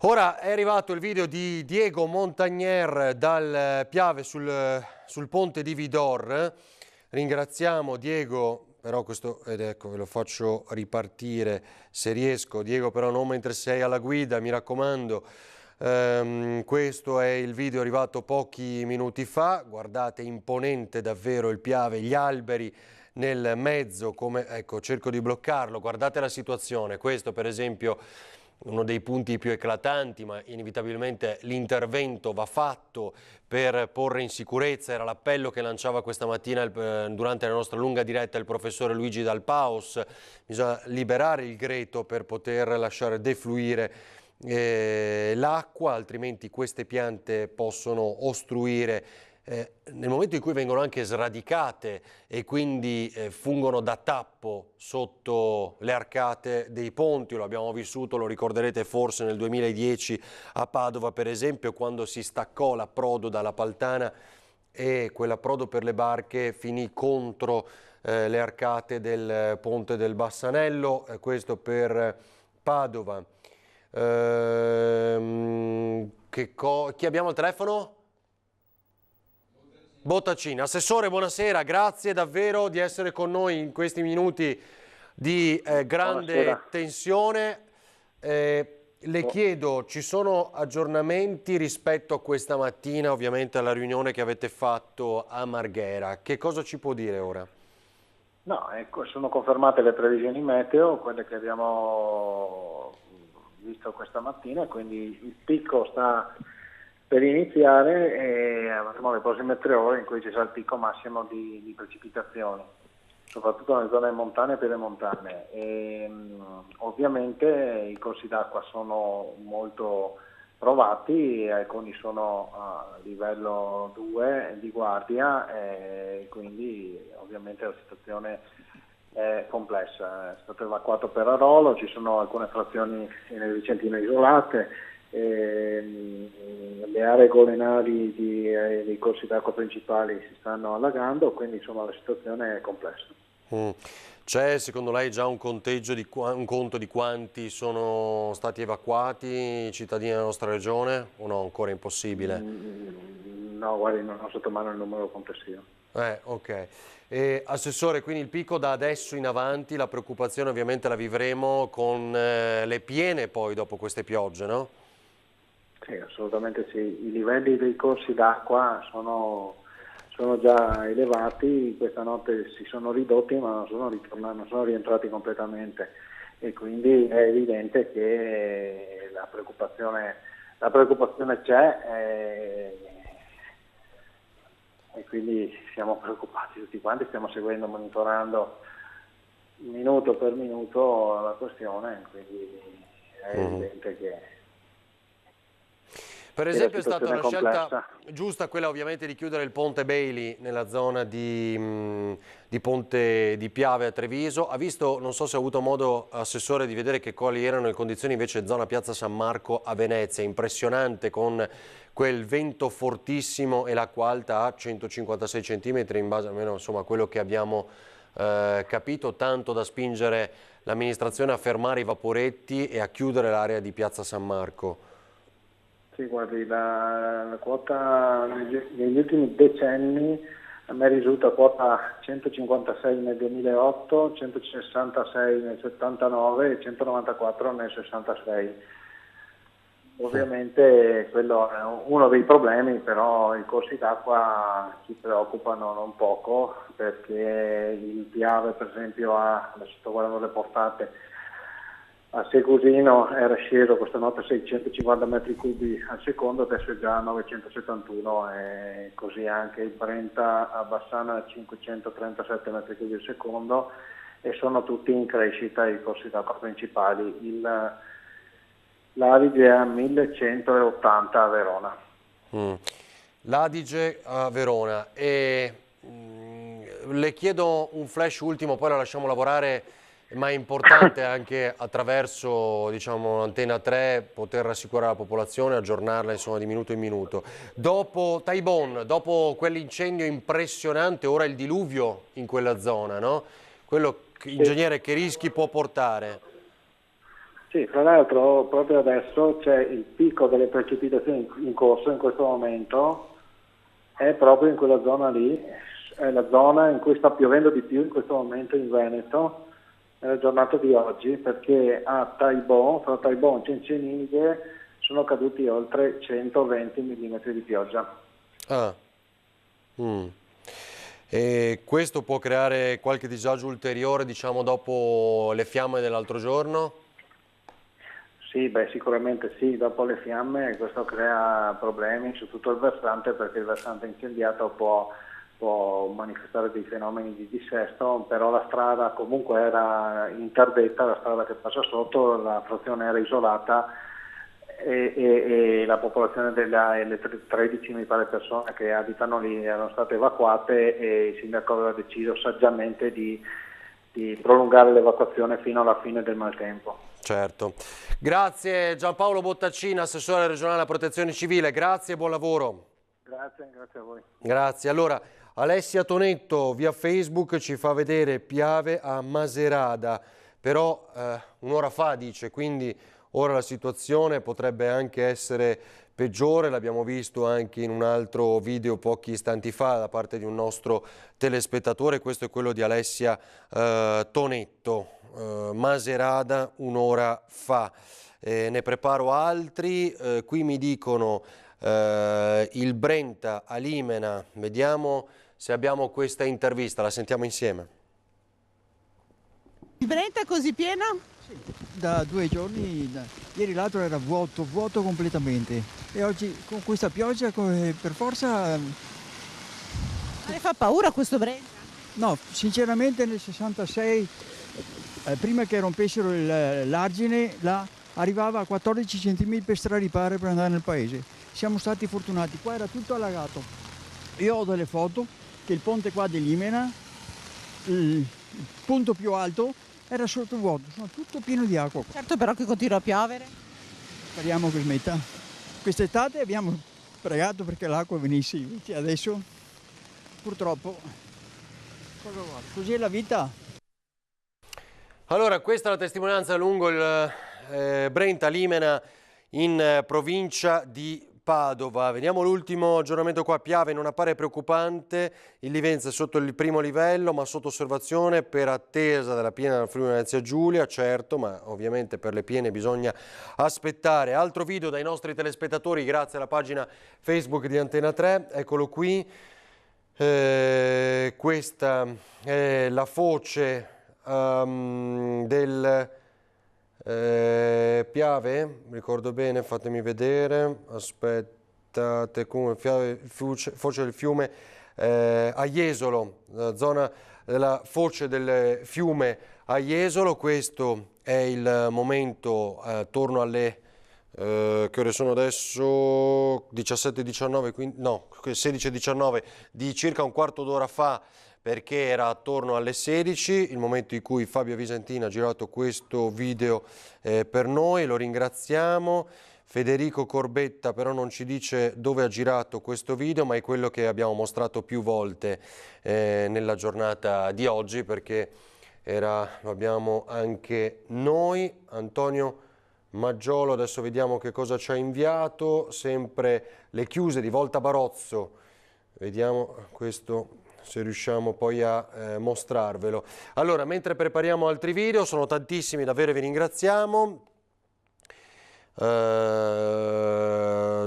Ora è arrivato il video di Diego Montagnier dal Piave sul ponte di Vidor. Ringraziamo Diego, però questo, ed ecco, ve lo faccio ripartire se riesco. Diego, però non mentre sei alla guida, mi raccomando. Questo è il video arrivato pochi minuti fa. Guardate, imponente davvero il Piave, gli alberi nel mezzo, come, ecco, cerco di bloccarlo. Guardate la situazione. Questo per esempio uno dei punti più eclatanti, ma inevitabilmente l'intervento va fatto per porre in sicurezza. Era l'appello che lanciava questa mattina durante la nostra lunga diretta il professore Luigi Dal Paus. Bisogna liberare il greto per poter lasciare defluire l'acqua, altrimenti queste piante possono ostruire nel momento in cui vengono anche sradicate e quindi fungono da tappo sotto le arcate dei ponti. Lo abbiamo vissuto, lo ricorderete forse nel 2010 a Padova per esempio, quando si staccò l'approdo dalla Paltana e quell'approdo per le barche finì contro le arcate del ponte del Bassanello. Questo per Padova. Chi abbiamo al telefono? Bottacina. Assessore, buonasera, grazie davvero di essere con noi in questi minuti di grande Buonasera. tensione. Le chiedo, ci sono aggiornamenti rispetto a questa mattina, ovviamente alla riunione che avete fatto a Marghera? Che cosa ci può dire ora? No, ecco, sono confermate le previsioni meteo, quelle che abbiamo visto questa mattina, quindi il picco sta per iniziare e avremo le prossime 3 ore in cui ci sarà il picco massimo di precipitazioni, soprattutto nelle zone montane e pedemontane. Ovviamente i corsi d'acqua sono molto provati, alcuni sono a livello 2 di guardia, quindi ovviamente la situazione è complessa. È stato evacuato per Arolo, ci sono alcune frazioni nel Vicentino isolate, le aree golenari dei corsi d'acqua principali si stanno allagando, quindi insomma la situazione è complessa. C'è secondo lei già un conteggio un conto di quanti sono stati evacuati cittadini della nostra regione o no? Ancora impossibile? No, guardi, non ho sotto mano il numero complessivo. Ok. Assessore, quindi il picco da adesso in avanti, la preoccupazione ovviamente la vivremo con le piene poi dopo queste piogge, no? Sì, assolutamente sì. I livelli dei corsi d'acqua sono già elevati, questa notte si sono ridotti ma non sono rientrati completamente e quindi è evidente che la preoccupazione c'è e quindi siamo preoccupati tutti quanti, stiamo seguendo, monitorando minuto per minuto la questione, quindi è evidente che per esempio è la stata situazione una è complessa. scelta giusta quella ovviamente di chiudere il ponte Bailey nella zona di Ponte di Piave a Treviso. Ha visto, non so se ha avuto modo, Assessore, di vedere che quali erano le condizioni invece zona Piazza San Marco a Venezia, impressionante con quel vento fortissimo e l'acqua alta a 156 cm in base almeno insomma, a quello che abbiamo capito, tanto da spingere l'amministrazione a fermare i vaporetti e a chiudere l'area di Piazza San Marco. Sì, guardi, la quota negli ultimi decenni a me risulta quota 156 nel 2008, 166 nel 79 e 194 nel 66. Ovviamente quello è uno dei problemi, però i corsi d'acqua ci preoccupano non poco perché il Piave per esempio adesso sto guardando le portate, a Segusino era sceso questa notte 650 metri cubi al secondo, adesso è già 971 e così anche il Brenta a Bassano a 537 metri cubi al secondo e sono tutti in crescita i corsi d'acqua principali. L'Adige è a 1180 a Verona. L'Adige a Verona. Le chiedo un flash ultimo, poi la lasciamo lavorare, ma è importante anche attraverso diciamo, Antena 3 poter rassicurare la popolazione, aggiornarla insomma, di minuto in minuto. Dopo Taibon, dopo quell'incendio impressionante, ora il diluvio in quella zona, no? Quello, ingegnere, che rischi può portare? Sì, fra l'altro proprio adesso c'è il picco delle precipitazioni in corso in questo momento, è proprio in quella zona lì, è la zona in cui sta piovendo di più in questo momento in Veneto, nella giornata di oggi, perché a Taibò, fra Taibò e Cencenighe, sono caduti oltre 120 mm di pioggia. Ah. Mm. E questo può creare qualche disagio ulteriore, diciamo, dopo le fiamme dell'altro giorno? Sì, beh, sicuramente sì, dopo le fiamme questo crea problemi su tutto il versante, perché il versante incendiato può manifestare dei fenomeni di dissesto, però la strada comunque era interdetta, la strada che passa sotto, la frazione era isolata e la popolazione le 13 mi pare persone che abitano lì erano state evacuate e il sindaco aveva deciso saggiamente di prolungare l'evacuazione fino alla fine del maltempo. Certo. Grazie Giampaolo Bottaccina, assessore regionale alla protezione civile, grazie e buon lavoro. Grazie a voi. Grazie. Allora, Alessia Tonetto via Facebook ci fa vedere piave a Maserada, però un'ora fa dice, quindi ora la situazione potrebbe anche essere peggiore, l'abbiamo visto anche in un altro video pochi istanti fa da parte di un nostro telespettatore, questo è quello di Alessia Tonetto. Maserada un'ora fa. Ne preparo altri, qui mi dicono il Brenta a Limena, vediamo se abbiamo questa intervista, la sentiamo insieme. Il Brenta è così pieno? Sì, da 2 giorni, ieri l'altro era vuoto completamente e oggi con questa pioggia per forza... Ma le fa paura questo Brenta? No, sinceramente nel 66, prima che rompessero l'argine, là arrivava a 14 cm per straripare per andare nel paese. Siamo stati fortunati, qua era tutto allagato. Io ho delle foto che il ponte qua di Limena, il punto più alto, era sotto vuoto, sono tutto pieno di acqua. Certo però che continua a piovere. Speriamo che smetta. Quest'estate abbiamo pregato perché l'acqua venisse, invece adesso purtroppo così è la vita. Allora, questa è la testimonianza lungo il Brenta Limena in provincia di Padova. Vediamo l'ultimo aggiornamento qua, piave non appare preoccupante, il Livenza è sotto il primo livello ma sotto osservazione per attesa della piena del Friuli Venezia Giulia, certo, ma ovviamente per le piene bisogna aspettare. Altro video dai nostri telespettatori grazie alla pagina Facebook di Antena 3, eccolo qui, questa è la foce del Piave, ricordo bene, fatemi vedere, aspettate, come foce del fiume a Jesolo, la zona della foce del fiume a Jesolo, questo è il momento attorno alle che ore sono adesso? 17:19, no, 16:19 di circa un quarto d'ora fa, perché era attorno alle 16, il momento in cui Fabio Visentina ha girato questo video per noi, lo ringraziamo. Federico Corbetta però non ci dice dove ha girato questo video, ma è quello che abbiamo mostrato più volte nella giornata di oggi, perché lo abbiamo anche noi. Antonio Maggiolo, adesso vediamo che cosa ci ha inviato, sempre le chiuse di Volta Barozzo, vediamo questo se riusciamo poi a mostrarvelo. Allora, mentre prepariamo altri video, sono tantissimi, davvero vi ringraziamo.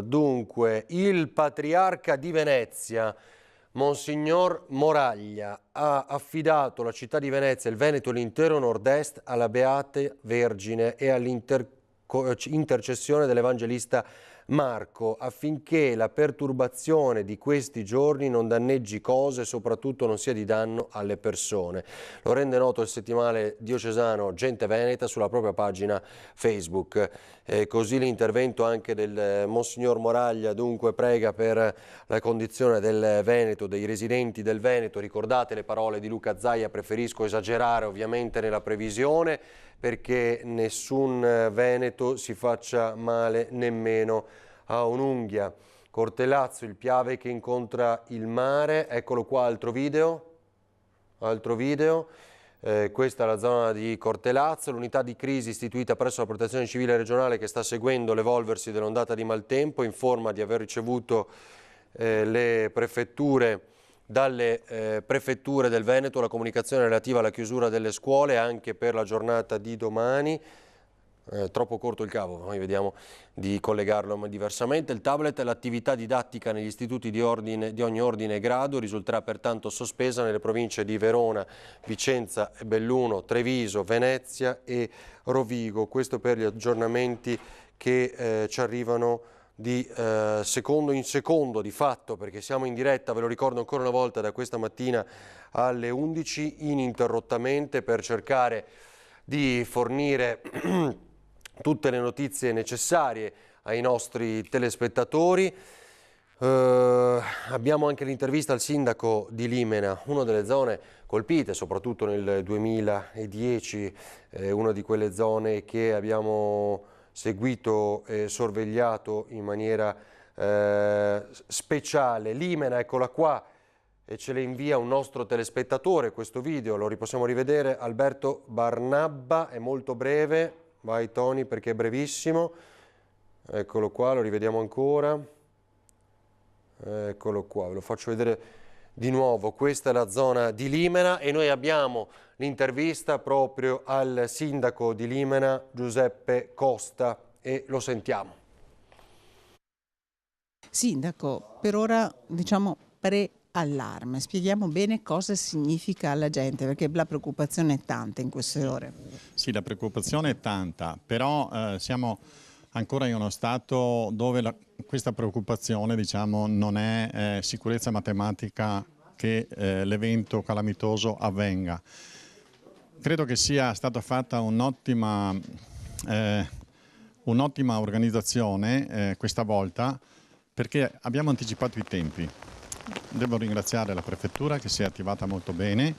Dunque, il Patriarca di Venezia, Monsignor Moraglia, ha affidato la città di Venezia, il Veneto e l'intero nord-est alla Beata Vergine e all'intercessione dell'Evangelista Marco, affinché la perturbazione di questi giorni non danneggi cose e soprattutto non sia di danno alle persone. Lo rende noto il settimanale diocesano Gente Veneta sulla propria pagina Facebook. Così l'intervento anche del Monsignor Moraglia, dunque prega per la condizione del Veneto, dei residenti del Veneto. Ricordate le parole di Luca Zaia, preferisco esagerare ovviamente nella previsione, perché nessun veneto si faccia male nemmeno a un'unghia. Cortellazzo, il Piave che incontra il mare, eccolo qua, altro video. Questa è la zona di Cortelazzo, l'unità di crisi istituita presso la Protezione Civile regionale che sta seguendo l'evolversi dell'ondata di maltempo informa di aver ricevuto dalle prefetture del Veneto la comunicazione relativa alla chiusura delle scuole anche per la giornata di domani. Troppo corto il cavo, noi vediamo di collegarlo diversamente. Il tablet e l'attività didattica negli istituti di ogni ordine e grado risulterà pertanto sospesa nelle province di Verona, Vicenza e Belluno, Treviso, Venezia e Rovigo. Questo per gli aggiornamenti che ci arrivano di secondo in secondo di fatto, perché siamo in diretta, ve lo ricordo ancora una volta, da questa mattina alle 11 ininterrottamente per cercare di fornire tutte le notizie necessarie ai nostri telespettatori. Abbiamo anche l'intervista al sindaco di Limena, una delle zone colpite soprattutto nel 2010, una di quelle zone che abbiamo seguito e sorvegliato in maniera speciale. Limena, eccola qua, e ce le invia un nostro telespettatore questo video, lo possiamo rivedere. Alberto Barnabba, è molto breve. Vai Tony, perché è brevissimo. Eccolo qua, lo rivediamo ancora. Eccolo qua, ve lo faccio vedere di nuovo. Questa è la zona di Limena e noi abbiamo l'intervista proprio al sindaco di Limena, Giuseppe Costa, e lo sentiamo. Sindaco, per ora diciamo preallarme, spieghiamo bene cosa significa alla gente, perché la preoccupazione è tanta in queste ore. Sì, la preoccupazione è tanta, però siamo ancora in uno stato dove questa preoccupazione, diciamo, non è sicurezza matematica che l'evento calamitoso avvenga. Credo che sia stata fatta un'ottima organizzazione questa volta, perché abbiamo anticipato i tempi. Devo ringraziare la prefettura che si è attivata molto bene,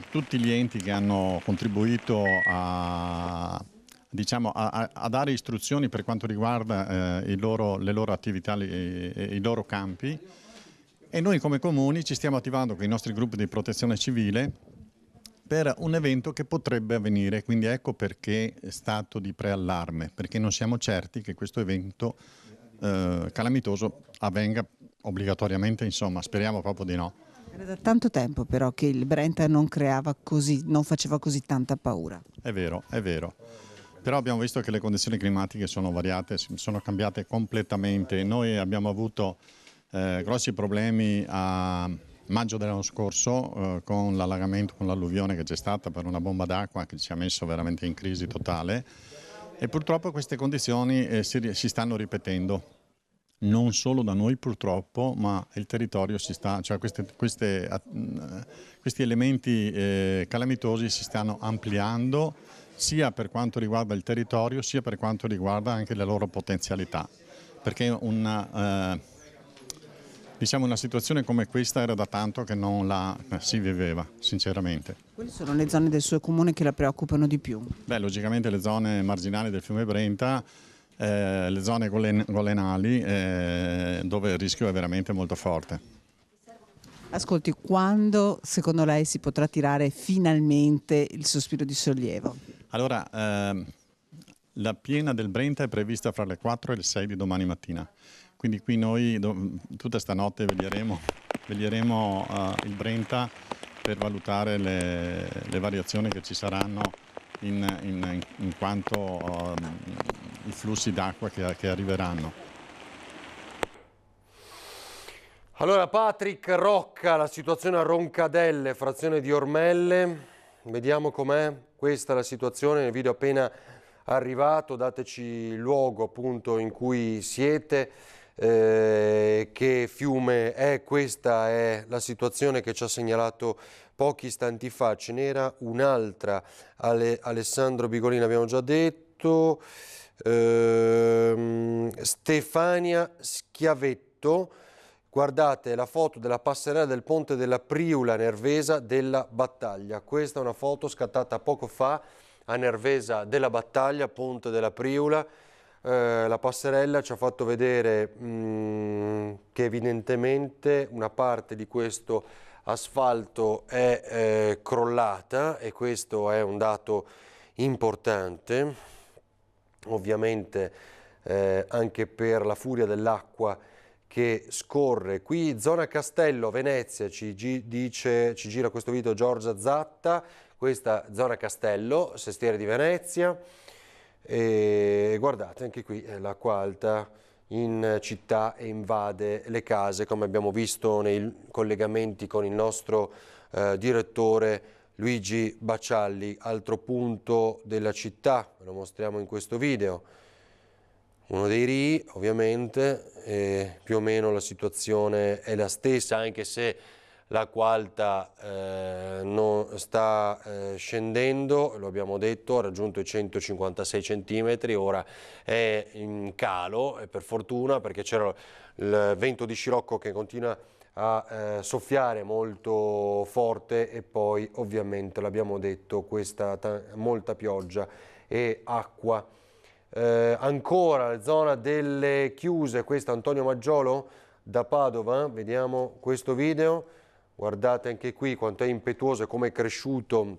tutti gli enti che hanno contribuito a dare istruzioni per quanto riguarda le loro attività e i loro campi, e noi come comuni ci stiamo attivando con i nostri gruppi di protezione civile per un evento che potrebbe avvenire, quindi ecco perché è stato di preallarme, perché non siamo certi che questo evento calamitoso avvenga obbligatoriamente, insomma, speriamo proprio di no. Era da tanto tempo però che il Brenta non faceva così tanta paura. È vero, però abbiamo visto che le condizioni climatiche sono variate, sono cambiate completamente. Noi abbiamo avuto grossi problemi a maggio dell'anno scorso con l'allagamento, con l'alluvione che c'è stata per una bomba d'acqua che ci ha messo veramente in crisi totale, e purtroppo queste condizioni si stanno ripetendo. Non solo da noi purtroppo, ma il territorio questi elementi calamitosi si stanno ampliando sia per quanto riguarda il territorio sia per quanto riguarda anche la loro potenzialità, perché una situazione come questa era da tanto che non la si viveva, sinceramente. Quali sono le zone del suo comune che la preoccupano di più? Beh, logicamente le zone marginali del fiume Brenta, le zone golenali, dove il rischio è veramente molto forte. Ascolti, quando secondo lei si potrà tirare finalmente il sospiro di sollievo? Allora, la piena del Brenta è prevista fra le 4 e le 6 di domani mattina, quindi qui noi tutta stanotte veglieremo il Brenta per valutare le variazioni che ci saranno in quanto i flussi d'acqua che arriveranno. Allora, Patrick Rocca, la situazione a Roncadelle, frazione di Ormelle, vediamo com'è. Questa è la situazione nel video appena arrivato, dateci il luogo appunto in cui siete, che fiume è. Questa è la situazione che ci ha segnalato pochi istanti fa. Ce n'era un'altra, Alessandro Bigolini abbiamo già detto, Stefania Schiavetto. Guardate la foto della passerella del ponte della Priula Nervesa della Battaglia. Questa è una foto scattata poco fa a Nervesa della Battaglia, ponte della Priula. La passerella ci ha fatto vedere che evidentemente una parte di questo asfalto è crollata e questo è un dato importante, ovviamente anche per la furia dell'acqua che scorre. Qui zona Castello, Venezia, ci gira questo video Giorgia Zatta, questa zona Castello, Sestiere di Venezia, e guardate anche qui l'acqua alta in città e invade le case, come abbiamo visto nei collegamenti con il nostro direttore Luigi Baccialli. Altro punto della città, ve lo mostriamo in questo video, uno dei Rii ovviamente, più o meno la situazione è la stessa, anche se l'acqua alta non sta scendendo, lo abbiamo detto, ha raggiunto i 156 centimetri, ora è in calo, e per fortuna, perché c'era il vento di scirocco che continua a soffiare molto forte, e poi ovviamente l'abbiamo detto questa molta pioggia e acqua. Ancora la zona delle chiuse, questo Antonio Maggiolo da Padova, vediamo questo video, guardate anche qui quanto è impetuoso e come è cresciuto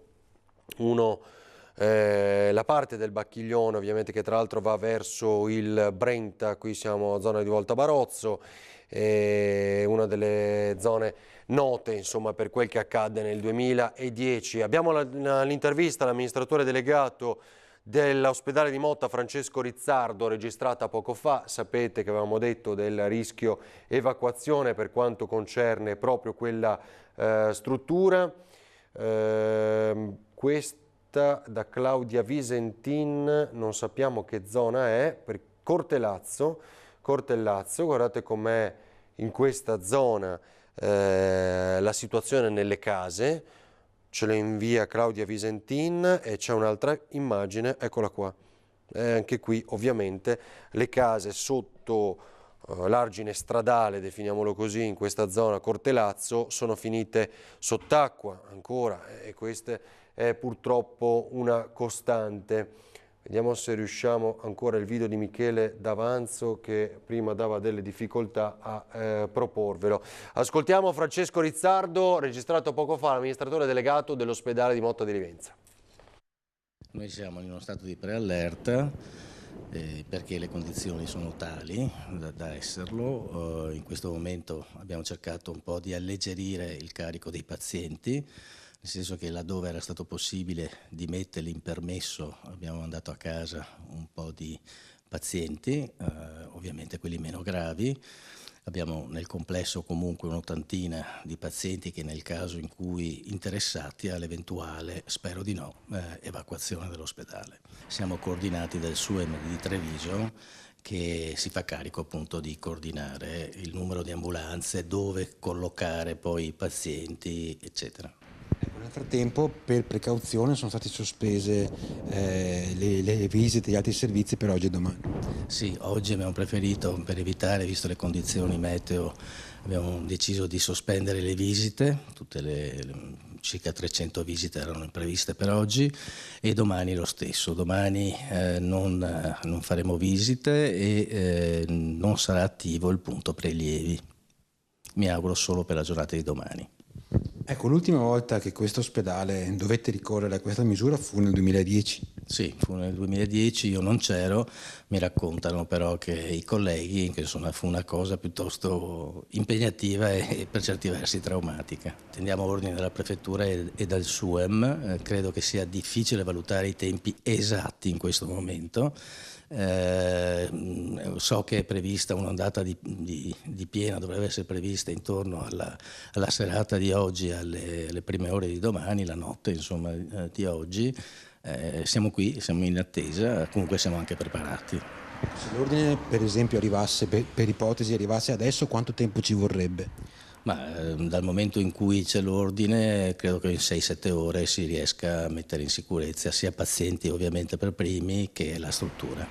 la parte del Bacchiglione, ovviamente, che tra l'altro va verso il Brenta. Qui siamo a zona di Volta Barozzo, una delle zone note insomma per quel che accadde nel 2010. Abbiamo l'intervista all'amministratore delegato dell'ospedale di Motta, Francesco Rizzardo, registrata poco fa. Sapete che avevamo detto del rischio evacuazione per quanto concerne proprio quella struttura. Questa da Claudia Visentin, non sappiamo che zona è, per Cortellazzo, guardate com'è in questa zona la situazione nelle case. Ce lo invia Claudia Visentin e c'è un'altra immagine, eccola qua. Anche qui ovviamente le case sotto l'argine stradale, definiamolo così, in questa zona Cortellazzo, sono finite sott'acqua ancora, e questa è purtroppo una costante. Vediamo se riusciamo ancora il video di Michele D'Avanzo, che prima dava delle difficoltà a proporvelo. Ascoltiamo Francesco Rizzardo, registrato poco fa, l'amministratore delegato dell'ospedale di Motta di Livenza. Noi siamo in uno stato di preallerta perché le condizioni sono tali da esserlo. In questo momento abbiamo cercato un po' di alleggerire il carico dei pazienti, nel senso che laddove era stato possibile di metterli in permesso abbiamo mandato a casa un po' di pazienti, ovviamente quelli meno gravi. Abbiamo nel complesso comunque un'ottantina di pazienti che nel caso in cui interessati all'eventuale, spero di no, evacuazione dall'ospedale. Siamo coordinati dal SUEM di Treviso, che si fa carico appunto di coordinare il numero di ambulanze, dove collocare poi i pazienti, eccetera. Nel frattempo, per precauzione, sono state sospese le visite e gli altri servizi per oggi e domani. Sì, oggi abbiamo preferito, per evitare, visto le condizioni meteo, abbiamo deciso di sospendere le visite, circa 300 visite erano previste per oggi, e domani lo stesso. Domani non faremo visite e non sarà attivo il punto prelievi. Mi auguro solo per la giornata di domani. Ecco, l'ultima volta che questo ospedale dovette ricorrere a questa misura fu nel 2010. Sì, fu nel 2010, io non c'ero, mi raccontano però che i colleghi, che insomma fu una cosa piuttosto impegnativa e per certi versi traumatica. Tendiamo ordine dalla prefettura e dal SUEM, credo che sia difficile valutare i tempi esatti in questo momento. So che è prevista un'ondata di piena, dovrebbe essere prevista intorno alla serata di oggi, alle prime ore di domani, la notte insomma di oggi. Siamo qui, siamo in attesa, comunque siamo anche preparati. Se l'ordine per esempio arrivasse, per ipotesi arrivasse adesso, quanto tempo ci vorrebbe? Ma dal momento in cui c'è l'ordine, credo che in 6-7 ore si riesca a mettere in sicurezza sia pazienti ovviamente per primi che la struttura.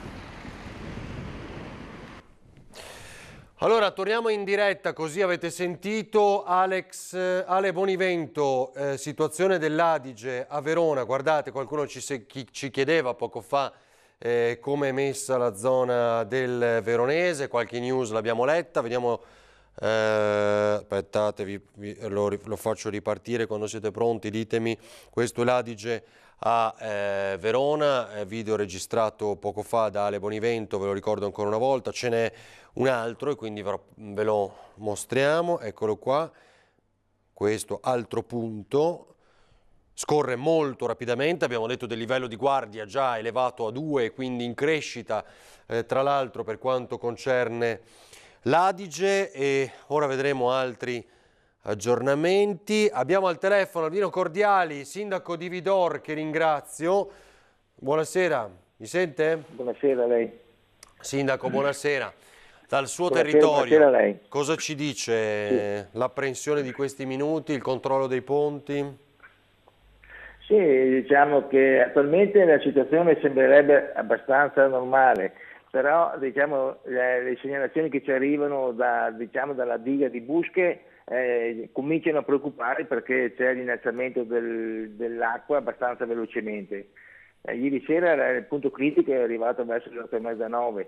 Allora, torniamo in diretta, così avete sentito Ale Bonivento, situazione dell'Adige a Verona. Guardate, qualcuno ci chiedeva poco fa come è messa la zona del Veronese, qualche news l'abbiamo letta, vediamo Aspettate, lo faccio ripartire quando siete pronti, ditemi. Questo è l'Adige a Verona, video registrato poco fa da Ale Bonivento, ve lo ricordo ancora una volta. Ce n'è un altro e quindi ve lo mostriamo, eccolo qua. Questo altro punto scorre molto rapidamente, abbiamo detto del livello di guardia già elevato a 2, quindi in crescita tra l'altro per quanto concerne l'Adige, e ora vedremo altri aggiornamenti. Abbiamo al telefono Albino Cordiali, sindaco di Vidor, che ringrazio. Buonasera, mi sente? Buonasera a lei. Sindaco, buonasera. Dal suo Buonasera, territorio, buonasera a lei. cosa ci dice l'apprensione di questi minuti, il controllo dei ponti? Sì, diciamo che attualmente la situazione sembrerebbe abbastanza normale, però diciamo, le segnalazioni che ci arrivano dalla diga di Busche cominciano a preoccupare perché c'è l'innalzamento dell'acqua abbastanza velocemente. Ieri sera il punto critico è arrivato verso le 8:30-9,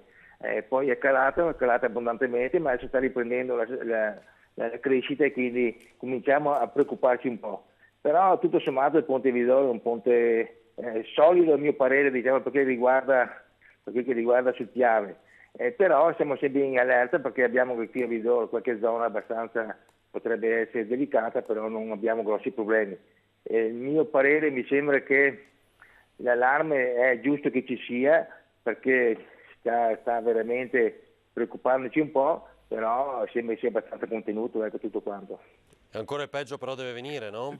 poi è calato abbondantemente, ma adesso sta riprendendo la crescita e quindi cominciamo a preoccuparci un po'. Però tutto sommato il ponte Vidor è un ponte solido a mio parere, diciamo, perché riguarda sul Piave, però siamo sempre in allerta perché abbiamo qui a Vidor qualche zona abbastanza potrebbe essere delicata, però non abbiamo grossi problemi. Il mio parere mi sembra che l'allarme è giusto che ci sia perché sta veramente preoccupandoci un po', però sembra sia abbastanza contenuto, ecco, tutto quanto. Ancora il peggio però deve venire, no?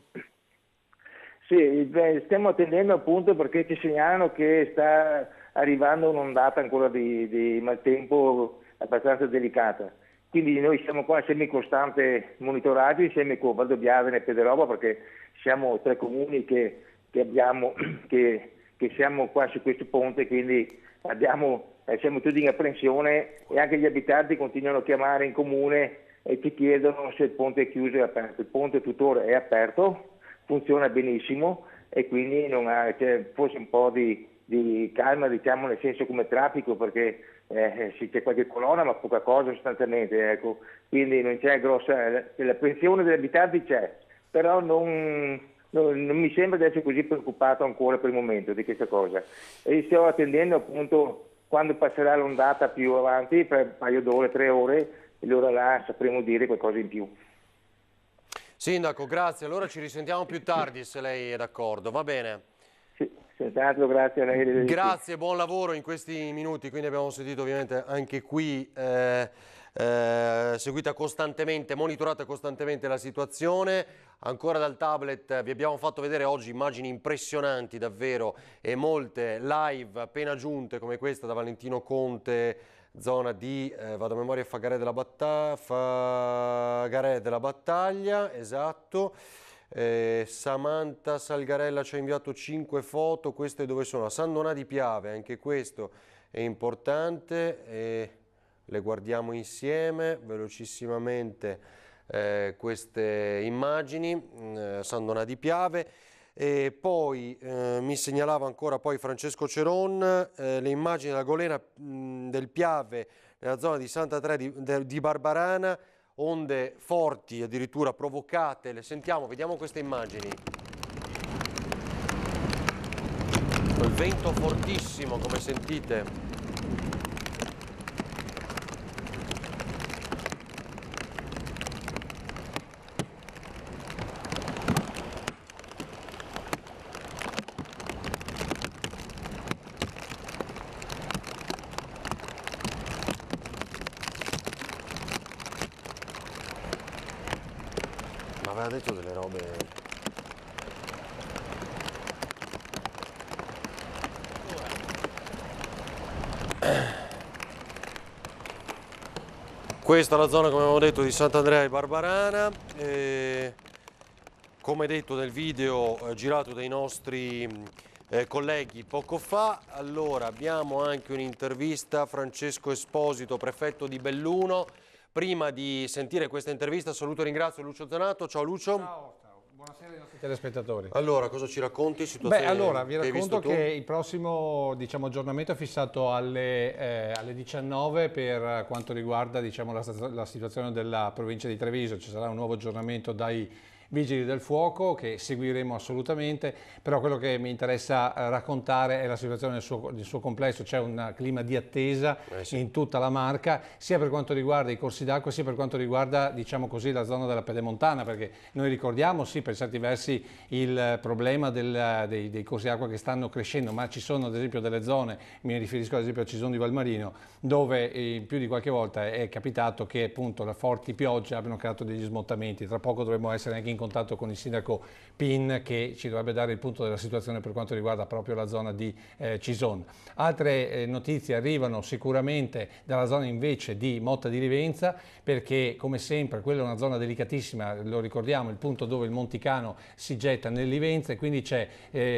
Sì, stiamo attendendo appunto perché ci segnalano che sta arrivando un'ondata ancora di maltempo abbastanza delicata. Quindi noi siamo qua sempre in costante monitoraggio insieme con Valdobbiadene e Pederoba perché siamo 3 comuni che siamo qua su questo ponte, quindi siamo tutti in apprensione e anche gli abitanti continuano a chiamare in comune e ti chiedono se il ponte è chiuso o aperto. Il ponte tuttora è aperto, funziona benissimo e quindi c'è forse un po' di calma, diciamo, nel senso come traffico, perché c'è qualche colonna ma poca cosa sostanzialmente, ecco. Quindi non c'è grossa, l'apprensione degli abitanti c'è, però non mi sembra di essere così preoccupato ancora per il momento di questa cosa e stiamo attendendo appunto quando passerà l'ondata più avanti per un paio d'ore, 3 ore, e allora là sapremo dire qualcosa in più. Sindaco, grazie. Allora ci risentiamo più tardi se lei è d'accordo. Va bene. Sì, senz'altro, grazie a lei. Grazie, buon lavoro in questi minuti. Quindi abbiamo sentito ovviamente anche qui seguita costantemente, monitorata costantemente la situazione. Ancora dal tablet vi abbiamo fatto vedere oggi immagini impressionanti davvero e molte live appena giunte come questa da Valentino Conte, zona di, vado a memoria, Fagarè della Battaglia, esatto. Samantha Salgarella ci ha inviato 5 foto, queste dove sono? A San Donà di Piave, anche questo è importante, le guardiamo insieme velocissimamente queste immagini, San Donà di Piave. E poi mi segnalava ancora poi Francesco Ceron le immagini della golena del Piave nella zona di Sant'Andrea di Barbarana, onde forti addirittura provocate, le sentiamo, vediamo queste immagini. Il vento fortissimo come sentite. Aveva detto delle robe. Questa è la zona, come abbiamo detto, di Sant'Andrea di Barbarana. Come detto nel video girato dai nostri colleghi poco fa. Allora abbiamo anche un'intervista a Francesco Esposito, prefetto di Belluno. Prima di sentire questa intervista saluto e ringrazio Lucio Zanato. Ciao Lucio. Ciao, Buonasera ai nostri telespettatori. Allora, cosa ci racconti? Beh, allora vi racconto che il prossimo aggiornamento è fissato alle 19 per quanto riguarda la situazione della provincia di Treviso. Ci sarà un nuovo aggiornamento dai Vigili del Fuoco che seguiremo assolutamente, però quello che mi interessa raccontare è la situazione nel suo complesso. C'è un clima di attesa in tutta la Marca, sia per quanto riguarda i corsi d'acqua, sia per quanto riguarda la zona della Pedemontana, perché noi ricordiamo sì per certi versi il problema dei corsi d'acqua che stanno crescendo, ma ci sono ad esempio delle zone, mi riferisco ad esempio a Cison di Valmarino, dove più di qualche volta è capitato che appunto le forti piogge abbiano creato degli smottamenti. Tra poco dovremo essere anche in contatto con il sindaco Pin, che ci dovrebbe dare il punto della situazione per quanto riguarda proprio la zona di Cison. Altre notizie arrivano sicuramente dalla zona invece di Motta di Livenza, perché come sempre quella è una zona delicatissima, lo ricordiamo, il punto dove il Monticano si getta nel Livenza, e quindi c'è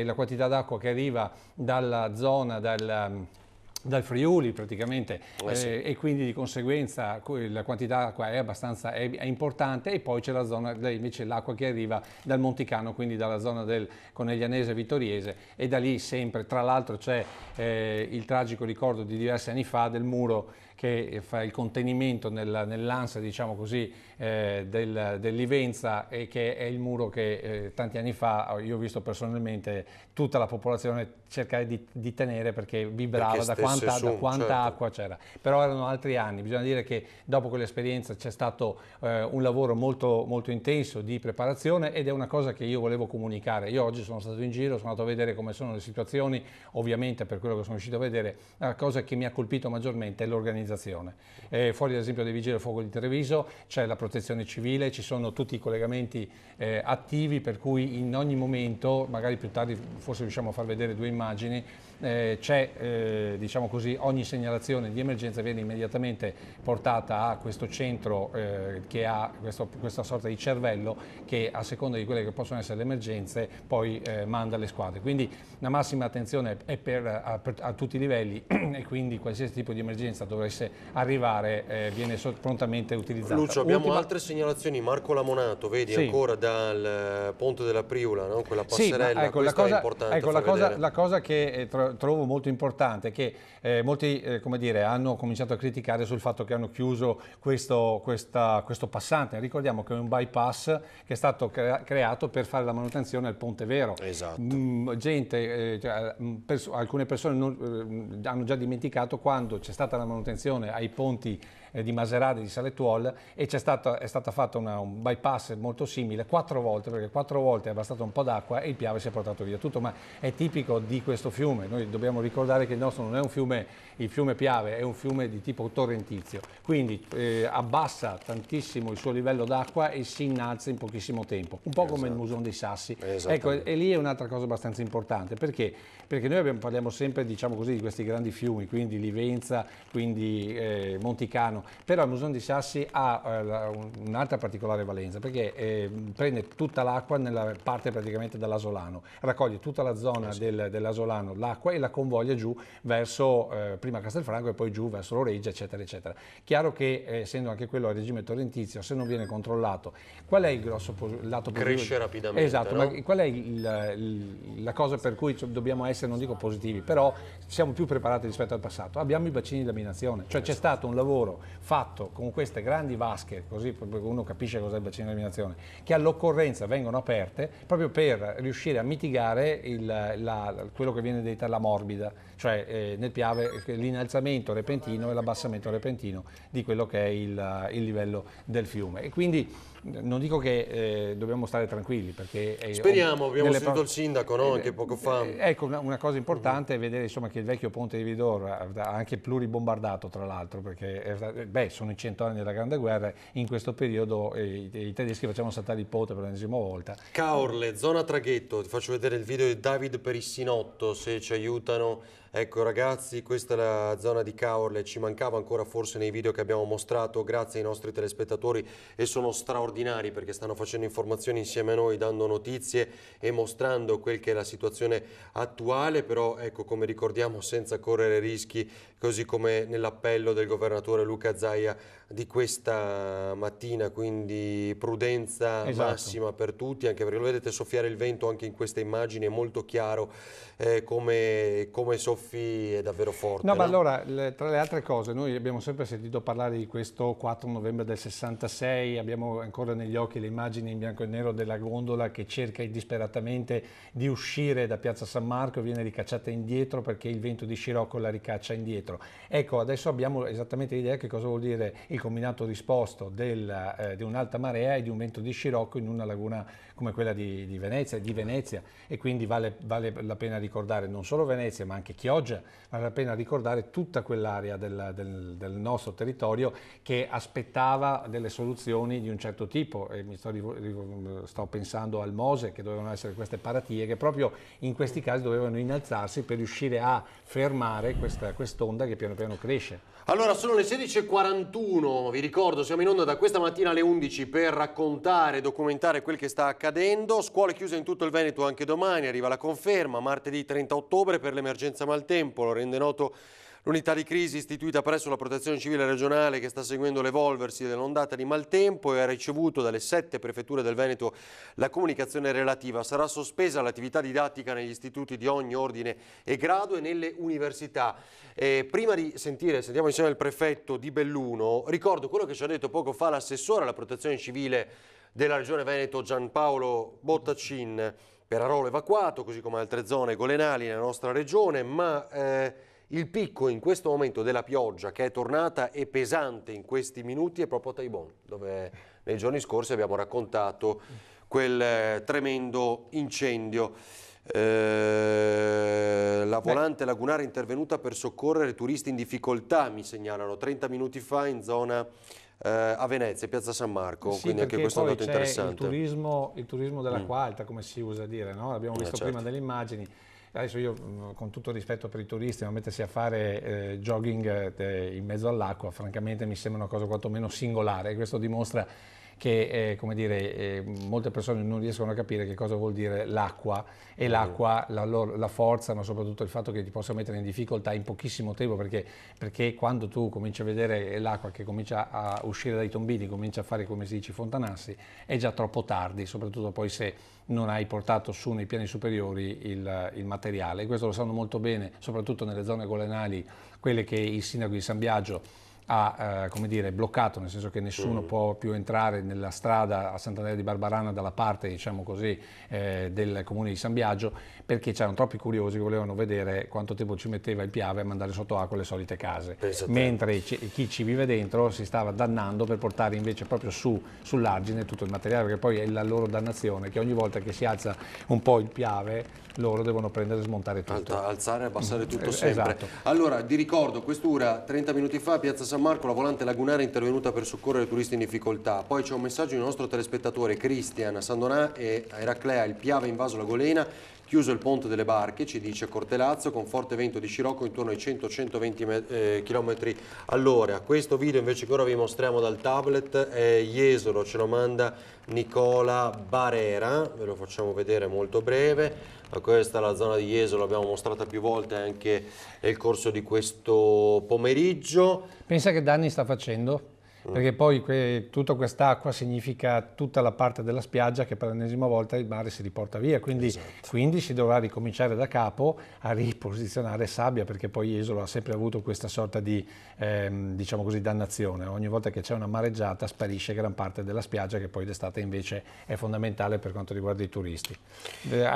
la quantità d'acqua che arriva dalla zona dal Friuli praticamente, e quindi di conseguenza la quantità d'acqua è abbastanza importante, e poi c'è la zona invece l'acqua che arriva dal Monticano, quindi dalla zona del Coneglianese Vittoriese, e da lì sempre, tra l'altro c'è il tragico ricordo di diversi anni fa del muro che fa il contenimento nell'ansa, diciamo così, del Livenza, e che è il muro che tanti anni fa io ho visto personalmente tutta la popolazione cercare di tenere, perché vibrava da quanta acqua c'era. Però erano altri anni, bisogna dire che dopo quell'esperienza c'è stato un lavoro molto, molto intenso di preparazione, ed è una cosa che io volevo comunicare. Io oggi sono stato in giro, sono andato a vedere come sono le situazioni, ovviamente per quello che sono riuscito a vedere, la cosa che mi ha colpito maggiormente è l'organizzazione. Fuori ad esempio dei Vigili del Fuoco di Treviso c'è la protezione civile, ci sono tutti i collegamenti attivi, per cui in ogni momento, magari più tardi forse riusciamo a far vedere due immagini, c'è diciamo così, ogni segnalazione di emergenza viene immediatamente portata a questo centro che ha questa sorta di cervello che, a seconda di quelle che possono essere le emergenze, poi manda le squadre. Quindi la massima attenzione è a tutti i livelli e quindi qualsiasi tipo di emergenza dovesse arrivare viene prontamente utilizzata. Lucio, abbiamo altre segnalazioni. Marco Lamonato, vedi, ancora dal ponte della Priula, no? Quella passerella, ecco, questa è importante. Ecco, la cosa che trovo molto importante è che molti come dire, hanno cominciato a criticare sul fatto che hanno chiuso questo passante. Ricordiamo che è un bypass che è stato creato per fare la manutenzione al Ponte Vero. Esatto. Alcune persone hanno già dimenticato quando c'è stata la manutenzione ai ponti di Maserate, di Salettuol, e è stata fatta un bypass molto simile 4 volte, perché 4 volte è bastato un po' d'acqua e il Piave si è portato via tutto, ma è tipico di questo fiume. Noi dobbiamo ricordare che il nostro non è un fiume, il fiume Piave è un fiume di tipo torrentizio, quindi abbassa tantissimo il suo livello d'acqua e si innalza in pochissimo tempo, un po' come il Muson dei Sassi. Ecco, e lì è un'altra cosa abbastanza importante, perché noi parliamo sempre, diciamo così, di questi grandi fiumi, quindi Livenza, quindi Monticano, però il Muson dei Sassi ha un'altra particolare valenza, perché prende tutta l'acqua nella parte praticamente dell'Asolano, raccoglie tutta la zona dell'Asolano, l'acqua, e la convoglia giù verso prima Castelfranco e poi giù verso Loreggia, eccetera, eccetera. Chiaro che essendo anche quello a regime torrentizio, se non viene controllato, qual è il grosso lato positivo? Cresce rapidamente. Esatto, no? ma qual è la cosa per cui dobbiamo essere, non dico positivi, però siamo più preparati rispetto al passato? Abbiamo i bacini di laminazione, cioè c'è stato un lavoro fatto con queste grandi vasche, così uno capisce cos'è il bacino di laminazione, che all'occorrenza vengono aperte proprio per riuscire a mitigare quello che viene detta la morbida, cioè nel Piave l'innalzamento repentino e l'abbassamento repentino di quello che è il livello del fiume. E quindi non dico che dobbiamo stare tranquilli, perché speriamo, abbiamo sentito il sindaco, no? Anche poco fa. Ecco, una cosa importante è vedere, insomma, che il vecchio ponte di Vidor ha anche pluribombardato, tra l'altro, perché sono i 100 anni della Grande Guerra, in questo periodo i tedeschi facevano saltare il ponte per l'ennesima volta. Caorle, zona traghetto, ti faccio vedere il video di David Perissinotto, se ci aiuti. aiutano. Ecco ragazzi, questa è la zona di Caorle, ci mancava ancora forse nei video che abbiamo mostrato, grazie ai nostri telespettatori, e sono straordinari perché stanno facendo informazioni insieme a noi, dando notizie e mostrando quel che è la situazione attuale, però ecco, come ricordiamo, senza correre rischi, così come nell'appello del governatore Luca Zaia di questa mattina, quindi prudenza massima per tutti, anche perché lo vedete soffiare il vento anche in queste immagini, è molto chiaro come soffi, è davvero forte. No, ma allora, tra le altre cose, noi abbiamo sempre sentito parlare di questo 4 novembre del 66, abbiamo ancora negli occhi le immagini in bianco e nero della gondola che cerca disperatamente di uscire da Piazza San Marco e viene ricacciata indietro perché il vento di scirocco la ricaccia indietro. Ecco, adesso abbiamo esattamente l'idea che cosa vuol dire il combinato disposto di un'alta marea e di un vento di scirocco in una laguna come quella di Venezia, e quindi vale la pena ricordare non solo Venezia ma anche Chioggia, vale la pena ricordare tutta quell'area del nostro territorio che aspettava delle soluzioni di un certo tipo, e sto pensando al Mose, che dovevano essere queste paratie che proprio in questi casi dovevano innalzarsi per riuscire a fermare quest'onda che piano piano cresce. Allora, sono le 16:41, vi ricordo, siamo in onda da questa mattina alle 11 per raccontare e documentare quel che sta accadendo. Scuole chiuse in tutto il Veneto anche domani, arriva la conferma, martedì 30 ottobre per l'emergenza maltempo, lo rende noto l'unità di crisi istituita presso la Protezione Civile regionale che sta seguendo l'evolversi dell'ondata di maltempo e ha ricevuto dalle 7 prefetture del Veneto la comunicazione relativa. Sarà sospesa l'attività didattica negli istituti di ogni ordine e grado e nelle università. Prima di sentiamo insieme il prefetto di Belluno, ricordo quello che ci ha detto poco fa l'assessore alla Protezione Civile della Regione Veneto Gianpaolo Bottacin. Perarolo evacuato, così come altre zone golenali nella nostra regione, ma il picco in questo momento della pioggia, che è tornata e pesante in questi minuti, è proprio a Taibon, dove nei giorni scorsi abbiamo raccontato quel tremendo incendio. La volante lagunare è intervenuta per soccorrere turisti in difficoltà, mi segnalano 30 minuti fa in zona a Venezia, Piazza San Marco, sì, quindi anche questo è un dato interessante. Il turismo dell'acqua alta, come si usa dire, no? L'abbiamo visto prima delle immagini. Adesso io, con tutto il rispetto per i turisti, ma mettersi a fare jogging in mezzo all'acqua, francamente mi sembra una cosa quantomeno singolare, e questo dimostra che come dire, molte persone non riescono a capire che cosa vuol dire l'acqua, e l'acqua, la forza, ma soprattutto il fatto che ti possa mettere in difficoltà in pochissimo tempo, perché quando tu cominci a vedere l'acqua che comincia a uscire dai tombini, comincia a fare, come si dice, fontanassi, è già troppo tardi, soprattutto poi se non hai portato su nei piani superiori il materiale. E questo lo sanno molto bene, soprattutto nelle zone golenali, quelle che il sindaco di San Biagio ha come dire, bloccato, nel senso che nessuno può più entrare nella strada a Sant'Andrea di Barbarana dalla parte, diciamo così, del comune di San Biagio, perché c'erano troppi curiosi che volevano vedere quanto tempo ci metteva il Piave a mandare sotto acqua le solite case, mentre chi ci vive dentro si stava dannando per portare invece proprio sull'argine tutto il materiale, perché poi è la loro dannazione che ogni volta che si alza un po' il Piave loro devono prendere e smontare tutto. Alzare e abbassare tutto sempre. Esatto. Allora, di ricordo, quest'ora 30 minuti fa, Piazza San Marco, la volante lagunare è intervenuta per soccorrere turisti in difficoltà. Poi c'è un messaggio del nostro telespettatore Cristian: a San Donà e a Eraclea il Piave ha invaso la Golena, chiuso il ponte delle barche, ci dice Cortelazzo, con forte vento di scirocco intorno ai 100-120 km all'ora. Questo video invece che ora vi mostriamo dal tablet è Jesolo, ce lo manda Nicola Barera, ve lo facciamo vedere molto breve. Questa è la zona di Jesolo, l'abbiamo mostrata più volte anche nel corso di questo pomeriggio. Pensa che danni sta facendo? Perché poi tutta quest'acqua significa tutta la parte della spiaggia che per l'ennesima volta il mare si riporta via, quindi si dovrà ricominciare da capo a riposizionare sabbia, perché poi Jesolo ha sempre avuto questa sorta di diciamo così, dannazione. Ogni volta che c'è una mareggiata sparisce gran parte della spiaggia, che poi d'estate invece è fondamentale per quanto riguarda i turisti.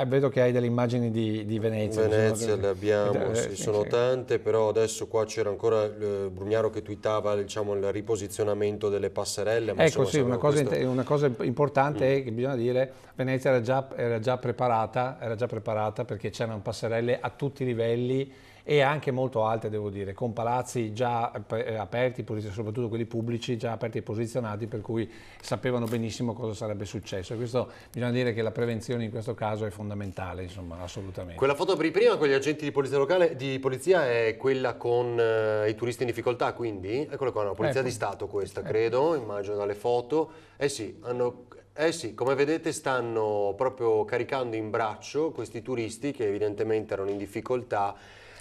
Vedo che hai delle immagini di Venezia. Venezia le abbiamo, sono tante, però adesso qua c'era ancora Brugnaro che twittava, diciamo, il riposizionamento delle passerelle. Ma ecco, sì, una cosa importante è che bisogna dire, Venezia era già preparata perché c'erano passerelle a tutti i livelli e anche molto alte, devo dire, con palazzi già aperti, soprattutto quelli pubblici, già aperti e posizionati, per cui sapevano benissimo cosa sarebbe successo. E questo bisogna dire che la prevenzione in questo caso è fondamentale, insomma, assolutamente. Quella foto per prima con gli agenti di polizia locale, di polizia, è quella con i turisti in difficoltà, quindi? Eccola qua, una polizia di Stato questa, credo, immagino dalle foto. Sì, come vedete stanno proprio caricando in braccio questi turisti che evidentemente erano in difficoltà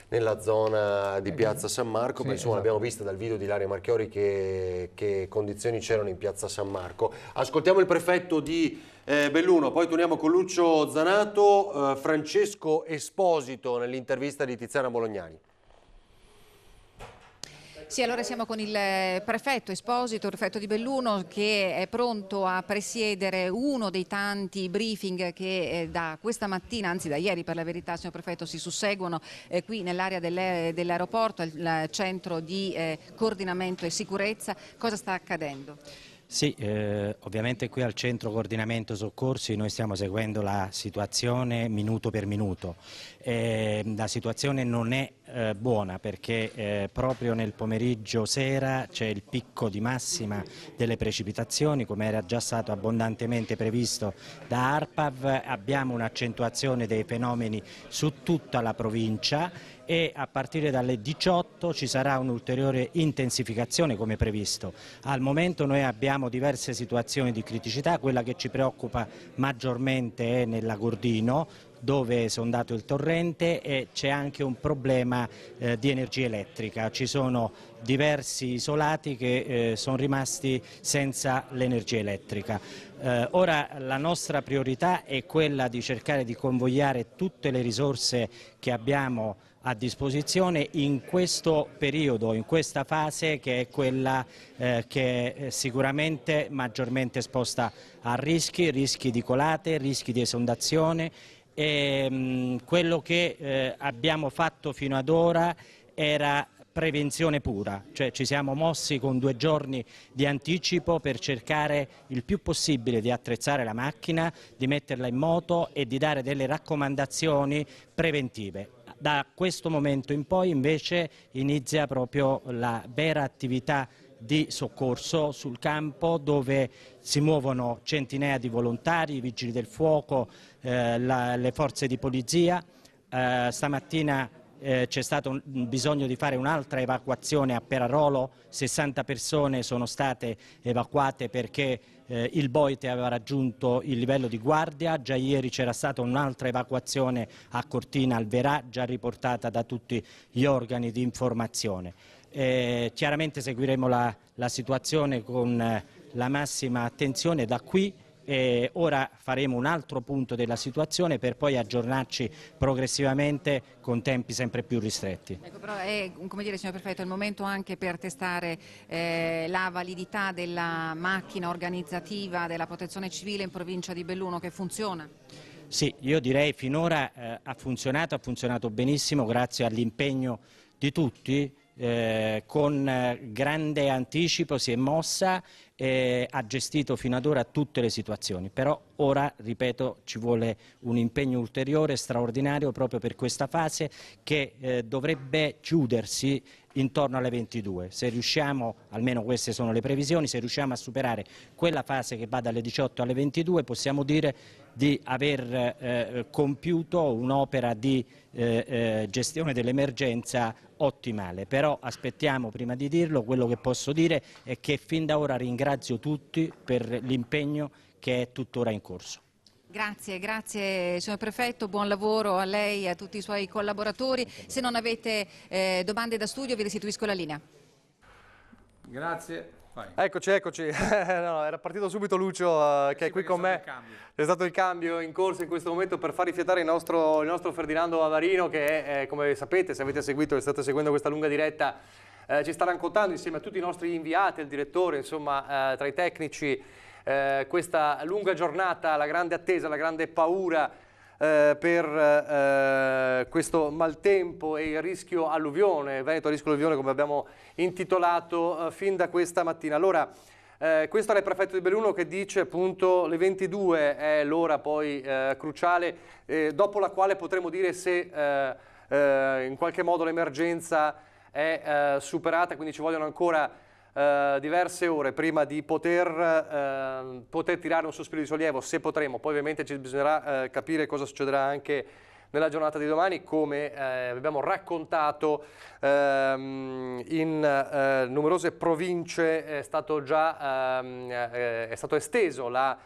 nella zona di Piazza San Marco, sì, insomma, esatto. Abbiamo visto dal video di Ilaria Marchiori che condizioni c'erano in Piazza San Marco. Ascoltiamo il prefetto di Belluno, poi torniamo con Lucio Zanato, Francesco Esposito nell'intervista di Tiziana Bolognani. Sì, allora siamo con il prefetto Esposito, il prefetto di Belluno, che è pronto a presiedere uno dei tanti briefing che da questa mattina, anzi da ieri per la verità, signor prefetto, si susseguono qui nell'area dell'aeroporto, il centro di coordinamento e sicurezza. Cosa sta accadendo? Sì, ovviamente qui al centro coordinamento soccorsi noi stiamo seguendo la situazione minuto per minuto. La situazione non è buona perché proprio nel pomeriggio sera c'è il picco di massima delle precipitazioni, come era già stato abbondantemente previsto da ARPAV. Abbiamo un'accentuazione dei fenomeni su tutta la provincia e a partire dalle 18 ci sarà un'ulteriore intensificazione come previsto. Al momento noi abbiamo diverse situazioni di criticità, quella che ci preoccupa maggiormente è nell'Agordino, dove è esondato il torrente, e c'è anche un problema di energia elettrica. Ci sono diversi isolati che sono rimasti senza l'energia elettrica. Ora la nostra priorità è quella di cercare di convogliare tutte le risorse che abbiamo a disposizione in questo periodo, in questa fase che è quella che è sicuramente maggiormente esposta a rischi di colate, rischi di esondazione. Quello che abbiamo fatto fino ad ora era prevenzione pura, cioè ci siamo mossi con 2 giorni di anticipo per cercare il più possibile di attrezzare la macchina, di metterla in moto e di dare delle raccomandazioni preventive. Da questo momento in poi invece inizia proprio la vera attività di soccorso sul campo, dove si muovono centinaia di volontari, i vigili del fuoco, le forze di polizia. Stamattina c'è stato bisogno di fare un'altra evacuazione a Perarolo, 60 persone sono state evacuate perché il Boite aveva raggiunto il livello di guardia. Già ieri c'era stata un'altra evacuazione a Cortina al Verà, già riportata da tutti gli organi di informazione. Chiaramente seguiremo la situazione con la massima attenzione da qui. Ora faremo un altro punto della situazione per poi aggiornarci progressivamente con tempi sempre più ristretti. Ecco, però è, come dire, signor prefetto, è il momento anche per testare la validità della macchina organizzativa della protezione civile in provincia di Belluno, che funziona? Sì, io direi finora ha funzionato benissimo grazie all'impegno di tutti. Con grande anticipo si è mossa e ha gestito fino ad ora tutte le situazioni, però ora, ripeto, ci vuole un impegno ulteriore straordinario proprio per questa fase che dovrebbe chiudersi intorno alle 22. Se riusciamo, almeno queste sono le previsioni, se riusciamo a superare quella fase che va dalle 18 alle 22, possiamo dire di aver compiuto un'opera di gestione dell'emergenza ottimale. Però aspettiamo, prima di dirlo, quello che posso dire è che fin da ora ringrazio tutti per l'impegno che è tuttora in corso. Grazie signor prefetto, buon lavoro a lei e a tutti i suoi collaboratori. Se non avete domande da studio vi restituisco la linea. Grazie. Vai. Eccoci. No, era partito subito Lucio che è qui con me. C'è stato il cambio in corso in questo momento per far rifiatare il nostro Ferdinando Avarino che come sapete, se avete seguito e state seguendo questa lunga diretta, ci sta raccontando insieme a tutti i nostri inviati, il direttore, insomma tra i tecnici, questa lunga giornata, la grande attesa, la grande paura per questo maltempo e il rischio alluvione, Veneto rischio alluvione come abbiamo intitolato fin da questa mattina. Allora, questo era il prefetto di Belluno che dice appunto le 22 è l'ora poi cruciale, dopo la quale potremo dire se in qualche modo l'emergenza è superata, quindi ci vogliono ancora diverse ore prima di poter tirare un sospiro di sollievo, se potremo. Poi ovviamente ci bisognerà capire cosa succederà anche nella giornata di domani, come abbiamo raccontato in numerose province è stato esteso la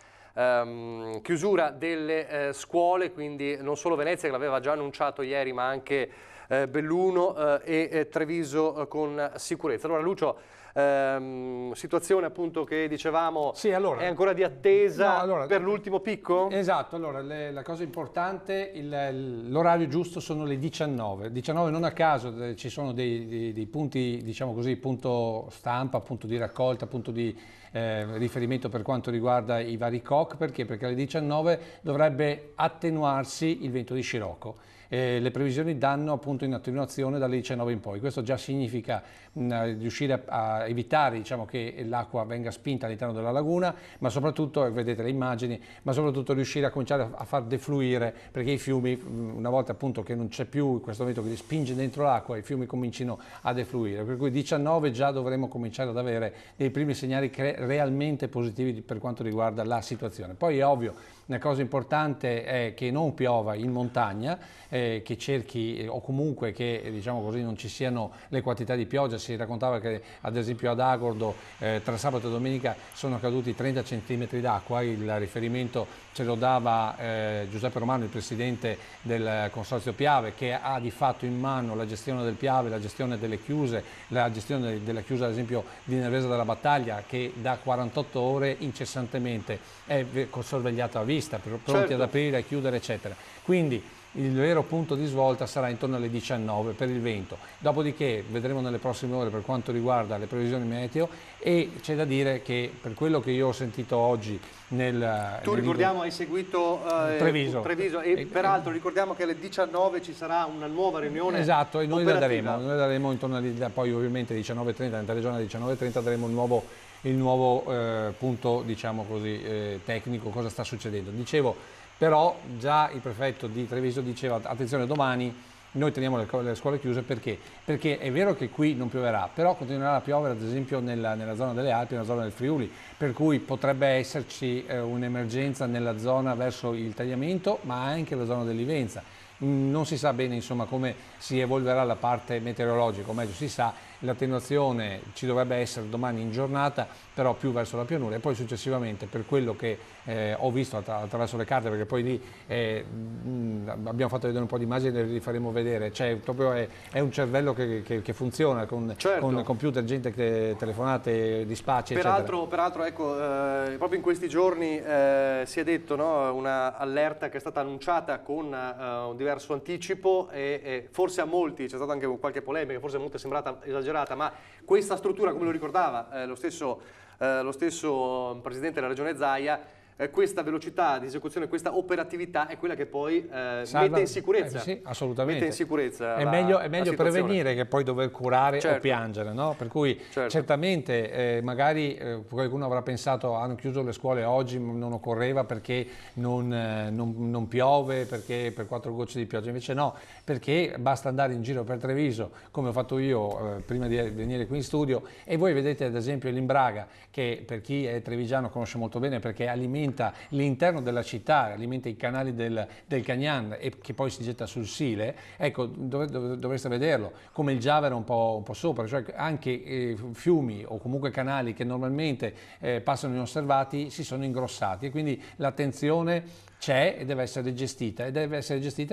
chiusura delle scuole, quindi non solo Venezia, che l'aveva già annunciato ieri, ma anche Belluno e Treviso con sicurezza. Allora Lucio, situazione appunto che dicevamo è ancora di attesa per l'ultimo picco? Esatto, allora la cosa importante, l'orario giusto sono le 19 non a caso, ci sono dei punti, diciamo così, punto stampa, punto di raccolta, punto di riferimento per quanto riguarda i vari COC. Perché? Perché alle 19 dovrebbe attenuarsi il vento di scirocco. Le previsioni danno appunto in attenuazione dalle 19 in poi. Questo già significa riuscire a evitare, diciamo, che l'acqua venga spinta all'interno della laguna, ma soprattutto, vedete le immagini, ma soprattutto riuscire a cominciare a far defluire, perché i fiumi, una volta appunto che non c'è più questo vento che li spinge dentro l'acqua, i fiumi comincino a defluire. Per cui 19 già dovremo cominciare ad avere dei primi segnali realmente positivi per quanto riguarda la situazione. Poi è ovvio, una cosa importante è che non piova in montagna, che cerchi, o comunque che, diciamo così, non ci siano le quantità di pioggia. Si raccontava che ad esempio ad Agordo tra sabato e domenica sono caduti 30 cm d'acqua. Il riferimento ce lo dava Giuseppe Romano, il presidente del Consorzio Piave, che ha di fatto in mano la gestione del Piave, la gestione delle chiuse, la gestione della chiusa ad esempio di Nervesa della Battaglia, che da 48 ore incessantemente è sorvegliata a vista, pronti ad aprire, a chiudere, eccetera. Quindi il vero punto di svolta sarà intorno alle 19 per il vento. Dopodiché vedremo nelle prossime ore per quanto riguarda le previsioni meteo, e c'è da dire che per quello che io ho sentito oggi ricordiamo, hai seguito Treviso e peraltro ricordiamo che alle 19 ci sarà una nuova riunione. Esatto, e noi la daremo intorno poi ovviamente 19:30, nella regione alle 19:30 daremo il nuovo punto, diciamo così, tecnico, cosa sta succedendo. Dicevo, però già il prefetto di Treviso diceva: attenzione, domani noi teniamo le scuole chiuse. Perché? Perché è vero che qui non pioverà, però continuerà a piovere ad esempio nella zona delle Alpi, nella zona del Friuli, per cui potrebbe esserci un'emergenza nella zona verso il Tagliamento, ma anche la zona dell'Ivenza. Non si sa bene insomma come si evolverà la parte meteorologica, o meglio si sa, l'attenuazione ci dovrebbe essere domani in giornata, però più verso la pianura, e poi successivamente, per quello che ho visto attraverso le carte, perché poi lì abbiamo fatto vedere un po' di immagini e li faremo vedere, cioè proprio è un cervello che funziona con computer, gente che telefonate, dispacci, peraltro ecco, proprio in questi giorni si è detto, no, una allerta che è stata annunciata con un diverso anticipo, e forse a molti c'è stata anche qualche polemica, forse a molti è sembrata esagerata, ma questa struttura, come lo ricordava lo stesso presidente della regione Zaia, questa velocità di esecuzione, questa operatività è quella che poi mette in sicurezza. Sì, assolutamente. Mette in sicurezza è meglio prevenire che poi dover curare o piangere, no? Per cui certamente magari qualcuno avrà pensato: hanno chiuso le scuole oggi, non occorreva perché non piove, perché per 4 gocce di pioggia. Invece no, perché basta andare in giro per Treviso, come ho fatto io prima di venire qui in studio, e voi vedete ad esempio l'Imbraga, che per chi è trevigiano conosce molto bene, perché alimenta l'interno della città, alimenta i canali del Cagnan, e che poi si getta sul Sile. Ecco, dovreste vederlo, come il Giavera un po' sopra, cioè anche fiumi o comunque canali che normalmente passano inosservati si sono ingrossati, e quindi l'attenzione c'è e deve essere gestita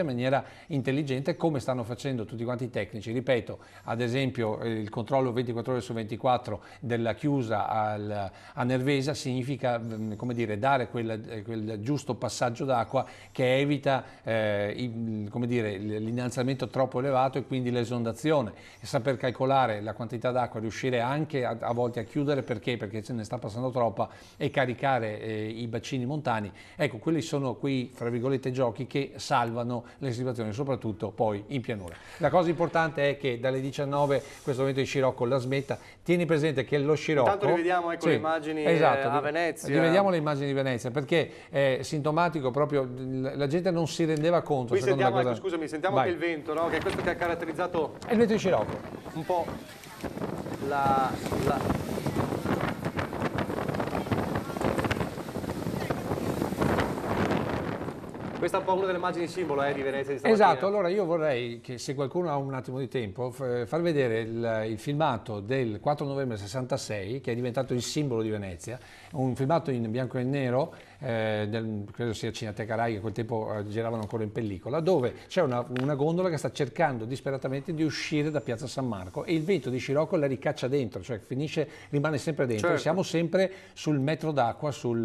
in maniera intelligente, come stanno facendo tutti quanti i tecnici. Ripeto, ad esempio il controllo 24 ore su 24 della chiusa a Nervesa significa, come dire, dare quel giusto passaggio d'acqua che evita come dire, l'innalzamento troppo elevato e quindi l'esondazione, e saper calcolare la quantità d'acqua, riuscire anche a volte a chiudere perché ce ne sta passando troppa, e caricare i bacini montani. Ecco, quelli sono quei, fra virgolette, giochi che salvano le situazioni, soprattutto poi in pianura. La cosa importante è che dalle 19 questo evento di scirocco la smetta. Tieni presente che lo scirocco... Intanto rivediamo le immagini a Venezia. Rivediamo le immagini di Venezia, perché è sintomatico proprio, la gente non si rendeva conto. Qui sentiamo, ecco, scusami, sentiamo anche il vento, no? Che è questo che ha caratterizzato... È il vento di scirocco. Un po' Questa è un po' una delle immagini simbolo di Venezia di stamattina. Esatto, allora io vorrei che, se qualcuno ha un attimo di tempo, far vedere il filmato del 4 novembre 66, che è diventato il simbolo di Venezia, un filmato in bianco e nero, credo sia Cineteca Rai, che a quel tempo giravano ancora in pellicola, dove c'è una gondola che sta cercando disperatamente di uscire da Piazza San Marco e il vento di scirocco la ricaccia dentro, cioè rimane sempre dentro. Certo. Siamo sempre sul metro d'acqua su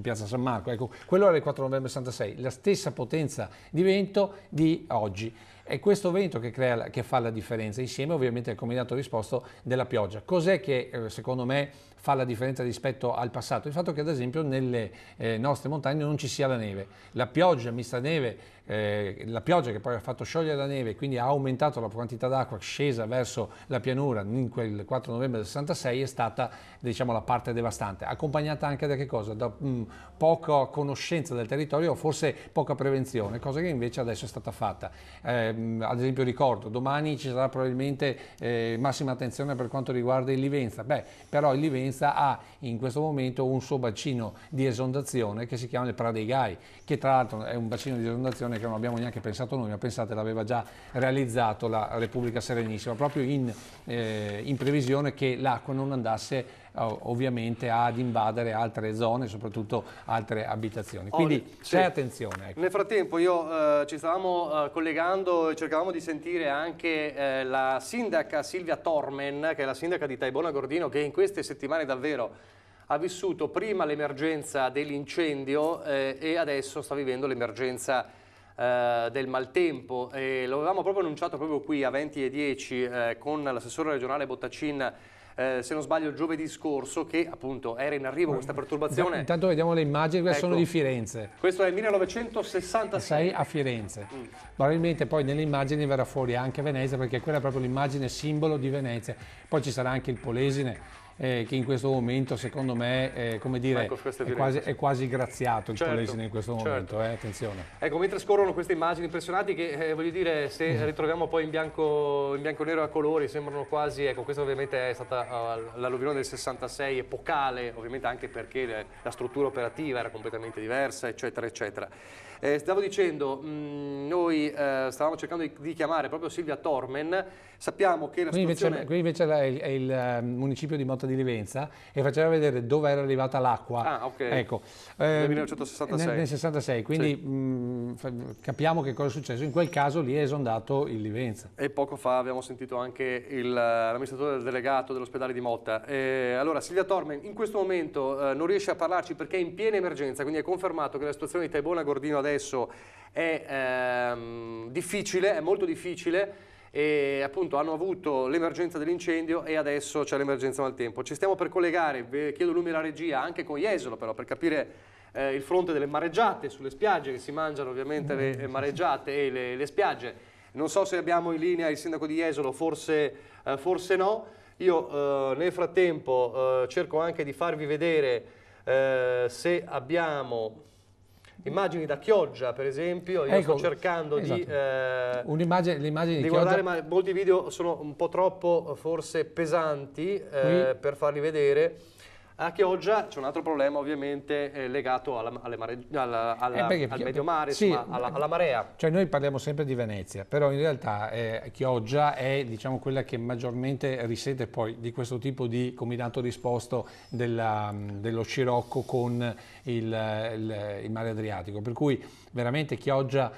Piazza San Marco. Ecco, quello era il 4 novembre 66, la stessa potenza di vento di oggi. È questo vento che fa la differenza, insieme ovviamente al combinato risposto della pioggia. Cos'è che secondo me fa la differenza rispetto al passato? Il fatto che ad esempio nelle nostre montagne non ci sia la neve. La pioggia mista neve, la pioggia che poi ha fatto sciogliere la neve, quindi ha aumentato la quantità d'acqua scesa verso la pianura in quel 4 novembre del 66, è stata, diciamo, la parte devastante, accompagnata anche da che cosa? Da poca conoscenza del territorio o forse poca prevenzione, cosa che invece adesso è stata fatta. Ad esempio ricordo, domani ci sarà probabilmente massima attenzione per quanto riguarda il Livenza. Però il Livenza ha in questo momento un suo bacino di esondazione che si chiama il Pra dei Gai, che tra l'altro è un bacino di esondazione che non abbiamo neanche pensato noi, ma pensate, l'aveva già realizzato la Repubblica Serenissima, proprio in previsione che l'acqua non andasse ovviamente ad invadere altre zone, soprattutto altre abitazioni. Quindi c'è attenzione. Ecco. Nel frattempo ci stavamo collegando e cercavamo di sentire anche la sindaca Silvia Tormen, che è la sindaca di Taibona Gordino, che in queste settimane davvero ha vissuto prima l'emergenza dell'incendio e adesso sta vivendo l'emergenza del maltempo. Lo avevamo proprio annunciato proprio qui a 20:10 con l'assessore regionale Bottacin, se non sbaglio il giovedì scorso, che appunto era in arrivo questa perturbazione. Intanto vediamo le immagini, queste ecco, sono di Firenze. Questo è il 1966 a Firenze. Probabilmente poi nelle immagini verrà fuori anche Venezia, perché quella è proprio l'immagine simbolo di Venezia. Poi ci sarà anche il Polesine, che in questo momento secondo me come dire, ecco, è quasi graziato il Polesine in questo momento, attenzione. Ecco, mentre scorrono queste immagini impressionanti che voglio dire, se ritroviamo poi in bianco nero a colori, sembrano quasi, ecco, questa ovviamente è stata l'alluvione del 66, epocale, ovviamente anche perché la struttura operativa era completamente diversa, eccetera, eccetera. Stavo dicendo, noi stavamo cercando di chiamare proprio Silvia Tormen. Sappiamo che la situazione... Qui invece è il municipio di Motta di Livenza, e faceva vedere dove era arrivata l'acqua. Ah, ok. Ecco, nel 1966. Nel 66, quindi sì. Capiamo che cosa è successo. In quel caso lì è esondato il Livenza. E poco fa abbiamo sentito anche l'amministratore delegato dell'ospedale di Motta. Allora, Silvia Tormen in questo momento non riesce a parlarci perché è in piena emergenza, quindi è confermato che la situazione di Taibona Gordino adesso è difficile, è molto difficile. E appunto hanno avuto l'emergenza dell'incendio e adesso c'è l'emergenza maltempo. Ci stiamo per collegare, chiedo lumi alla regia, anche con Jesolo però, per capire il fronte delle mareggiate sulle spiagge, che si mangiano ovviamente le mareggiate e le spiagge. Non so se abbiamo in linea il sindaco di Jesolo, forse no. Io nel frattempo cerco anche di farvi vedere se abbiamo... immagini da Chioggia, per esempio. Io sto cercando di guardare, ma molti video sono un po' troppo forse pesanti per farli vedere. A Chioggia c'è un altro problema ovviamente legato al medio mare, sì, insomma, alla marea. Cioè noi parliamo sempre di Venezia, però in realtà Chioggia è, diciamo, quella che maggiormente risente poi di questo tipo di combinato disposto dello scirocco con il mare Adriatico, per cui veramente Chioggia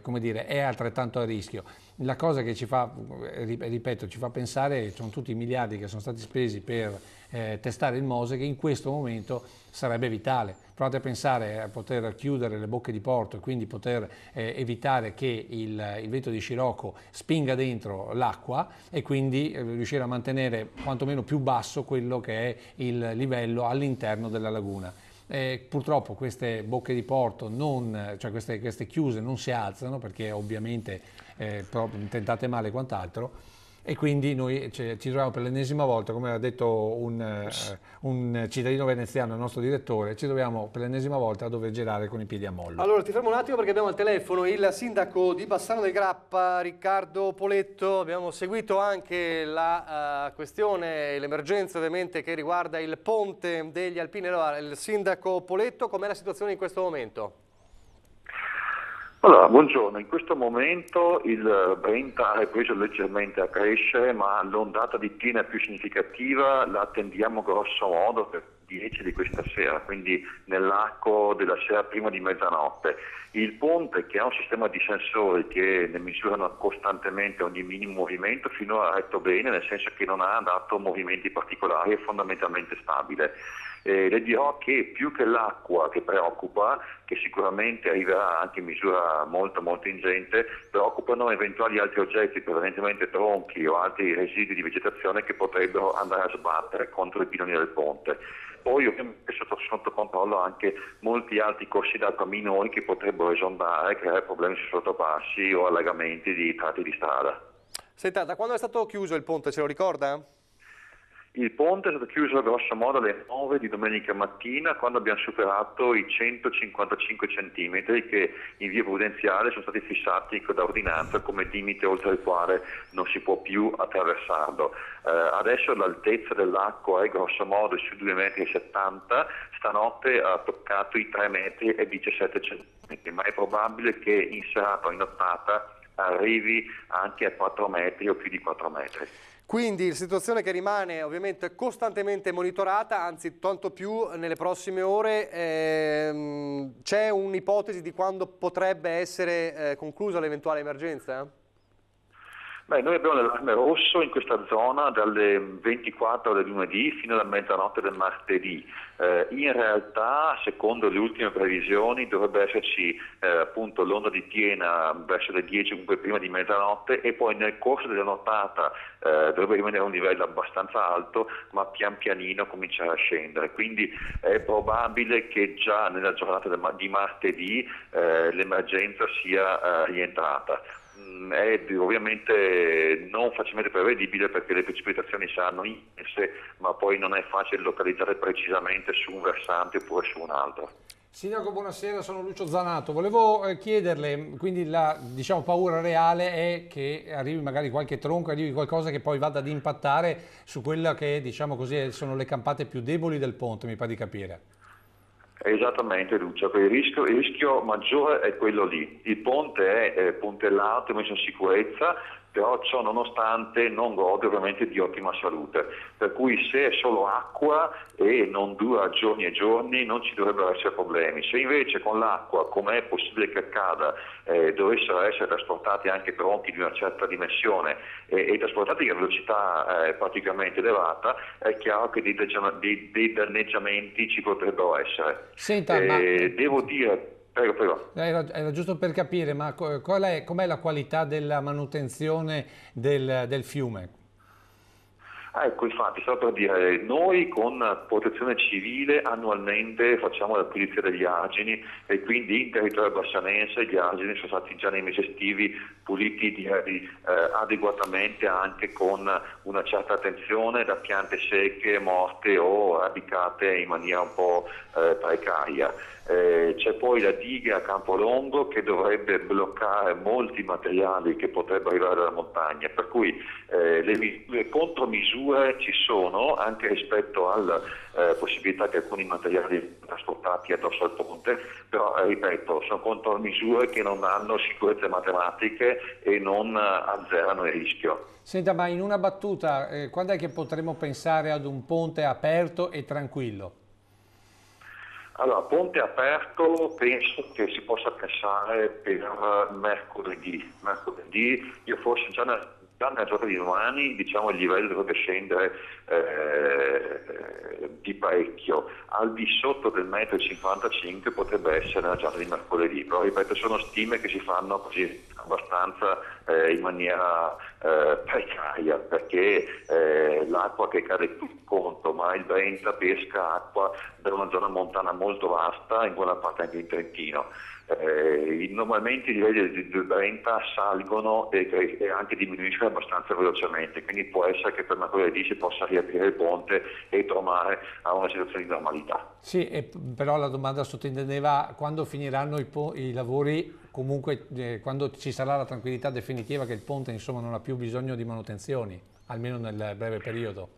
come dire, è altrettanto a rischio. La cosa che ci fa, ripeto, ci fa pensare, sono tutti i miliardi che sono stati spesi per testare il Mose, che in questo momento sarebbe vitale. Provate a pensare a poter chiudere le bocche di porto e quindi poter evitare che il vento di scirocco spinga dentro l'acqua e quindi riuscire a mantenere quantomeno più basso quello che è il livello all'interno della laguna. Purtroppo queste bocche di porto, cioè queste chiuse non si alzano perché ovviamente tentate male e quant'altro, e quindi noi ci troviamo per l'ennesima volta, come ha detto un cittadino veneziano, il nostro direttore, ci troviamo per l'ennesima volta a dover girare con i piedi a mollo. Allora ti fermo un attimo perché abbiamo al telefono il sindaco di Bassano del Grappa, Riccardo Poletto. Abbiamo seguito anche la questione, l'emergenza ovviamente che riguarda il ponte degli Alpini. Allora, il sindaco Poletto, com'è la situazione in questo momento? Allora, buongiorno. In questo momento il Brenta ha ripreso leggermente a crescere, ma l'ondata di piena più significativa la attendiamo grosso modo per 10 di questa sera, quindi nell'arco della sera prima di mezzanotte. Il ponte, che ha un sistema di sensori che ne misurano costantemente ogni minimo movimento, finora ha retto bene, nel senso che non ha dato movimenti particolari, è fondamentalmente stabile. Le dirò che più che l'acqua che preoccupa, che sicuramente arriverà anche in misura molto ingente, preoccupano eventuali altri oggetti, prevalentemente tronchi o altri residui di vegetazione che potrebbero andare a sbattere contro i piloni del ponte. Poi ovviamente sotto controllo anche molti altri corsi d'acqua minori che potrebbero esondare, creare problemi sui sottopassi o allagamenti di tratti di strada. Senta, da quando è stato chiuso il ponte, ce lo ricorda? Il ponte è stato chiuso grosso modo alle 9 di domenica mattina, quando abbiamo superato i 155 centimetri che in via prudenziale sono stati fissati da ordinanza come limite oltre il quale non si può più attraversarlo. Adesso l'altezza dell'acqua è grosso modo sui 2,70 metri, stanotte ha toccato i 3,17 metri, ma è probabile che in serata o in nottata arrivi anche a 4 metri o più di 4 metri. Quindi la situazione che rimane ovviamente costantemente monitorata, anzi tanto più nelle prossime ore. C'è un'ipotesi di quando potrebbe essere conclusa l'eventuale emergenza? Beh, noi abbiamo l'allarme rosso in questa zona dalle 24 del lunedì fino alla mezzanotte del martedì. In realtà, secondo le ultime previsioni, dovrebbe esserci appunto l'onda di piena verso le 10, comunque prima di mezzanotte, e poi nel corso della nottata dovrebbe rimanere a un livello abbastanza alto, ma pian pianino cominciare a scendere. Quindi è probabile che già nella giornata di martedì l'emergenza sia rientrata. È ovviamente non facilmente prevedibile perché le precipitazioni saranno immense, ma poi non è facile localizzare precisamente su un versante oppure su un altro. Sindaco, buonasera, sono Lucio Zanato. Volevo chiederle, quindi la paura reale è che arrivi magari qualche tronco, arrivi qualcosa che poi vada ad impattare su quella che sono le campate più deboli del ponte, mi pare di capire. Esattamente, Lucia, il rischio maggiore è quello lì. Il ponte è puntellato, messo in sicurezza, però ciò nonostante non gode ovviamente di ottima salute, per cui se è solo acqua e non dura giorni e giorni non ci dovrebbero essere problemi. Se invece con l'acqua, come è possibile che accada, dovessero essere trasportati anche tronchi di una certa dimensione e trasportati a velocità praticamente elevata, è chiaro che dei danneggiamenti ci potrebbero essere. Senta, devo dire... Prego. Era giusto per capire, ma com'è la qualità della manutenzione del fiume? Ecco, infatti, stavo per dire, noi con Protezione Civile annualmente facciamo la pulizia degli argini e quindi in territorio bassanense gli argini sono stati già nei mesi estivi puliti adeguatamente, anche con una certa attenzione da piante secche, morte o radicate in maniera un po' precaria. C'è poi la diga a Campolongo che dovrebbe bloccare molti materiali che potrebbero arrivare dalla montagna, per cui le contromisure ci sono anche rispetto alla possibilità che alcuni materiali siano trasportati addosso al ponte, però ripeto, sono contromisure che non hanno sicurezze matematiche e non azzerano il rischio. Senta, ma in una battuta, quando è che potremo pensare ad un ponte aperto e tranquillo? Allora, ponte aperto penso che si possa pensare per mercoledì. Io forse già nella giornata di domani il livello dovrebbe scendere di parecchio, al di sotto del 1,55 m potrebbe essere nella giornata di mercoledì, però ripeto sono stime che si fanno così abbastanza in maniera precaria, perché l'acqua che cade più conto, ma il Brenta pesca acqua da una zona montana molto vasta, in buona parte anche in Trentino. Normalmente i livelli del Brenta salgono e anche diminuiscono abbastanza velocemente, quindi può essere che per mercoledì si possa riaprire il ponte e tornare a una situazione di normalità. Sì, però la domanda sottintendeva quando finiranno i lavori, comunque quando ci sarà la tranquillità definitiva che il ponte insomma non ha più bisogno di manutenzioni, almeno nel breve periodo.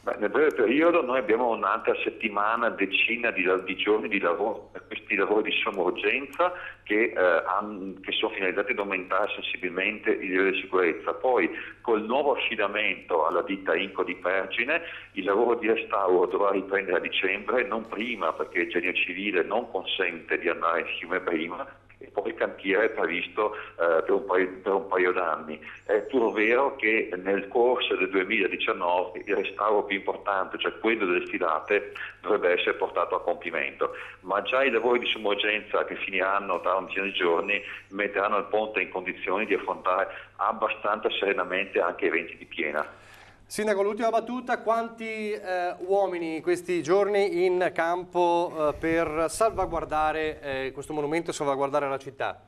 Beh, nel breve periodo noi abbiamo un'altra settimana, decina di giorni di lavoro, questi lavori di somma urgenza che sono finalizzati ad aumentare sensibilmente il livello di sicurezza. Poi col nuovo affidamento alla ditta Inco di Pergine il lavoro di restauro dovrà riprendere a dicembre, non prima perché il genio civile non consente di andare in fiume prima, e poi il cantiere è previsto per un paio d'anni. È pur vero che nel corso del 2019 il restauro più importante, cioè quello delle sfilate, dovrebbe essere portato a compimento, ma già i lavori di somma urgenza che finiranno tra una decina di giorni metteranno il ponte in condizioni di affrontare abbastanza serenamente anche eventi di piena. Sindaco, l'ultima battuta: quanti uomini questi giorni in campo per salvaguardare questo monumento e salvaguardare la città?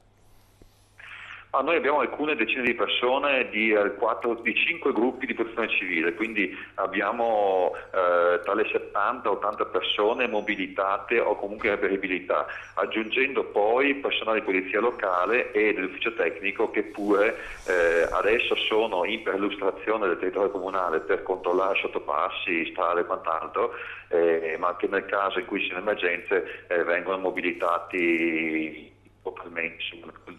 Noi abbiamo alcune decine di persone di 5 gruppi di protezione civile, quindi abbiamo tra le 70 e 80 persone mobilitate o comunque in reperibilità, aggiungendo poi personale di polizia locale e dell'ufficio tecnico che pure adesso sono in perlustrazione del territorio comunale per controllare sottopassi, strade e quant'altro, ma che nel caso in cui siano emergenze vengono mobilitati totalmente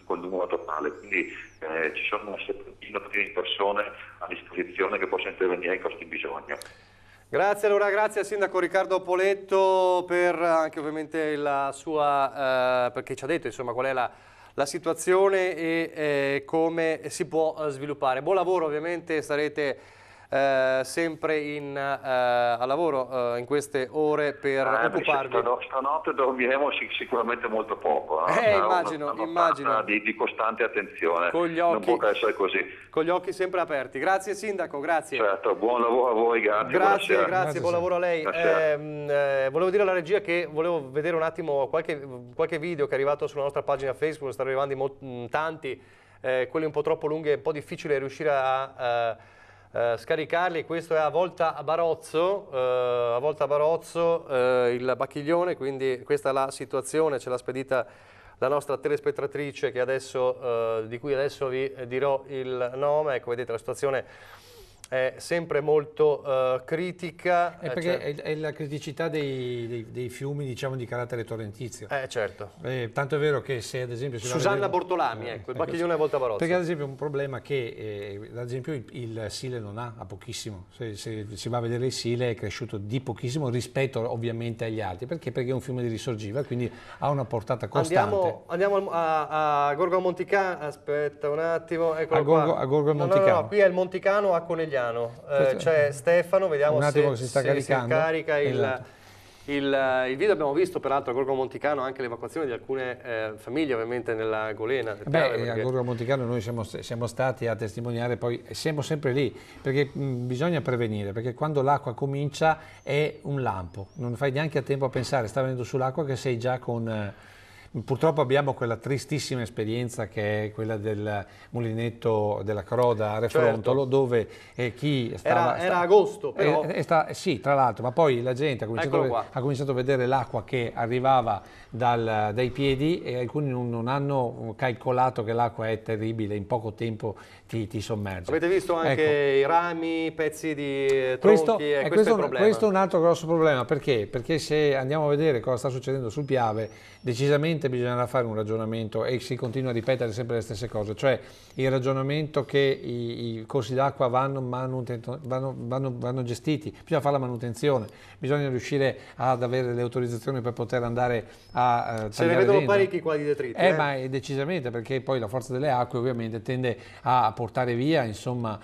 col numero totale, quindi ci sono una settantina di persone a disposizione che possono intervenire in caso di bisogno. Grazie, allora grazie al sindaco Riccardo Poletto per anche ovviamente la sua, perché ci ha detto insomma qual è la situazione e come si può sviluppare. Buon lavoro, ovviamente sarete sempre a lavoro in queste ore per occuparvi. Stanotte dormiremo sicuramente molto poco. Immagino. Di costante attenzione. Non può che essere così. Con gli occhi sempre aperti. Grazie sindaco, grazie. Certo, buon lavoro a voi, grazie, buon lavoro a lei. Volevo dire alla regia che volevo vedere un attimo qualche video che è arrivato sulla nostra pagina Facebook, stanno arrivando tanti, quelli un po' troppo lunghi, è un po' difficile riuscire a scaricarli. Questo è a Volta Barozzo, il Bacchiglione, quindi questa è la situazione, ce l'ha spedita la nostra telespettatrice che di cui adesso vi dirò il nome. Ecco, vedete la situazione è sempre molto critica. Perché è la criticità dei fiumi, diciamo, di carattere torrentizio. Certo. Tanto è vero che se ad esempio Susanna Bortolami, ecco, il Bacchiglione a Volta Barozzo. Perché ad esempio è un problema che ad esempio il Sile non ha pochissimo. Se si va a vedere il Sile è cresciuto di pochissimo rispetto ovviamente agli altri. Perché? Perché è un fiume di risorgiva, quindi ha una portata costante. Andiamo a Gorgo Monticano, aspetta un attimo, a Gorgo Monticano. No, qui è il Monticano a Conegliano. C'è Stefano, vediamo se si carica il video. Abbiamo visto peraltro a Gorgo Monticano anche l'evacuazione di alcune famiglie ovviamente nella Golena. A Gorgo Monticano noi siamo stati a testimoniare, poi siamo sempre lì, perché bisogna prevenire, perché quando l'acqua comincia è un lampo, non fai neanche a tempo a pensare, sta venendo sull'acqua che sei già con... Purtroppo abbiamo quella tristissima esperienza che è quella del mulinetto della Croda a Refrontolo, certo, dove chi stava... Era agosto, però... sì, tra l'altro, ma poi la gente ha cominciato a vedere l'acqua che arrivava dai piedi e alcuni non hanno calcolato che l'acqua è terribile, in poco tempo ti sommerge. Avete visto anche i rami, pezzi di tronchi, questo è il problema. Questo è un altro grosso problema, perché? Perché se andiamo a vedere cosa sta succedendo sul Piave, decisamente bisognerà fare un ragionamento, e si continua a ripetere sempre le stesse cose, cioè il ragionamento che i corsi d'acqua vanno gestiti, bisogna fare la manutenzione, bisogna riuscire ad avere le autorizzazioni per poter andare a se ne vedono parecchi qua di detriti. Ma decisamente, perché poi la forza delle acque ovviamente tende a portare via insomma,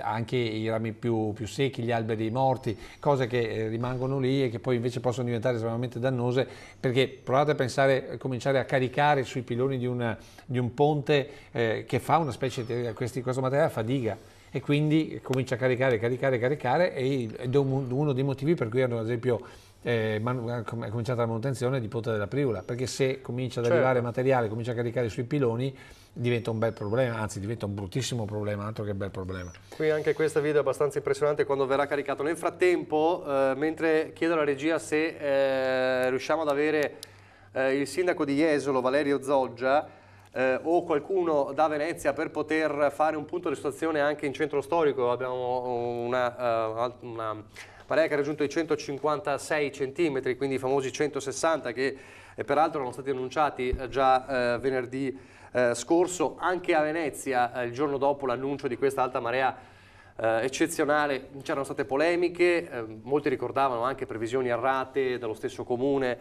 anche i rami più secchi, gli alberi morti, cose che rimangono lì e che poi invece possono diventare estremamente dannose, perché provate a pensare, cominciare a caricare sui piloni di un ponte che fa una specie di questo materiale fa diga, e quindi comincia a caricare ed è uno dei motivi per cui hanno ad esempio è cominciata la manutenzione di Ponte della Priula, perché se comincia ad arrivare materiale, comincia a caricare sui piloni, diventa un bel problema, anzi diventa un bruttissimo problema, altro che bel problema. Qui anche questo video è abbastanza impressionante quando verrà caricato. Nel frattempo, mentre chiedo alla regia se riusciamo ad avere il sindaco di Jesolo, Valerio Zoggia, o qualcuno da Venezia per poter fare un punto di situazione anche in centro storico. Abbiamo una marea che ha raggiunto i 156 centimetri, quindi i famosi 160 che peraltro erano stati annunciati già venerdì scorso. Anche a Venezia, il giorno dopo l'annuncio di questa alta marea eccezionale, c'erano state polemiche, molti ricordavano anche previsioni errate dallo stesso comune,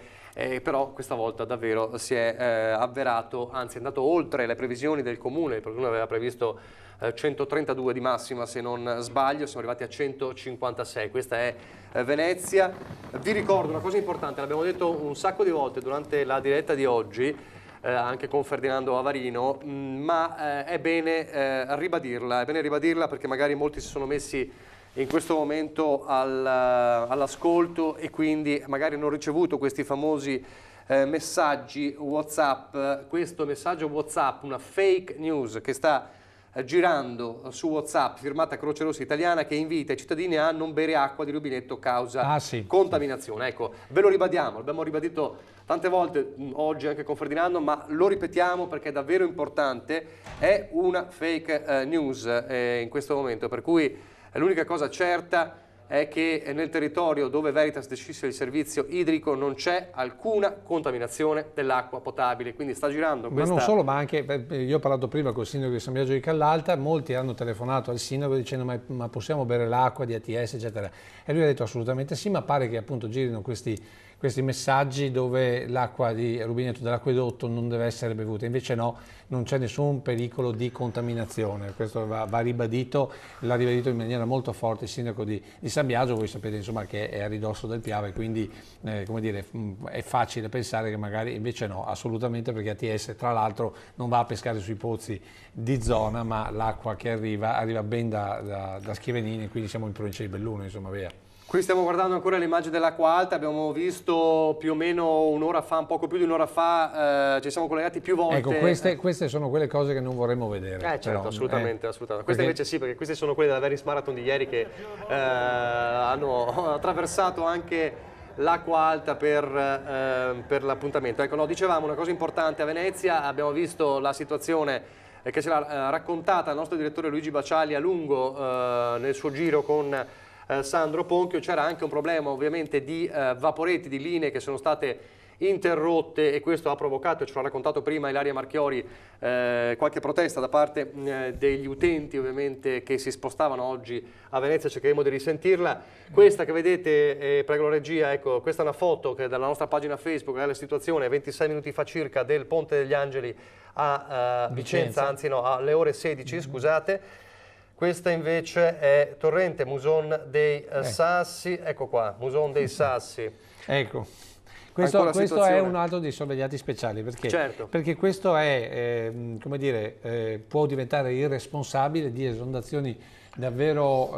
però questa volta davvero si è avverato, anzi è andato oltre le previsioni del comune. Il comune aveva previsto 132 di massima, se non sbaglio, siamo arrivati a 156, questa è Venezia. Vi ricordo una cosa importante, l'abbiamo detto un sacco di volte durante la diretta di oggi, anche con Ferdinando Avarino, ma è bene ribadirla perché magari molti si sono messi in questo momento all'ascolto e quindi magari hanno ricevuto questi famosi messaggi WhatsApp. Questo messaggio WhatsApp, una fake news che sta girando su WhatsApp, firmata Croce Rossa Italiana, che invita i cittadini a non bere acqua di rubinetto causa contaminazione. Ecco, ve lo ribadiamo, l'abbiamo ribadito tante volte oggi anche con Ferdinando, ma lo ripetiamo perché è davvero importante. È una fake news in questo momento, per cui l'unica cosa certa è che nel territorio dove Veritas gestisce il servizio idrico non c'è alcuna contaminazione dell'acqua potabile, quindi sta girando questa... Ma non solo, ma anche, io ho parlato prima con il sindaco di San Biagio di Callalta, molti hanno telefonato al sindaco dicendo ma possiamo bere l'acqua di ATS eccetera, e lui ha detto assolutamente sì, ma pare che appunto girino questi messaggi dove l'acqua di rubinetto dell'acquedotto non deve essere bevuta, invece no, non c'è nessun pericolo di contaminazione, questo va ribadito, l'ha ribadito in maniera molto forte il sindaco di San Biagio. Voi sapete insomma che è a ridosso del Piave, quindi come dire, è facile pensare che magari invece no, assolutamente, perché ATS tra l'altro non va a pescare sui pozzi di zona, ma l'acqua che arriva ben da Schiavenini, quindi siamo in provincia di Belluno, insomma, via. Qui stiamo guardando ancora l'immagine dell'acqua alta, abbiamo visto più o meno un'ora fa, un poco più di un'ora fa, ci siamo collegati più volte. Ecco, queste sono quelle cose che non vorremmo vedere. Certo, però, assolutamente. Queste invece sì, perché queste sono quelle della Veris Marathon di ieri che hanno attraversato anche l'acqua alta per l'appuntamento. Ecco, no, dicevamo una cosa importante a Venezia, abbiamo visto la situazione che ce l'ha raccontata il nostro direttore Luigi Baciali a lungo nel suo giro con Sandro Ponchio. C'era anche un problema ovviamente di vaporetti, di linee che sono state interrotte, e questo ha provocato, ce l'ha raccontato prima Ilaria Marchiori, qualche protesta da parte degli utenti ovviamente che si spostavano oggi a Venezia. Cercheremo di risentirla. Questa che vedete, prego la regia, ecco, questa è una foto che dalla nostra pagina Facebook è la situazione 26 minuti fa circa del Ponte degli Angeli a Vicenza, anzi no, alle ore 16, scusate. Questa invece è Torrente, Muson dei Sassi, ecco qua, Muson dei Sassi. Ecco, questo è un altro dei sorvegliati speciali, perché, certo, perché questo è, come dire, può diventare irresponsabile di esondazioni davvero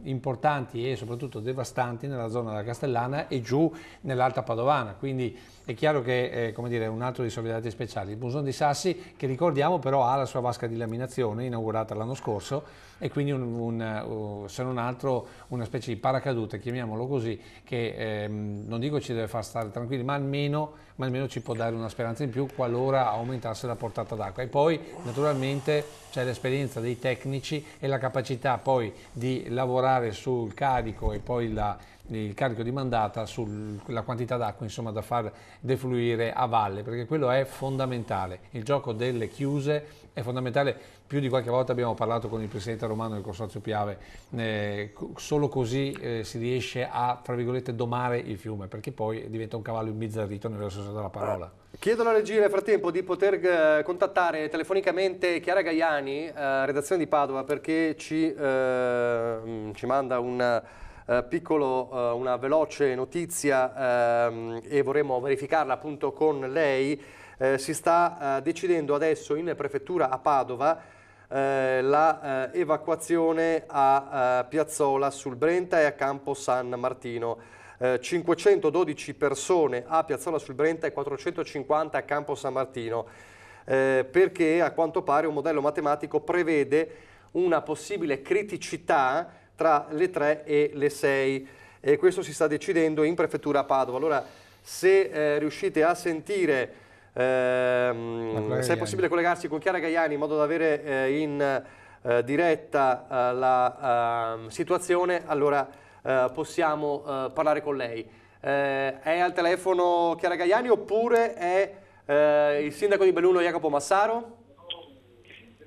importanti e soprattutto devastanti nella zona della Castellana e giù nell'Alta Padovana, quindi è chiaro che come dire, è un altro dei sorvegliati speciali. Il Muson dei Sassi, che ricordiamo però ha la sua vasca di laminazione inaugurata l'anno scorso, e quindi se non altro una specie di paracadute, chiamiamolo così, che non dico ci deve far stare tranquilli, ma almeno ci può dare una speranza in più qualora aumentasse la portata d'acqua. E poi naturalmente c'è l'esperienza dei tecnici e la capacità poi di lavorare sul carico e poi il carico di mandata, sulla quantità d'acqua insomma da far defluire a valle, perché quello è fondamentale. Il gioco delle chiuse è fondamentale, più di qualche volta abbiamo parlato con il presidente romano del Consorzio Piave, solo così si riesce a, tra virgolette, domare il fiume, perché poi diventa un cavallo imbizzarrito nel vero senso della parola. Chiedo alla regia nel frattempo di poter contattare telefonicamente Chiara Gaiani, redazione di Padova, perché ci manda una veloce notizia e vorremmo verificarla appunto con lei. Si sta decidendo adesso in prefettura a Padova la evacuazione a Piazzola sul Brenta e a Campo San Martino. 512 persone a Piazzola sul Brenta e 450 a Campo San Martino, perché a quanto pare un modello matematico prevede una possibile criticità tra le 3 e le 6 e questo si sta decidendo in prefettura a Padova. Allora, se riuscite a sentire, se è possibile collegarsi con Chiara Gaiani in modo da avere in diretta la situazione, allora possiamo parlare con lei. È al telefono Chiara Gaiani oppure è il sindaco di Belluno Jacopo Massaro?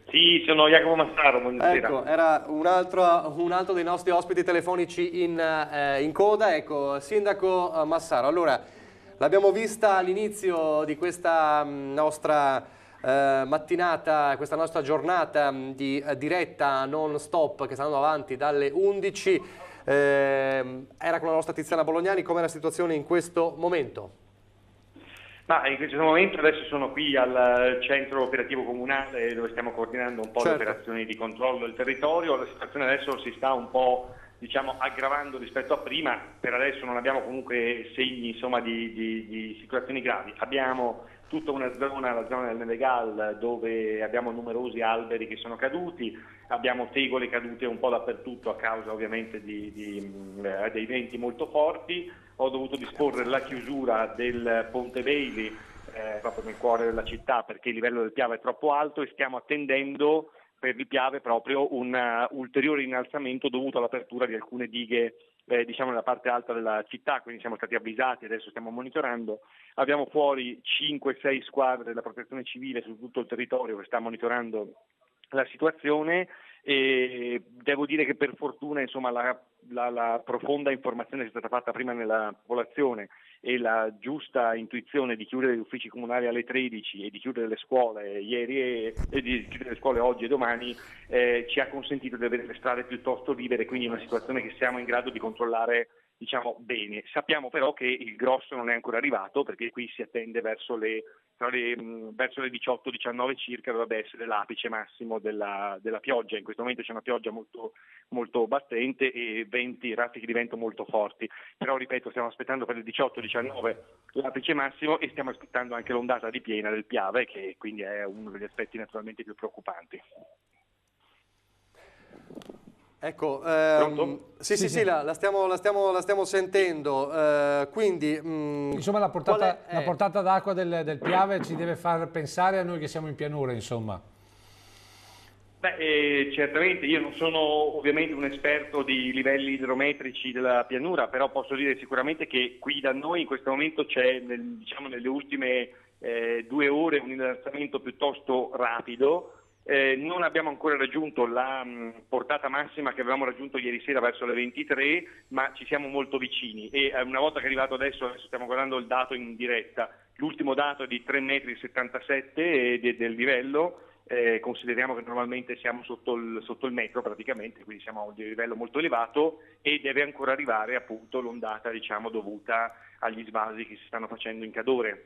Sì, sono Jacopo Massaro, buonasera. Ecco, era un altro dei nostri ospiti telefonici in coda. Ecco, sindaco Massaro, allora l'abbiamo vista all'inizio di questa nostra mattinata, questa nostra giornata di diretta non stop che sta andando avanti dalle 11. Era con la nostra Tiziana Bolognani. Com'è la situazione in questo momento? Ma in questo momento adesso sono qui al centro operativo comunale dove stiamo coordinando un po' le operazioni di controllo del territorio. La situazione adesso si sta un po' aggravando rispetto a prima. Per adesso non abbiamo comunque segni di situazioni gravi. Abbiamo tutta una zona, la zona del Menegal, dove abbiamo numerosi alberi che sono caduti, abbiamo tegole cadute un po' dappertutto a causa ovviamente dei venti molto forti. Ho dovuto disporre la chiusura del Ponte Bailey proprio nel cuore della città perché il livello del Piave è troppo alto e stiamo attendendo per il Piave proprio un ulteriore innalzamento dovuto all'apertura di alcune dighe nella parte alta della città, quindi siamo stati avvisati, adesso stiamo monitorando. Abbiamo fuori 5-6 squadre della protezione civile su tutto il territorio che sta monitorando la situazione e devo dire che per fortuna la profonda informazione che è stata fatta prima nella popolazione e la giusta intuizione di chiudere gli uffici comunali alle 13 e di chiudere le scuole ieri e di chiudere le scuole oggi e domani ci ha consentito di avere le strade piuttosto libere, quindi una situazione che siamo in grado di controllare bene. Sappiamo però che il grosso non è ancora arrivato perché qui si attende verso le 18-19 circa dovrebbe essere l'apice massimo della pioggia. In questo momento c'è una pioggia molto, molto battente e raffiche di vento molto forti, però ripeto stiamo aspettando per le 18-19 l'apice massimo e stiamo aspettando anche l'ondata di piena del Piave che quindi è uno degli aspetti naturalmente più preoccupanti. Ecco, sì, la stiamo sentendo, quindi... insomma la portata d'acqua del Piave ci deve far pensare a noi che siamo in pianura, insomma. Certamente, io non sono ovviamente un esperto di livelli idrometrici della pianura, però posso dire sicuramente che qui da noi in questo momento c'è, nelle ultime 2 ore un innalzamento piuttosto rapido. Non abbiamo ancora raggiunto la portata massima che avevamo raggiunto ieri sera verso le 23, ma ci siamo molto vicini e una volta che è arrivato adesso stiamo guardando il dato in diretta, l'ultimo dato è di 3,77 m del livello, consideriamo che normalmente siamo sotto il metro praticamente, quindi siamo a un livello molto elevato e deve ancora arrivare appunto l'ondata dovuta agli svasi che si stanno facendo in Cadore.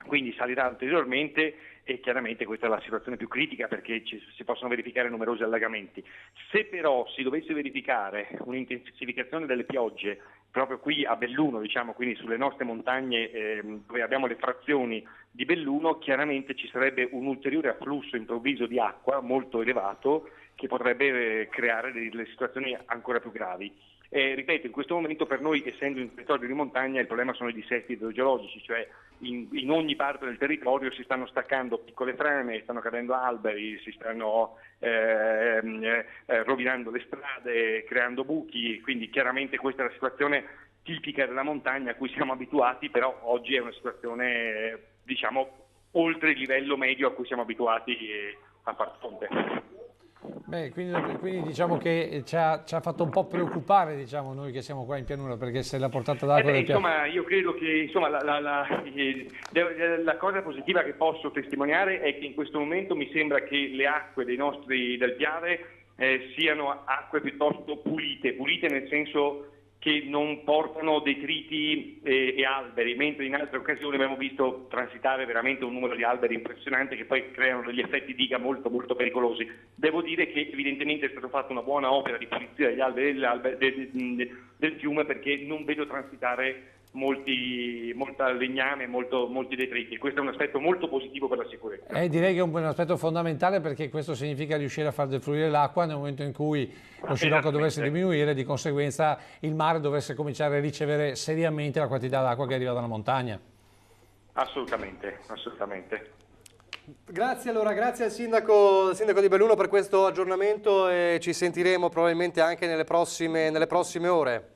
Quindi salirà ulteriormente e chiaramente questa è la situazione più critica perché si possono verificare numerosi allagamenti. Se però si dovesse verificare un'intensificazione delle piogge proprio qui a Belluno, quindi sulle nostre montagne dove abbiamo le frazioni di Belluno, chiaramente ci sarebbe un ulteriore afflusso improvviso di acqua molto elevato che potrebbe creare delle situazioni ancora più gravi. Ripeto, in questo momento per noi, essendo in territorio di montagna, il problema sono i dissesti idrogeologici, cioè in ogni parte del territorio si stanno staccando piccole frane, stanno cadendo alberi, si stanno rovinando le strade, creando buchi, quindi chiaramente questa è la situazione tipica della montagna a cui siamo abituati, però oggi è una situazione oltre il livello medio a cui siamo abituati a far fronte. Beh, quindi diciamo che ci ha fatto un po' preoccupare, diciamo, noi che siamo qua in pianura, perché se la portata d'acqua del piano... Insomma, io credo che la cosa positiva che posso testimoniare è che in questo momento mi sembra che le acque del Piave siano acque piuttosto pulite nel senso che non portano detriti e alberi, mentre in altre occasioni abbiamo visto transitare veramente un numero di alberi impressionante che poi creano degli effetti diga molto molto pericolosi. Devo dire che evidentemente è stata fatta una buona opera di pulizia degli alberi del fiume, perché non vedo transitare molta legname, molti detriti. Questo è un aspetto molto positivo per la sicurezza. Direi che è un aspetto fondamentale, perché questo significa riuscire a far defluire l'acqua nel momento in cui lo scirocco dovesse diminuire, di conseguenza il mare dovesse cominciare a ricevere seriamente la quantità d'acqua che arriva dalla montagna. Assolutamente. Grazie al sindaco di Belluno per questo aggiornamento, e ci sentiremo probabilmente anche nelle prossime ore.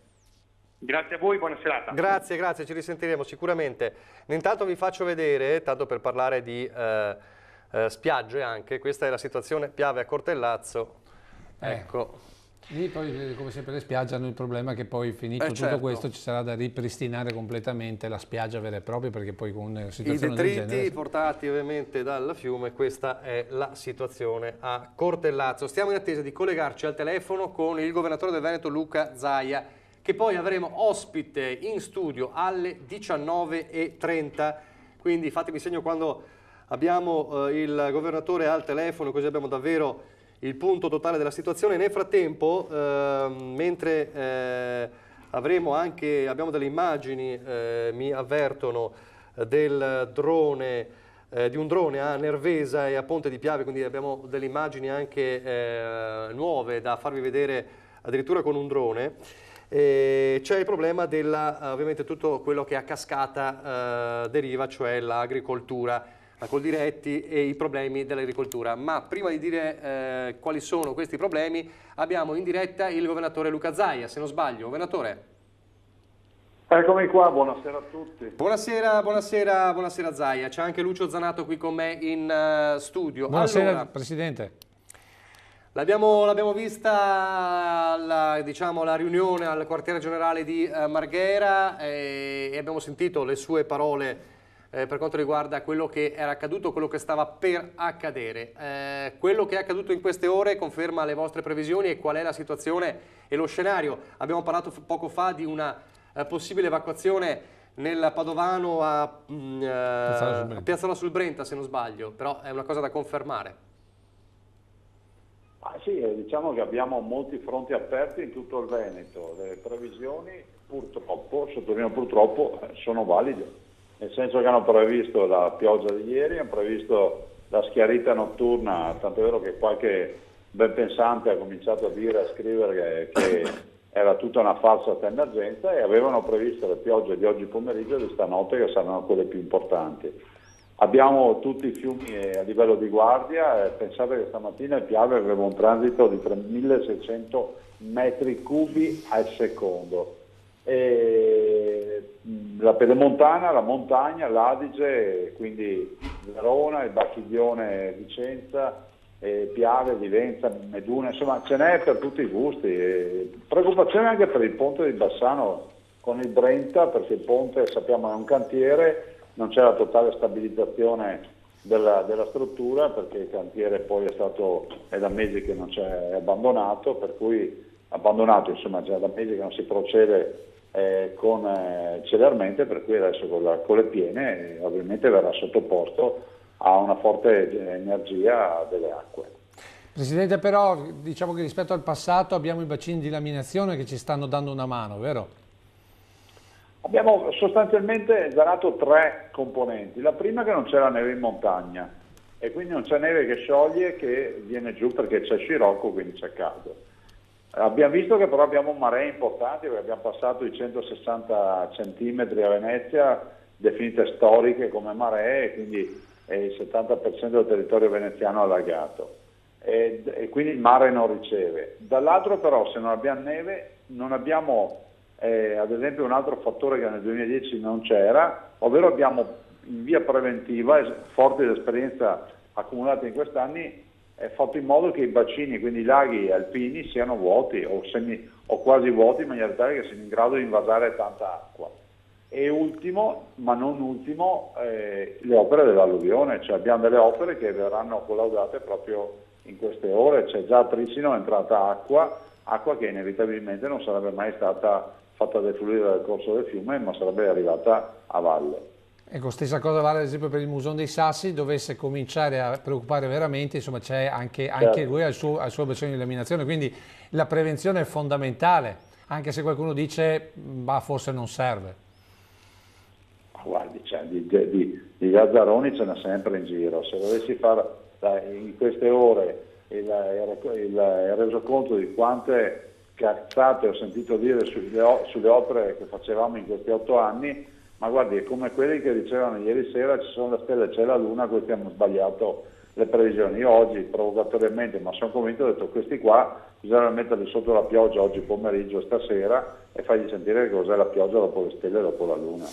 Grazie a voi, buona serata. Grazie, ci risentiremo sicuramente. Intanto vi faccio vedere, tanto per parlare di spiagge anche, questa è la situazione Piave a Cortellazzo. Ecco. Lì poi, come sempre, le spiagge hanno il problema che poi, finito tutto certo, questo, ci sarà da ripristinare completamente la spiaggia vera e propria, perché poi con una situazione i del detriti genere... portati ovviamente dal fiume, questa è la situazione a Cortellazzo. Stiamo in attesa di collegarci al telefono con il governatore del Veneto Luca Zaia, che poi avremo ospite in studio alle 19:30, quindi fatemi segno quando abbiamo il governatore al telefono, così abbiamo davvero il punto totale della situazione. Nel frattempo, mentre abbiamo delle immagini, mi avvertono del drone, di un drone a Nervesa e a Ponte di Piave, quindi abbiamo delle immagini anche nuove da farvi vedere addirittura con un drone. C'è il problema ovviamente tutto quello che a cascata deriva, cioè l'agricoltura, la Coldiretti e i problemi dell'agricoltura. Ma prima di dire quali sono questi problemi, abbiamo in diretta il governatore Luca Zaia, se non sbaglio. Governatore. Eccomi qua, buonasera a tutti. Buonasera Zaia, c'è anche Lucio Zanato qui con me in studio. Buonasera, allora, Presidente. L'abbiamo vista la riunione al quartiere generale di Marghera e abbiamo sentito le sue parole per quanto riguarda quello che era accaduto, quello che stava per accadere. Quello che è accaduto in queste ore conferma le vostre previsioni e qual è la situazione e lo scenario? Abbiamo parlato poco fa di una possibile evacuazione nel Padovano a Piazzola sul Brenta, se non sbaglio, però è una cosa da confermare. Sì, diciamo che abbiamo molti fronti aperti in tutto il Veneto. Le previsioni purtroppo, sottolineo purtroppo, sono valide, nel senso che hanno previsto la pioggia di ieri, hanno previsto la schiarita notturna, tant'è vero che qualche ben pensante ha cominciato a dire, a scrivere che era tutta una falsa emergenza, e avevano previsto le piogge di oggi pomeriggio e di stanotte, che saranno quelle più importanti. Abbiamo tutti i fiumi a livello di guardia, pensate che stamattina il Piave aveva un transito di 3.600 metri cubi al secondo. La Pedemontana, la montagna, l'Adige, quindi Verona, il Bacchiglione, Vicenza, Piave, Vivenza, Meduna, insomma ce n'è per tutti i gusti. Preoccupazione anche per il ponte di Bassano con il Brenta, perché il ponte, sappiamo, è un cantiere. Non c'è la totale stabilizzazione della struttura, perché il cantiere poi è da mesi che non c'è, abbandonato, per cui insomma già da mesi che non si procede celermente, per cui adesso con le piene ovviamente verrà sottoposto a una forte energia delle acque. Presidente, però diciamo che rispetto al passato abbiamo i bacini di laminazione che ci stanno dando una mano, vero? Abbiamo sostanzialmente dato 3 componenti. La prima è che non c'è la neve in montagna e quindi non c'è neve che scioglie, che viene giù perché c'è scirocco, quindi c'è caldo. Abbiamo visto che però abbiamo maree importanti, perché abbiamo passato i 160 centimetri a Venezia, definite storiche come maree, e quindi il 70% del territorio veneziano è allagato. E quindi il mare non riceve. Dall'altro però, se non abbiamo neve, non abbiamo... ad esempio un altro fattore che nel 2010 non c'era, ovvero abbiamo in via preventiva, forti dell'esperienza accumulata in quest'anni, è fatto in modo che i bacini, quindi i laghi alpini, siano vuoti o quasi vuoti, in maniera tale che siano in grado di invasare tanta acqua. E ultimo, ma non ultimo, le opere dell'alluvione, cioè abbiamo delle opere che verranno collaudate proprio in queste ore. C'è già a Trissino è entrata acqua che inevitabilmente non sarebbe mai stata fatta defluire dal corso del fiume, ma sarebbe arrivata a valle. Ecco, stessa cosa vale ad esempio per il Musone dei Sassi, dovesse cominciare a preoccupare veramente, insomma c'è anche lui al suo bacino di eliminazione, quindi la prevenzione è fondamentale, anche se qualcuno dice ma forse non serve. Guardi, cioè, di gazzaroni ce n'è sempre in giro. Se dovessi fare in queste ore il resoconto di quante cazzate ho sentito dire sulle opere che facevamo in questi 8 anni, ma guardi, è come quelli che dicevano ieri sera ci sono le stelle, c'è la luna, questi hanno sbagliato le previsioni. Io oggi provocatoriamente, ma sono convinto, ho detto questi qua bisogna metterli sotto la pioggia oggi pomeriggio, stasera, e fargli sentire che cos'è la pioggia dopo le stelle e dopo la luna.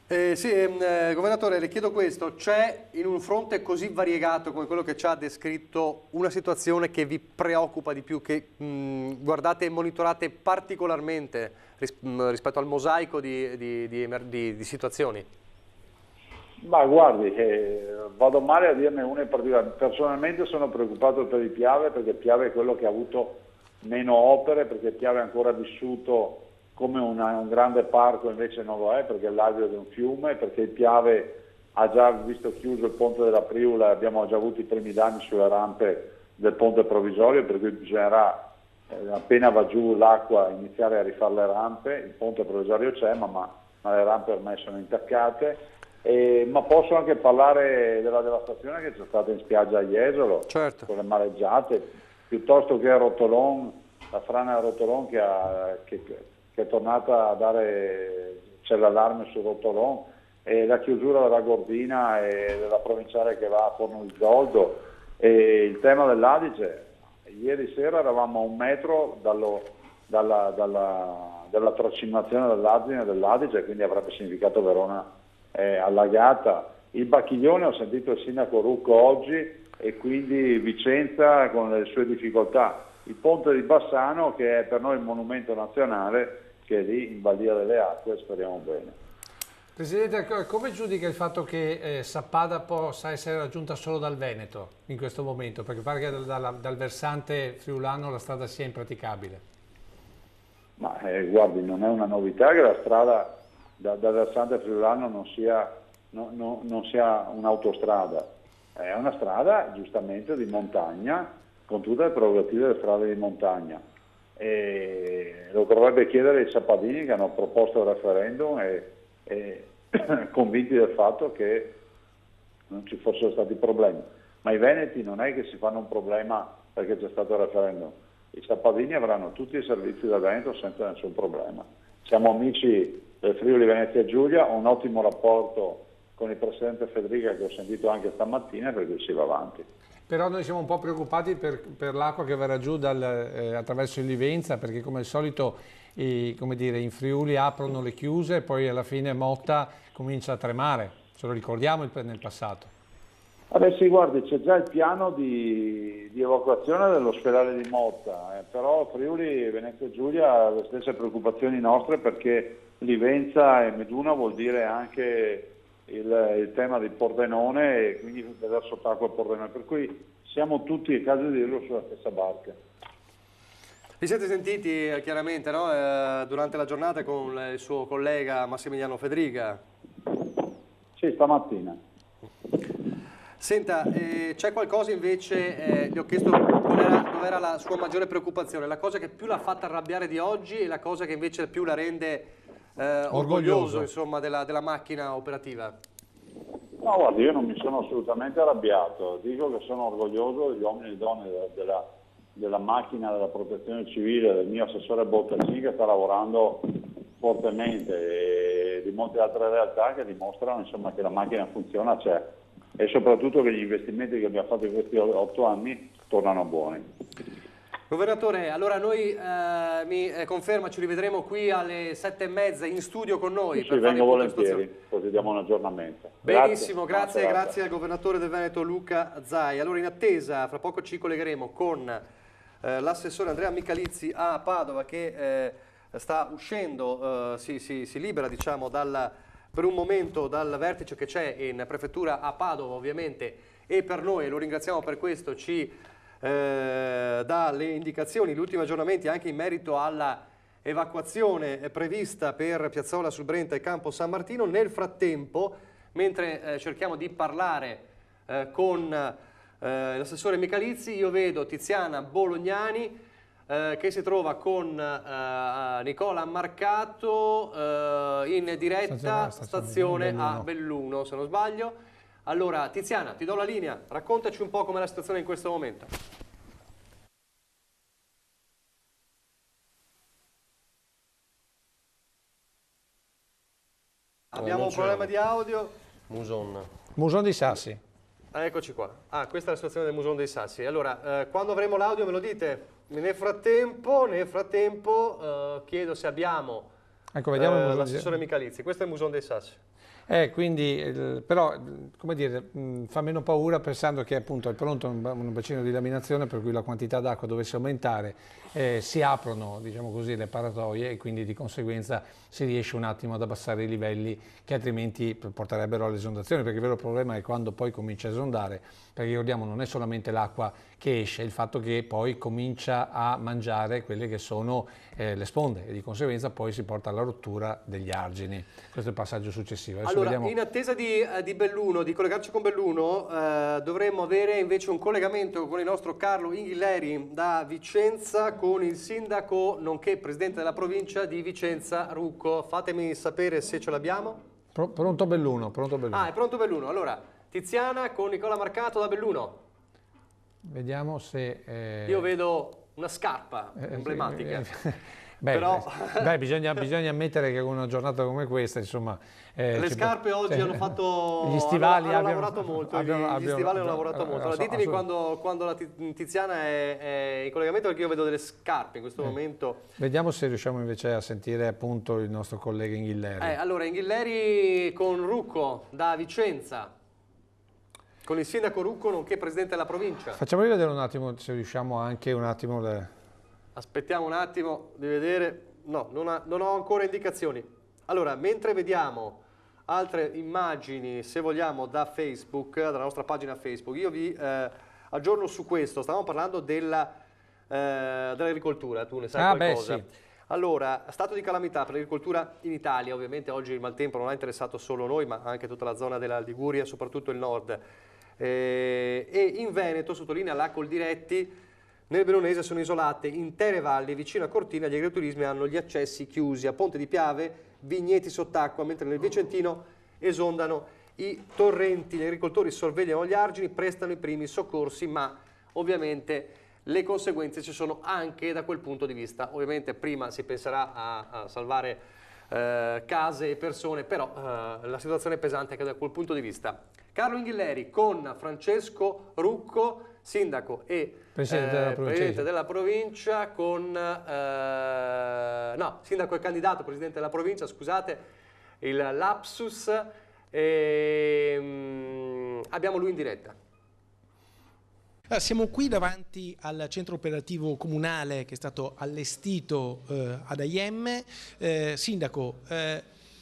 Governatore, le chiedo questo, c'è in un fronte così variegato come quello che ci ha descritto una situazione che vi preoccupa di più, che guardate e monitorate particolarmente rispetto al mosaico di situazioni? Ma guardi, vado male a dirne una in particolare. Personalmente sono preoccupato per il Piave, perché il Piave è quello che ha avuto meno opere, perché il Piave è ancora vissuto come un grande parco, invece non lo è, perché è l'alveo di un fiume, perché il Piave ha già visto chiuso il ponte della Priula, abbiamo già avuto i primi danni sulle rampe del ponte provvisorio, per cui bisognerà, appena va giù l'acqua, iniziare a rifare le rampe. Il ponte provvisorio c'è, ma le rampe ormai sono intaccate. Ma posso anche parlare della devastazione che c'è stata in spiaggia a Jesolo, certo, con le mareggiate, piuttosto che a Rotolon, la frana a Rotolon che è tornata a dare, c'è l'allarme su Rotolon, e la chiusura della Gordina e della provinciale che va a Forno di Zoldo, e il tema dell'Adige. Ieri sera eravamo a 1 metro dalla trascimazione dell'Adige, quindi avrebbe significato Verona allagata. Il Bacchiglione, ho sentito il sindaco Rucco oggi, e quindi Vicenza con le sue difficoltà. Il ponte di Bassano, che è per noi un monumento nazionale, che è lì in Badia delle Acque, speriamo bene. Presidente, come giudica il fatto che Sappada possa essere raggiunta solo dal Veneto in questo momento? Perché pare che dal versante friulano la strada sia impraticabile. Ma guardi, non è una novità che la strada dal versante friulano non sia un'autostrada, è una strada giustamente di montagna, con tutte le prerogative delle strade di montagna. E lo dovrebbe chiedere ai sappadini, che hanno proposto il referendum e convinti del fatto che non ci fossero stati problemi. Ma i veneti non è che si fanno un problema perché c'è stato il referendum. I sappadini avranno tutti i servizi del Veneto senza nessun problema. Siamo amici del Friuli Venezia Giulia, ho un ottimo rapporto con il presidente Federica, che ho sentito anche stamattina, perché si va avanti. Però noi siamo un po' preoccupati per l'acqua che verrà giù attraverso il Livenza, perché come al solito come dire, in Friuli aprono le chiuse e poi alla fine Motta comincia a tremare, ce lo ricordiamo nel passato. Vabbè sì, guardi, c'è già il piano di evacuazione dell'ospedale di Motta, però Friuli Venezia Giulia ha le stesse preoccupazioni nostre, perché Livenza e Meduna vuol dire anche il tema del Pordenone, e quindi vedere sott'acqua il Pordenone, per cui siamo tutti, è caso di dirlo, sulla stessa barca. Vi siete sentiti chiaramente, no? Durante la giornata con il suo collega Massimiliano Federica? Sì, stamattina. Senta, c'è qualcosa invece, gli ho chiesto dov'era la sua maggiore preoccupazione, la cosa che più l'ha fatta arrabbiare di oggi e la cosa che invece più la rende orgoglioso, insomma, della macchina operativa? No, guarda, io non mi sono assolutamente arrabbiato, dico che sono orgoglioso degli uomini e donne della macchina della protezione civile, del mio assessore Bottacci, che sta lavorando fortemente, e di molte altre realtà che dimostrano, insomma, che la macchina funziona, c'è, e soprattutto che gli investimenti che abbiamo fatto in questi 8 anni tornano buoni. Governatore, allora noi mi conferma, ci rivedremo qui alle 7:30 in studio con noi. Sì, vengo volentieri, così diamo un aggiornamento. Benissimo, grazie al governatore del Veneto Luca Zai. Allora in attesa, fra poco ci collegheremo con l'assessore Andrea Michalizzi a Padova che sta uscendo, si libera diciamo per un momento dal vertice che c'è in prefettura a Padova ovviamente, e per noi, lo ringraziamo per questo, ci dà le indicazioni, gli ultimi aggiornamenti anche in merito alla evacuazione prevista per Piazzola sul Brenta e Campo San Martino. Nel frattempo, mentre cerchiamo di parlare con l'assessore Michalizzi, io vedo Tiziana Bolognani che si trova con Nicola Marcato in diretta stazione a Belluno, se non sbaglio. Allora Tiziana, ti do la linea, raccontaci un po' com'è la situazione in questo momento. Abbiamo un problema di audio. Muson dei Sassi. Eccoci qua. Questa è la situazione del Muson dei Sassi. Allora, quando avremo l'audio me lo dite? Nel frattempo chiedo se abbiamo l'assessore Michalizzi. Questo è il Muson dei Sassi. Quindi, però, come dire, fa meno paura pensando che appunto è pronto un bacino di laminazione per cui la quantità d'acqua dovesse aumentare, si aprono, diciamo così, le paratoie e quindi di conseguenza si riesce un attimo ad abbassare i livelli che altrimenti porterebbero all'esondazione, perché il vero problema è quando poi comincia a esondare, perché ricordiamo non è solamente l'acqua che esce, è il fatto che poi comincia a mangiare quelle che sono le sponde e di conseguenza poi si porta alla rottura degli argini. Questo è il passaggio successivo. Adesso allora, vediamo. in attesa di Belluno, di collegarci con Belluno, dovremmo avere invece un collegamento con il nostro Carlo Inghilleri da Vicenza con il sindaco nonché presidente della provincia di Vicenza Rucco. Fatemi sapere se ce l'abbiamo. Pronto Belluno, pronto Belluno. È pronto Belluno. Allora, Tiziana con Nicola Marcato da Belluno. Vediamo se... Io vedo una scarpa emblematica. Bisogna ammettere che con una giornata come questa, insomma... le scarpe oggi hanno fatto... Gli stivali hanno lavorato molto. Gli stivali hanno lavorato molto. Allora, ditemi quando la Tiziana è in collegamento, perché io vedo delle scarpe in questo momento. Vediamo se riusciamo invece a sentire appunto il nostro collega Inghilleri. Allora, Inghilleri con Rucco da Vicenza. Con il sindaco Rucco nonché presidente della provincia. Facciamo rivedere un attimo se riusciamo anche un attimo Aspettiamo un attimo di vedere. No, non ho ancora indicazioni. Allora, mentre vediamo altre immagini, se vogliamo, da Facebook, dalla nostra pagina Facebook, io vi aggiorno su questo. Stavamo parlando dell'agricoltura, tu ne sai qualcosa? Sì. Allora, stato di calamità per l'agricoltura in Italia. Ovviamente oggi il maltempo non ha interessato solo noi, ma anche tutta la zona della Liguria, soprattutto il nord. E in Veneto, sottolinea la Coldiretti, nel Bellunese sono isolate intere valli, vicino a Cortina gli agriturismi hanno gli accessi chiusi, a Ponte di Piave vigneti sott'acqua, mentre nel Vicentino esondano i torrenti. Gli agricoltori sorvegliano gli argini, prestano i primi soccorsi, ma ovviamente le conseguenze ci sono anche da quel punto di vista. Ovviamente prima si penserà a salvare case e persone, però la situazione è pesante anche da quel punto di vista. Carlo Inghilleri con Francesco Rucco, sindaco e presidente della provincia, sindaco e candidato presidente della provincia, scusate il lapsus, abbiamo lui in diretta. Siamo qui davanti al centro operativo comunale che è stato allestito ad Aiemme. Sindaco,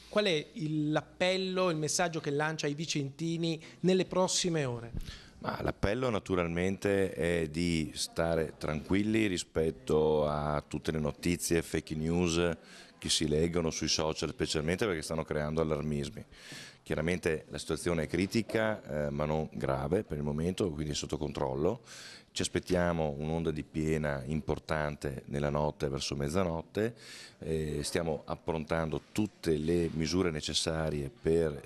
qual è l'appello, il messaggio che lancia ai vicentini nelle prossime ore? L'appello naturalmente è di stare tranquilli rispetto a tutte le notizie, fake news che si leggono sui social, specialmente perché stanno creando allarmismi. Chiaramente la situazione è critica, ma non grave per il momento, quindi è sotto controllo. Ci aspettiamo un'onda di piena importante nella notte verso mezzanotte, stiamo approntando tutte le misure necessarie per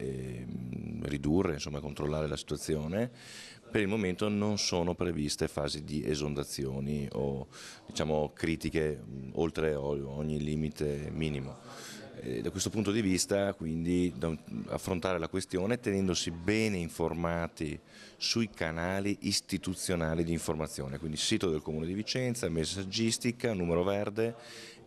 ridurre, insomma, controllare la situazione. Per il momento non sono previste fasi di esondazioni o, diciamo, critiche oltre ogni limite minimo. Da questo punto di vista, quindi, affrontare la questione tenendosi bene informati sui canali istituzionali di informazione, quindi sito del Comune di Vicenza, messaggistica, numero verde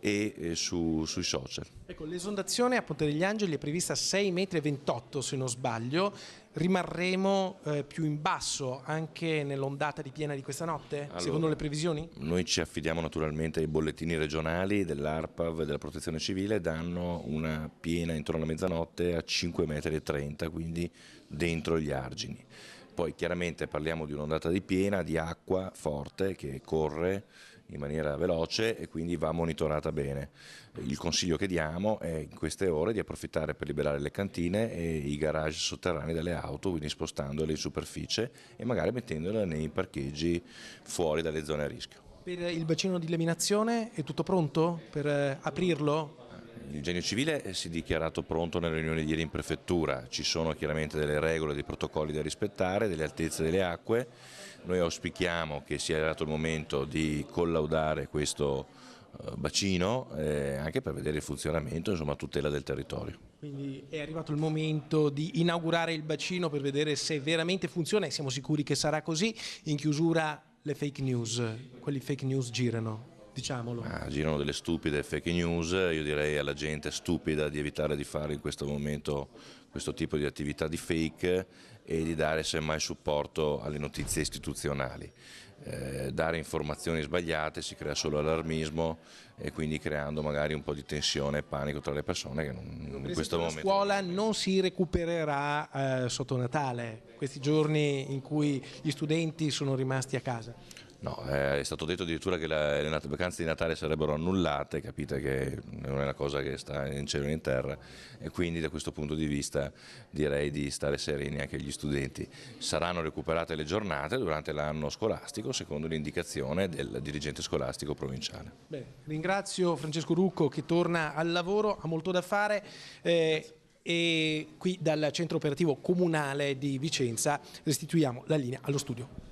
e sui social. Ecco, l'esondazione a Ponte degli Angeli è prevista a 6,28 metri se non sbaglio. Rimarremo più in basso anche nell'ondata di piena di questa notte, allora, secondo le previsioni? Noi ci affidiamo naturalmente ai bollettini regionali dell'ARPAV e della Protezione Civile, danno una piena intorno alla mezzanotte a 5,30 metri, quindi dentro gli argini. Poi chiaramente parliamo di un'ondata di piena, di acqua forte che corre in maniera veloce e quindi va monitorata bene. Il consiglio che diamo è in queste ore di approfittare per liberare le cantine e i garage sotterranei delle auto, quindi spostandole in superficie e magari mettendole nei parcheggi fuori dalle zone a rischio. Per il bacino di laminazione è tutto pronto per aprirlo? Il Genio Civile si è dichiarato pronto nelle riunioni di ieri in prefettura, ci sono chiaramente delle regole, dei protocolli da rispettare, delle altezze delle acque. Noi auspichiamo che sia arrivato il momento di collaudare questo bacino anche per vedere il funzionamento, insomma, a tutela del territorio. Quindi è arrivato il momento di inaugurare il bacino per vedere se veramente funziona e siamo sicuri che sarà così. In chiusura le fake news, quelli fake news girano. Diciamolo. Girano delle stupide fake news, io direi alla gente stupida di evitare di fare in questo momento questo tipo di attività di fake e di dare semmai supporto alle notizie istituzionali. Dare informazioni sbagliate si crea solo allarmismo e quindi creando magari un po' di tensione e panico tra le persone che in questo momento... La scuola non si recupererà sotto Natale, questi giorni in cui gli studenti sono rimasti a casa. No, è stato detto addirittura che le vacanze di Natale sarebbero annullate, capite che non è una cosa che sta in cielo e in terra e quindi da questo punto di vista direi di stare sereni anche gli studenti. Saranno recuperate le giornate durante l'anno scolastico secondo l'indicazione del dirigente scolastico provinciale. Beh, ringrazio Francesco Rucco che torna al lavoro, ha molto da fare. E qui dal centro operativo comunale di Vicenza restituiamo la linea allo studio.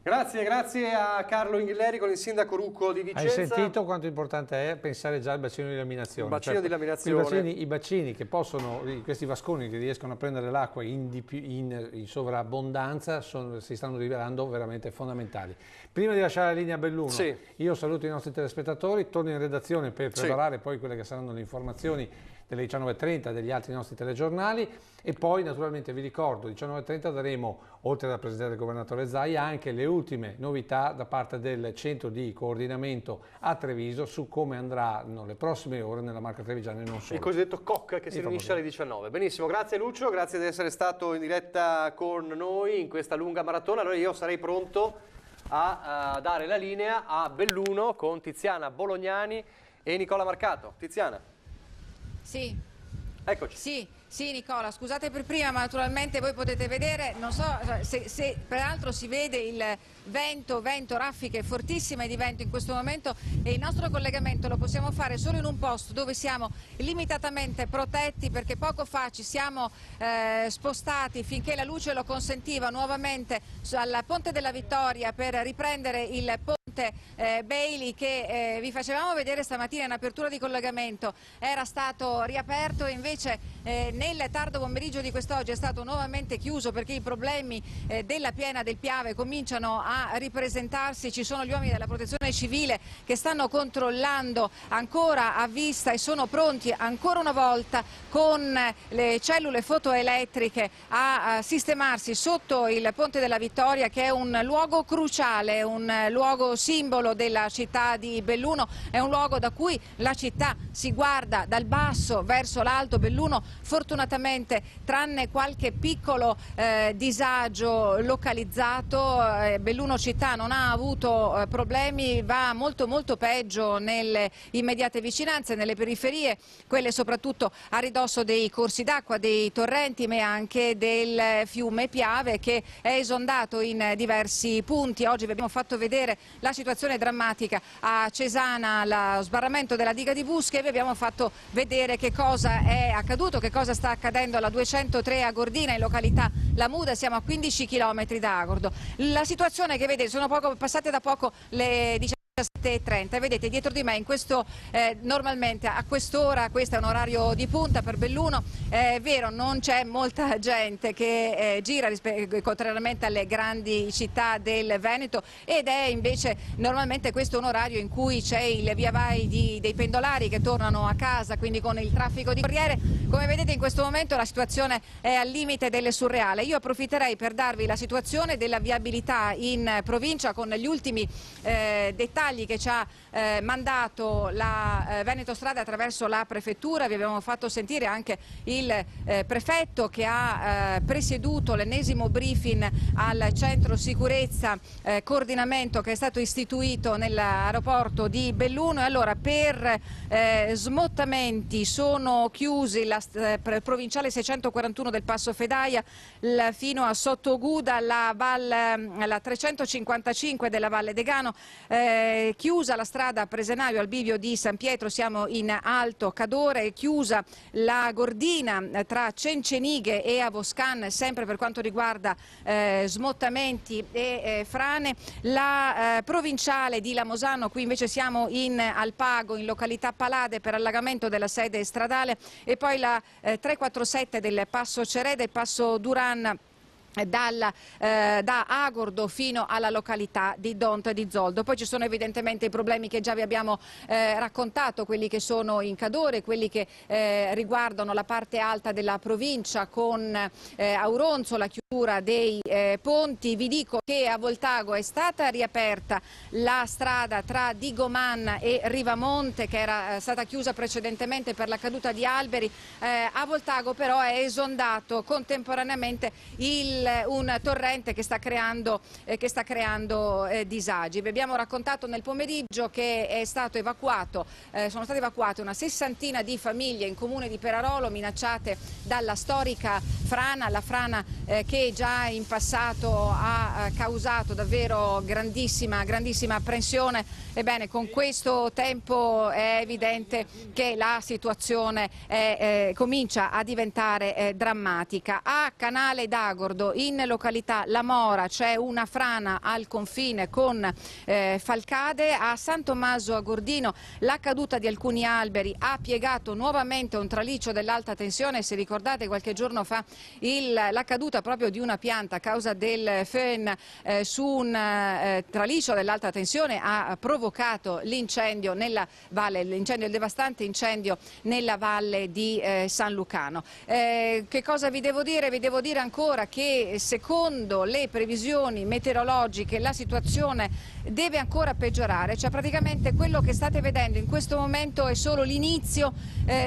Grazie a Carlo Inghilleri con il sindaco Rucco di Vicenza. Hai sentito quanto importante è pensare già al bacino di laminazione? Il bacino di laminazione. I bacini che possono, questi vasconi che riescono a prendere l'acqua in sovrabbondanza si stanno rivelando veramente fondamentali. Prima di lasciare la linea a Belluno, io saluto i nostri telespettatori, torno in redazione per preparare poi quelle che saranno le informazioni delle 19:30 degli altri nostri telegiornali e poi naturalmente vi ricordo 19:30 daremo, oltre alla presenza del governatore Zaia, anche le ultime novità da parte del centro di coordinamento a Treviso su come andranno le prossime ore nella Marca Trevigiana e non solo. Il cosiddetto COC che si riunisce alle 19. Benissimo, grazie Lucio, grazie di essere stato in diretta con noi in questa lunga maratona. Allora io sarei pronto a dare la linea a Belluno con Tiziana Bolognani e Nicola Marcato. Tiziana. Sì. Eccoci. Sì, Nicola, scusate per prima, ma naturalmente voi potete vedere, non so se peraltro si vede il vento, raffiche fortissime di vento in questo momento e il nostro collegamento lo possiamo fare solo in un posto dove siamo limitatamente protetti perché poco fa ci siamo spostati finché la luce lo consentiva nuovamente al Ponte della Vittoria per riprendere il ponte Bailey che vi facevamo vedere stamattina in apertura di collegamento. Era stato riaperto e invece nel tardo pomeriggio di quest'oggi è stato nuovamente chiuso perché i problemi della piena del Piave cominciano a ripresentarsi. Ci sono gli uomini della Protezione Civile che stanno controllando ancora a vista e sono pronti ancora una volta con le cellule fotoelettriche a sistemarsi sotto il Ponte della Vittoria, che è un luogo cruciale, un luogo simbolo della città di Belluno, è un luogo da cui la città si guarda dal basso verso l'alto. Belluno fortunatamente, tranne qualche piccolo disagio localizzato, Belluno città non ha avuto problemi, va molto peggio nelle immediate vicinanze, nelle periferie, quelle soprattutto a ridosso dei corsi d'acqua, dei torrenti, ma anche del fiume Piave che è esondato in diversi punti. Oggi vi abbiamo fatto vedere la situazione drammatica a Cesana, lo sbarramento della diga di Busche, e vi abbiamo fatto vedere che cosa è accaduto, che cosa sta accadendo alla 203 a Gordina, in località La Muda, siamo a 15 km da Agordo. La situazione che vedete, sono passate da poco le 17 7:30. Vedete dietro di me in questo normalmente a quest'ora, questo è un orario di punta per Belluno, è vero, non c'è molta gente che gira contrariamente alle grandi città del Veneto, ed è invece normalmente questo un orario in cui c'è il via vai dei pendolari che tornano a casa, quindi con il traffico di corriere. Come vedete in questo momento la situazione è al limite del surreale. Io approfitterei per darvi la situazione della viabilità in provincia con gli ultimi dettagli che ci ha mandato la Veneto Strade attraverso la prefettura. Vi abbiamo fatto sentire anche il prefetto che ha presieduto l'ennesimo briefing al centro sicurezza coordinamento che è stato istituito nell'aeroporto di Belluno. E allora per smottamenti sono chiusi la provinciale 641 del Passo Fedaia fino a Sottoguda, la 355 della Valle Degano, chiusa la strada Presenaio al bivio di San Pietro, siamo in Alto Cadore, chiusa la Gordina tra Cencenighe e Avoscan, sempre per quanto riguarda smottamenti e frane, la provinciale di Lamosano, qui invece siamo in Alpago, in località Palade per allagamento della sede stradale, e poi la 347 del Passo Cereda e Passo Duran da Agordo fino alla località di Dont di Zoldo. Poi ci sono evidentemente i problemi che già vi abbiamo raccontato, quelli che sono in Cadore, quelli che riguardano la parte alta della provincia con Auronzo, la chiusura dei ponti. Vi dico che a Voltago è stata riaperta la strada tra Digoman e Rivamonte, che era stata chiusa precedentemente per la caduta di alberi. A Voltago però è esondato contemporaneamente un torrente che sta creando disagi. Vi abbiamo raccontato nel pomeriggio che è stato evacuato, sono state evacuate una 60ina di famiglie in comune di Perarolo minacciate dalla storica frana, la frana che già in passato ha causato davvero grandissima apprensione. Ebbene, con questo tempo è evidente che la situazione comincia a diventare drammatica. A Canale d'Agordo, in località La Mora, c'è una frana al confine con Falcade. A San Tommaso a Gordino la caduta di alcuni alberi ha piegato nuovamente un traliccio dell'alta tensione. Se ricordate, qualche giorno fa la caduta proprio di una pianta a causa del föhn su un traliccio dell'alta tensione ha provocato l'incendio nella valle, il devastante incendio nella valle di San Lucano. Che cosa vi devo dire? Vi devo dire ancora che secondo le previsioni meteorologiche la situazione deve ancora peggiorare, cioè praticamente quello che state vedendo in questo momento è solo l'inizio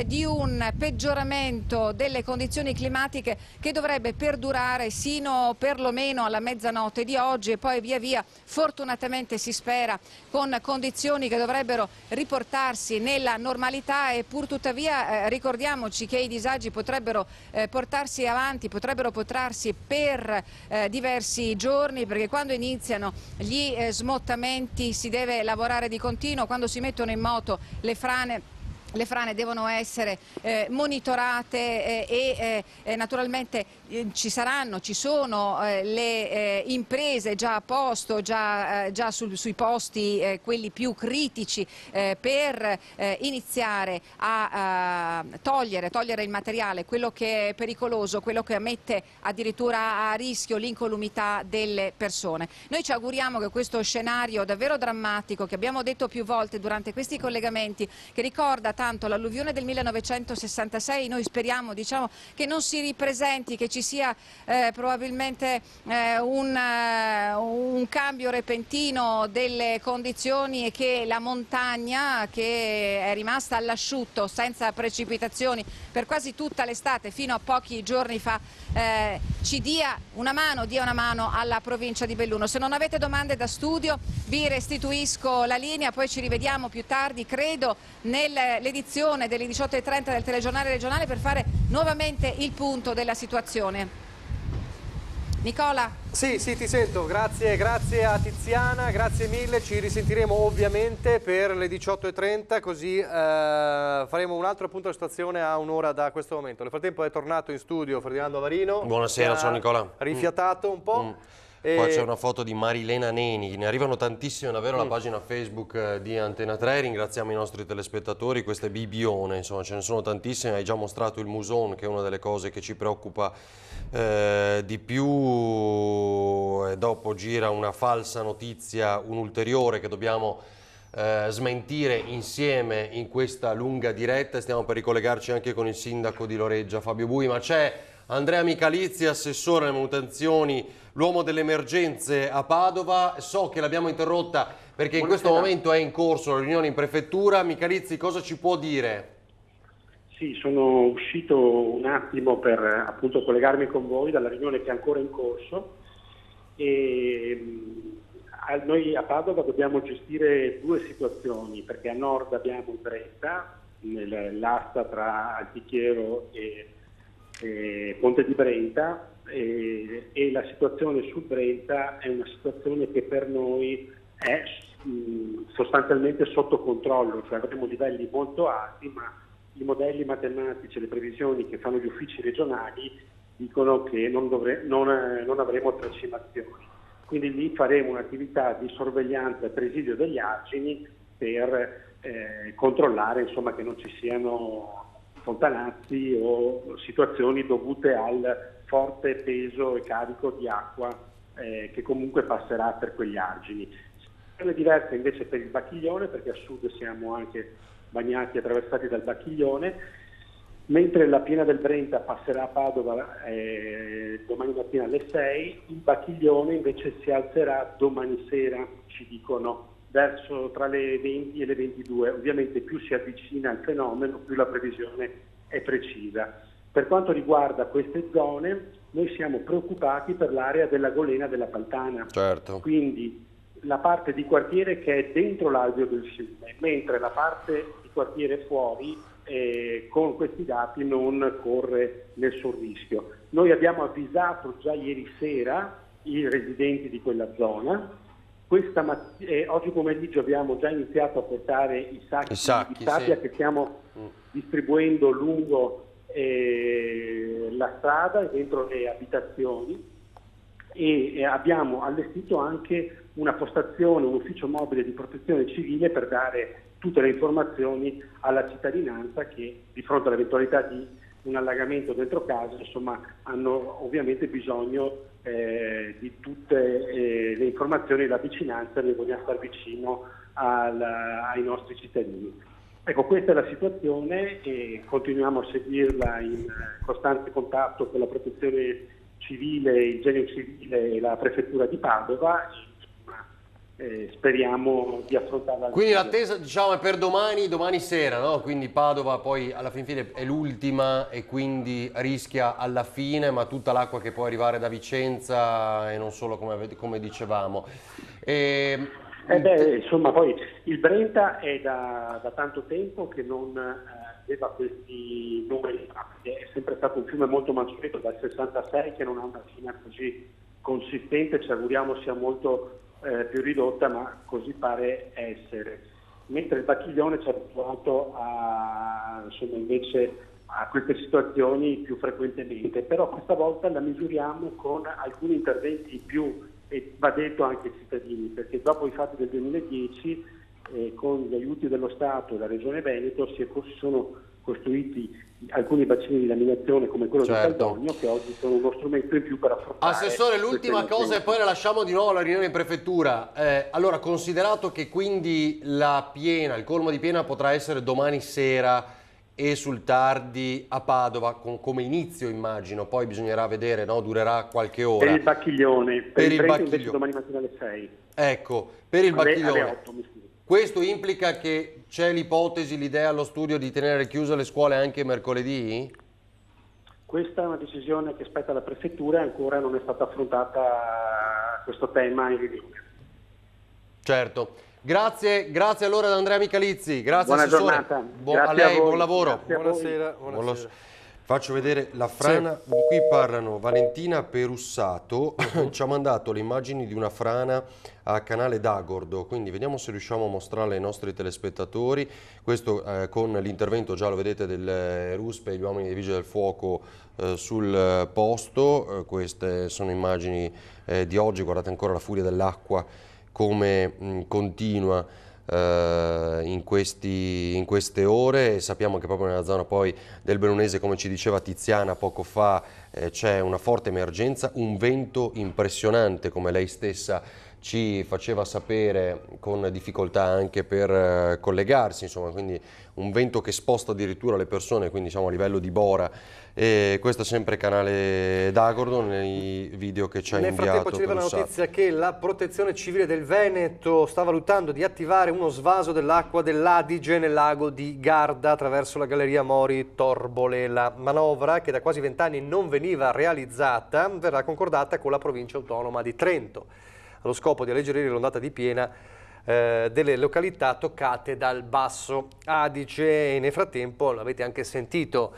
di un peggioramento delle condizioni climatiche che dovrebbe perdurare sino perlomeno alla mezzanotte di oggi, e poi via via, fortunatamente si spera, con condizioni che dovrebbero riportarsi nella normalità. E pur tuttavia ricordiamoci che i disagi potrebbero portarsi avanti, potrebbero protrarsi per diversi giorni, perché quando iniziano gli smottamenti si deve lavorare di continuo. Quando si mettono in moto le frane devono essere monitorate e naturalmente ci sono le imprese già a posto, già sui posti quelli più critici per iniziare a togliere il materiale, quello che è pericoloso, quello che mette addirittura a rischio l'incolumità delle persone. Noi ci auguriamo che questo scenario davvero drammatico, che abbiamo detto più volte durante questi collegamenti, che ricorda tanto l'alluvione del 1966, noi speriamo, che non si ripresenti, che ci sia probabilmente un cambio repentino delle condizioni, e che la montagna, che è rimasta all'asciutto senza precipitazioni per quasi tutta l'estate fino a pochi giorni fa, ci dia una mano alla provincia di Belluno. Se non avete domande da studio vi restituisco la linea, poi ci rivediamo più tardi, credo, nell'edizione delle 18:30 del telegiornale regionale per fare nuovamente il punto della situazione. Nicola? Sì, ti sento, grazie a Tiziana, grazie mille, ci risentiremo ovviamente per le 18:30, così faremo un altro punto della situazione a un'ora da questo momento. Nel frattempo è tornato in studio Ferdinando Avarino. Buonasera, ciao Nicola. Rifiatato un po'. Qua c'è una foto di Marilena Neni, ne arrivano tantissime davvero alla pagina Facebook di Antena 3, ringraziamo i nostri telespettatori, queste bibione, insomma ce ne sono tantissime, hai già mostrato il muson che è una delle cose che ci preoccupa di più, e dopo gira una falsa notizia, un'ulteriore che dobbiamo smentire insieme in questa lunga diretta. Stiamo per ricollegarci anche con il sindaco di Loreggia Fabio Bui, ma c'è Andrea Michalizzi, assessore alle manutenzioni, l'uomo delle emergenze a Padova. So che l'abbiamo interrotta perché in questo momento è in corso la riunione in prefettura. Michalizzi, cosa ci può dire? Sì, sono uscito un attimo per appunto collegarmi con voi dalla riunione che è ancora in corso, e noi a Padova dobbiamo gestire due situazioni, perché a nord abbiamo il Brenta, l'asta tra Altichiero e Ponte di Brenta, e la situazione sul Brenta è una situazione che per noi è sostanzialmente sotto controllo, cioè avremo livelli molto alti, ma i modelli matematici e le previsioni che fanno gli uffici regionali dicono che non avremo tracimazioni. Quindi lì faremo un'attività di sorveglianza e presidio degli argini per controllare, insomma, che non ci siano fontanazzi o situazioni dovute al forte peso e carico di acqua che comunque passerà per quegli argini. È diversa invece per il Bacchiglione, perché a sud siamo anche bagnati e attraversati dal Bacchiglione, mentre la piena del Brenta passerà a Padova domani mattina alle 6, il Bacchiglione invece si alzerà domani sera, ci dicono, verso tra le 20 e le 22. Ovviamente più si avvicina al fenomeno, più la previsione è precisa. Per quanto riguarda queste zone, noi siamo preoccupati per l'area della Golena della Paltana. Certo. Quindi la parte di quartiere che è dentro l'alveo del fiume, mentre la parte di quartiere fuori con questi dati non corre nessun rischio. Noi abbiamo avvisato già ieri sera i residenti di quella zona. Oggi pomeriggio abbiamo già iniziato a portare i sacchi di sabbia, sì, che stiamo distribuendo lungo la strada e dentro le abitazioni, e abbiamo allestito anche una postazione, un ufficio mobile di protezione civile per dare tutte le informazioni alla cittadinanza che di fronte all'eventualità di un allagamento dentro casa, insomma, hanno ovviamente bisogno di tutte le informazioni e la vicinanza. Noi vogliamo stare vicino ai nostri cittadini. Ecco, questa è la situazione e continuiamo a seguirla in costante contatto con la protezione civile, il genio civile e la prefettura di Padova. Speriamo di affrontarla. Quindi l'attesa, diciamo, è per domani sera, no? Quindi Padova poi alla fine è l'ultima e quindi rischia alla fine, ma tutta l'acqua che può arrivare da Vicenza e non solo, come dicevamo. Insomma, poi il Brenta è da tanto tempo che non aveva questi numeri, è sempre stato un fiume molto mansueto dal 66 che non ha una fine così consistente, ci auguriamo sia molto più ridotta, ma così pare essere. Mentre il Bacchiglione ci ha abituato invece a queste situazioni più frequentemente, però questa volta la misuriamo con alcuni interventi in più, e va detto anche ai cittadini, perché dopo i fatti del 2010 con gli aiuti dello Stato e la Regione Veneto si sono costruiti alcuni bacini di laminazione come quello di Caldogno, che oggi sono uno strumento in più per affrontare. Assessore, l'ultima cosa e poi la lasciamo di nuovo alla riunione in prefettura. Allora, considerato che quindi il colmo di piena potrà essere domani sera e sul tardi a Padova, come inizio immagino, poi bisognerà vedere, no? Durerà qualche ora. Per il Bacchiglione, per il Brenta invece domani mattina alle 6. Ecco, per il Bacchiglione. Alle 8, mi scusi. Questo implica che c'è l'ipotesi, l'idea allo studio di tenere chiuse le scuole anche mercoledì? Questa è una decisione che spetta alla prefettura e ancora non è stata affrontata questo tema in riunione. Certo. Grazie allora ad Andrea Michalizzi. Grazie, buona assessore. Giornata. A lei, buon lavoro. Buonasera. Faccio vedere la frana, qui parlano Valentina Perussato, ci ha mandato le immagini di una frana a Canale d'Agordo, quindi vediamo se riusciamo a mostrarle ai nostri telespettatori. Questo con l'intervento, già lo vedete, del RUSP e gli uomini dei Vigili del Fuoco sul posto. Queste sono immagini di oggi, guardate ancora la furia dell'acqua come continua in queste ore. Sappiamo che proprio nella zona poi del Bellunese, come ci diceva Tiziana poco fa, c'è una forte emergenza, un vento impressionante, come lei stessa ci faceva sapere, con difficoltà anche per collegarsi, insomma, quindi un vento che sposta addirittura le persone, quindi siamo a livello di Bora. E questo è sempre Canale d'Agordo nei video che ci ha inviato. Nel frattempo ci arriva la notizia che la Protezione Civile del Veneto sta valutando di attivare uno svaso dell'acqua dell'Adige nel lago di Garda attraverso la galleria Mori Torbole. La manovra, che da quasi 20 anni non veniva realizzata, verrà concordata con la provincia autonoma di Trento, allo scopo di alleggerire l'ondata di piena delle località toccate dal Basso Adige. E nel frattempo, l'avete anche sentito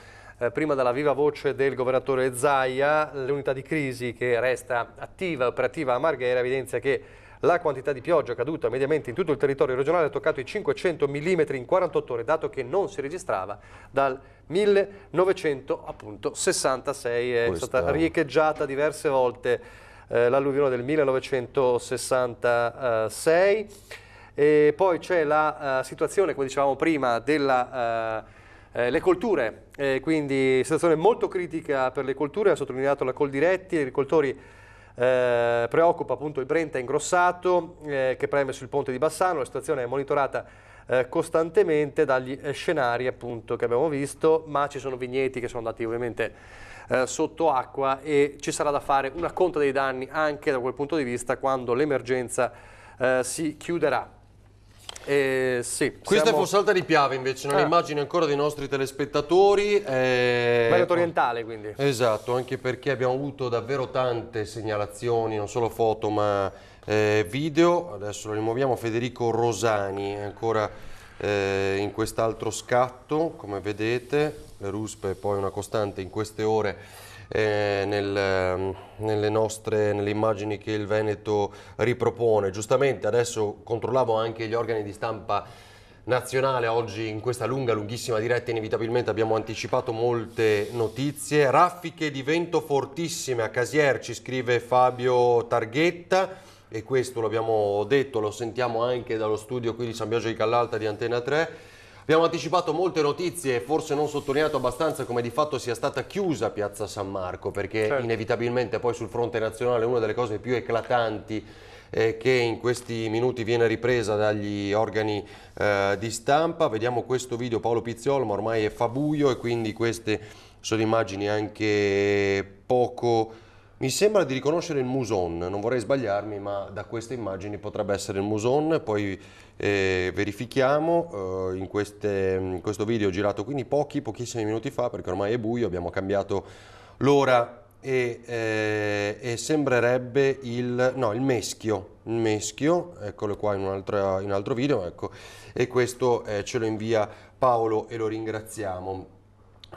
prima dalla viva voce del governatore Zaia, l'unità di crisi che resta attiva e operativa a Marghera evidenzia che la quantità di pioggia caduta mediamente in tutto il territorio regionale ha toccato i 500 mm in 48 ore, dato che non si registrava dal 1966. È stata riecheggiata diverse volte l'alluvione del 1966. E poi c'è la situazione, come dicevamo prima, della le colture, quindi situazione molto critica per le colture, ha sottolineato la Coldiretti. Gli agricoltori preoccupa appunto il Brenta ingrossato che preme sul ponte di Bassano. La situazione è monitorata costantemente dagli scenari appunto che abbiamo visto, ma ci sono vigneti che sono andati ovviamente sotto acqua e ci sarà da fare una conta dei danni anche da quel punto di vista quando l'emergenza si chiuderà. Sì, questa è Fossalta di Piave invece, non immagini ancora dei nostri telespettatori. Veneto orientale quindi. Esatto, anche perché abbiamo avuto davvero tante segnalazioni, non solo foto ma video. Adesso lo rimuoviamo. Federico Rosani è ancora in quest'altro scatto, come vedete. Le RUSP è poi una costante in queste ore. Nelle immagini che il Veneto ripropone. Giustamente adesso controllavo anche gli organi di stampa nazionale, oggi in questa lunghissima diretta inevitabilmente abbiamo anticipato molte notizie. Raffiche di vento fortissime a Casier, ci scrive Fabio Targhetta, e questo l'abbiamo detto, lo sentiamo anche dallo studio qui di San Biagio di Callalta di Antena 3. Abbiamo anticipato molte notizie, forse non sottolineato abbastanza come di fatto sia stata chiusa Piazza San Marco, perché inevitabilmente poi sul fronte nazionale una delle cose più eclatanti che in questi minuti viene ripresa dagli organi di stampa. Vediamo questo video, Paolo Pizziolo, ma ormai fa buio e quindi queste sono immagini anche poco... Mi sembra di riconoscere il Muson, non vorrei sbagliarmi, ma da queste immagini potrebbe essere il Muson. Poi verifichiamo in questo video girato quindi pochissimi minuti fa, perché ormai è buio, abbiamo cambiato l'ora e sembrerebbe il Meschio, eccolo qua in un altro video, ecco, e questo ce lo invia Paolo e lo ringraziamo.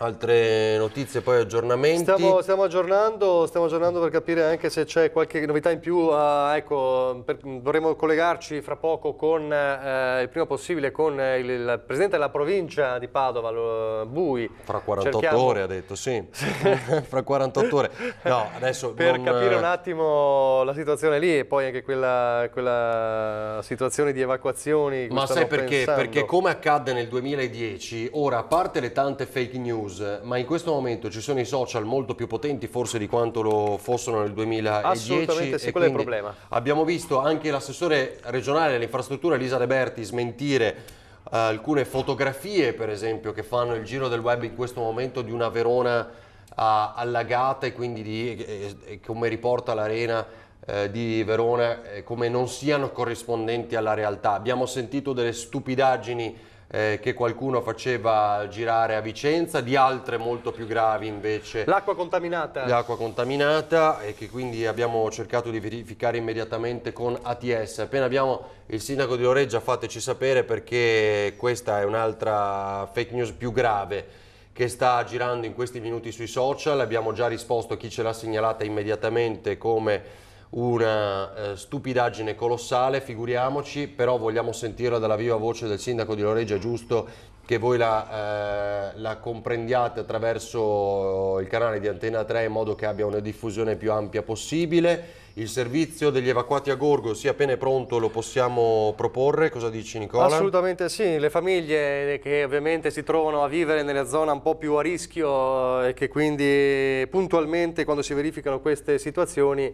Altre notizie, poi aggiornamenti? Stiamo aggiornando per capire anche se c'è qualche novità in più. Ecco, dovremo collegarci fra poco il prima possibile con il presidente della provincia di Padova, Bui. Fra 48 ore ha detto, sì. Fra 48 ore. No, adesso per capire un attimo la situazione lì e poi anche quella situazione di evacuazioni. Ma sai perché? Perché come accadde nel 2010, ora a parte le tante fake news, ma in questo momento ci sono i social molto più potenti forse di quanto lo fossero nel 2010. Assolutamente sì, quello è il problema. Abbiamo visto anche l'assessore regionale alle infrastrutture Elisa De Berti smentire alcune fotografie, per esempio, che fanno il giro del web in questo momento di una Verona allagata, e quindi come riporta l'Arena di Verona come non siano corrispondenti alla realtà. Abbiamo sentito delle stupidaggini che qualcuno faceva girare a Vicenza, di altre molto più gravi invece. L'acqua contaminata. L'acqua contaminata, e che quindi abbiamo cercato di verificare immediatamente con ATS. Appena abbiamo il sindaco di Loreggia fateci sapere, perché questa è un'altra fake news più grave che sta girando in questi minuti sui social. Abbiamo già risposto a chi ce l'ha segnalata immediatamente come una stupidaggine colossale, figuriamoci, però vogliamo sentirla dalla viva voce del sindaco di Loreggia. È giusto che voi la comprendiate attraverso il canale di Antena 3 in modo che abbia una diffusione più ampia possibile. Il servizio degli evacuati a Gorgo, sia appena è pronto, lo possiamo proporre? Cosa dici, Nicola? Assolutamente sì, le famiglie che ovviamente si trovano a vivere nella zona un po' più a rischio e che quindi puntualmente quando si verificano queste situazioni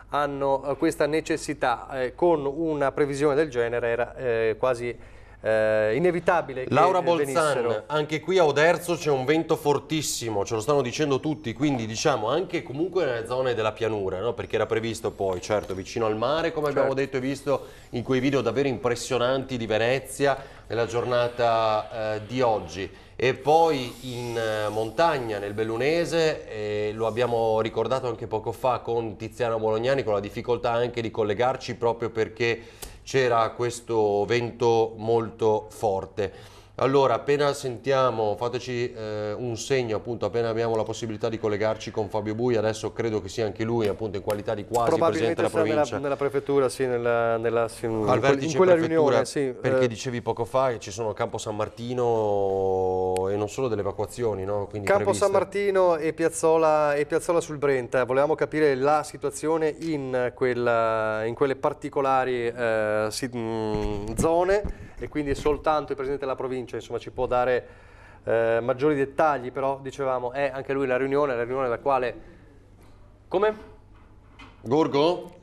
hanno questa necessità, con una previsione del genere era quasi inevitabile che Laura Bolzan, venissero. anche qui a Oderzo c'è un vento fortissimo, ce lo stanno dicendo tutti, quindi diciamo anche comunque nelle zone della pianura, no? Perché era previsto poi, certo, vicino al mare, come abbiamo detto e visto in quei video davvero impressionanti di Venezia nella giornata di oggi, e poi in montagna nel Bellunese, lo abbiamo ricordato anche poco fa con Tiziano Bolognani, con la difficoltà anche di collegarci proprio perché c'era questo vento molto forte. Allora, appena sentiamo, fateci un segno, appunto, appena abbiamo la possibilità di collegarci con Fabio Bui. Adesso credo che sia anche lui, appunto, in qualità di quasi presidente della provincia. Nella prefettura, sì, al vertice in quella prefettura, riunione, sì. Perché dicevi poco fa che ci sono Campo San Martino e non solo delle evacuazioni, no? Quindi Campo previste. San Martino e Piazzola sul Brenta. Volevamo capire la situazione in quelle particolari zone, e quindi soltanto il Presidente della Provincia, insomma, ci può dare maggiori dettagli, però dicevamo è anche lui la riunione alla quale... Come? Gorgo?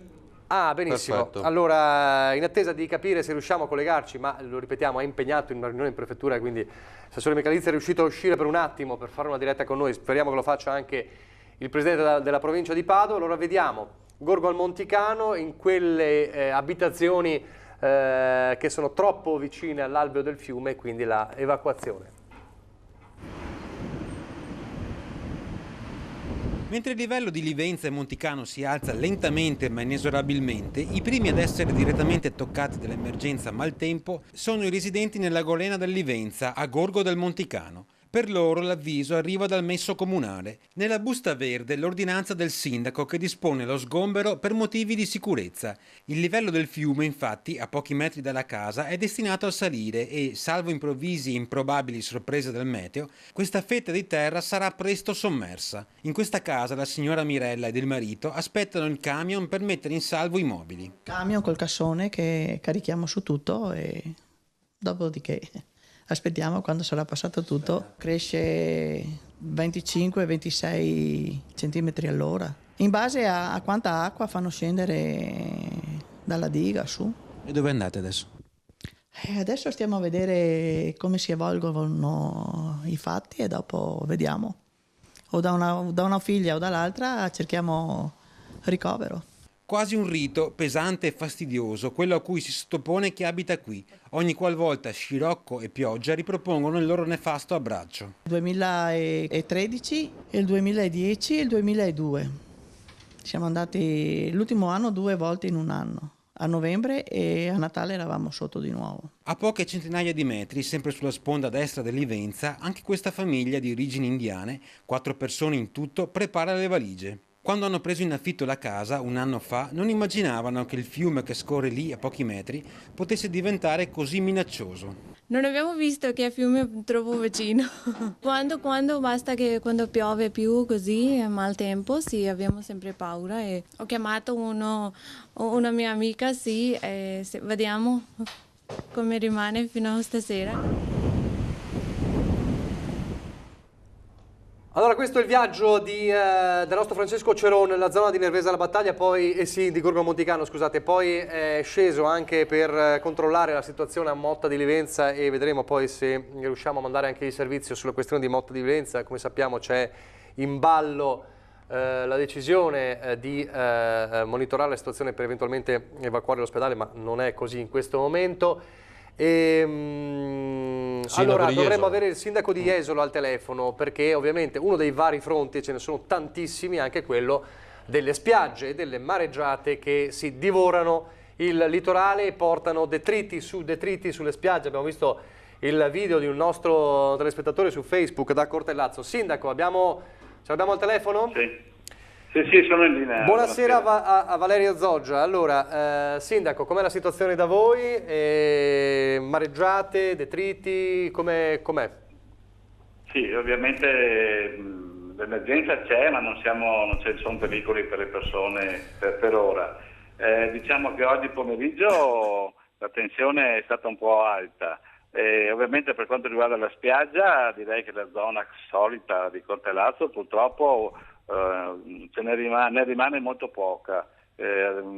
Ah, benissimo. Perfetto. Allora, in attesa di capire se riusciamo a collegarci, ma lo ripetiamo, è impegnato in una riunione in prefettura, quindi l'assessore Micalizzi è riuscito a uscire per un attimo per fare una diretta con noi, speriamo che lo faccia anche il Presidente della provincia di Padova. Allora vediamo Gorgo al Monticano, in quelle abitazioni che sono troppo vicine all'alveo del fiume, quindi la evacuazione. Mentre il livello di Livenza e Monticano si alza lentamente ma inesorabilmente, i primi ad essere direttamente toccati dall'emergenza maltempo sono i residenti nella golena del Livenza, a Gorgo del Monticano. Per loro l'avviso arriva dal messo comunale. Nella busta verde l'ordinanza del sindaco che dispone lo sgombero per motivi di sicurezza. Il livello del fiume, infatti, a pochi metri dalla casa, è destinato a salire e, salvo improvvisi e improbabili sorprese del meteo, questa fetta di terra sarà presto sommersa. In questa casa la signora Mirella ed il marito aspettano il camion per mettere in salvo i mobili. Camion col cassone che carichiamo su tutto e dopodiché... aspettiamo quando sarà passato tutto. Cresce 25-26 centimetri all'ora. In base a quanta acqua fanno scendere dalla diga su. E dove andate adesso? Adesso stiamo a vedere come si evolvono i fatti e dopo vediamo. O da una figlia o dall'altra cerchiamo ricovero. Quasi un rito pesante e fastidioso, quello a cui si sottopone chi abita qui, ogni qualvolta scirocco e pioggia ripropongono il loro nefasto abbraccio. Il 2013, il 2010 e il 2002. Siamo andati l'ultimo anno 2 volte in un anno. A novembre e a Natale eravamo sotto di nuovo. A poche centinaia di metri, sempre sulla sponda destra del Livenza, anche questa famiglia di origini indiane, 4 persone in tutto, prepara le valigie. Quando hanno preso in affitto la casa, un anno fa, non immaginavano che il fiume che scorre lì a pochi metri potesse diventare così minaccioso. Non abbiamo visto che il fiume è troppo vicino. Quando basta che quando piove più così, maltempo, sì, abbiamo sempre paura. E ho chiamato una mia amica, sì, e vediamo come rimane fino a stasera. Allora, questo è il viaggio del nostro Francesco Ceron nella zona di Nervesa alla Battaglia, poi di Gorgo Monticano, scusate, poi è sceso anche per controllare la situazione a Motta di Livenza e vedremo poi se riusciamo a mandare anche il servizio sulla questione di Motta di Livenza. Come sappiamo c'è in ballo la decisione di monitorare la situazione per eventualmente evacuare l'ospedale, ma non è così in questo momento. Allora dovremmo avere il sindaco di Jesolo al telefono, perché ovviamente uno dei vari fronti, ce ne sono tantissimi, anche quello delle spiagge e delle mareggiate che si divorano il litorale e portano detriti su detriti sulle spiagge. Abbiamo visto il video di un nostro telespettatore su Facebook da Cortellazzo. Sindaco, ce l'abbiamo al telefono? Sì, sono in linea. Buonasera a Valerio Zoggia. Allora, Sindaco, com'è la situazione da voi? Mareggiate, detriti, com'è? Sì, ovviamente l'emergenza c'è, ma non ci sono pericoli per le persone per ora. Diciamo che oggi pomeriggio la tensione è stata un po' alta. Ovviamente per quanto riguarda la spiaggia, direi che la zona solita di Cortellazzo purtroppo ne rimane molto poca.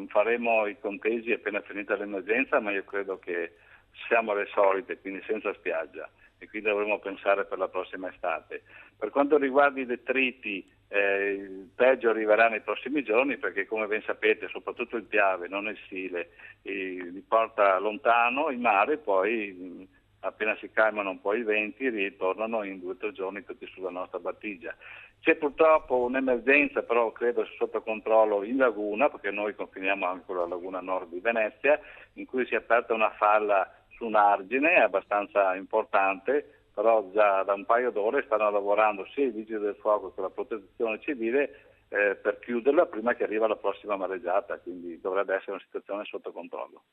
Faremo i contegi appena finita l'emergenza, ma io credo che siamo alle solite, quindi senza spiaggia, e quindi dovremo pensare per la prossima estate. Per quanto riguarda i detriti, il peggio arriverà nei prossimi giorni, perché come ben sapete soprattutto il Piave, non il Sile, li porta lontano in mare, poi appena si calmano un po' i venti ritornano in 2 o 3 giorni tutti sulla nostra battigia. C'è purtroppo un'emergenza, però credo sotto controllo, in laguna, perché noi confiniamo anche con la laguna nord di Venezia, in cui si è aperta una falla su un argine abbastanza importante, però già da un paio d'ore stanno lavorando sia i vigili del fuoco che la protezione civile per chiuderla prima che arriva la prossima mareggiata, quindi dovrebbe essere una situazione sotto controllo.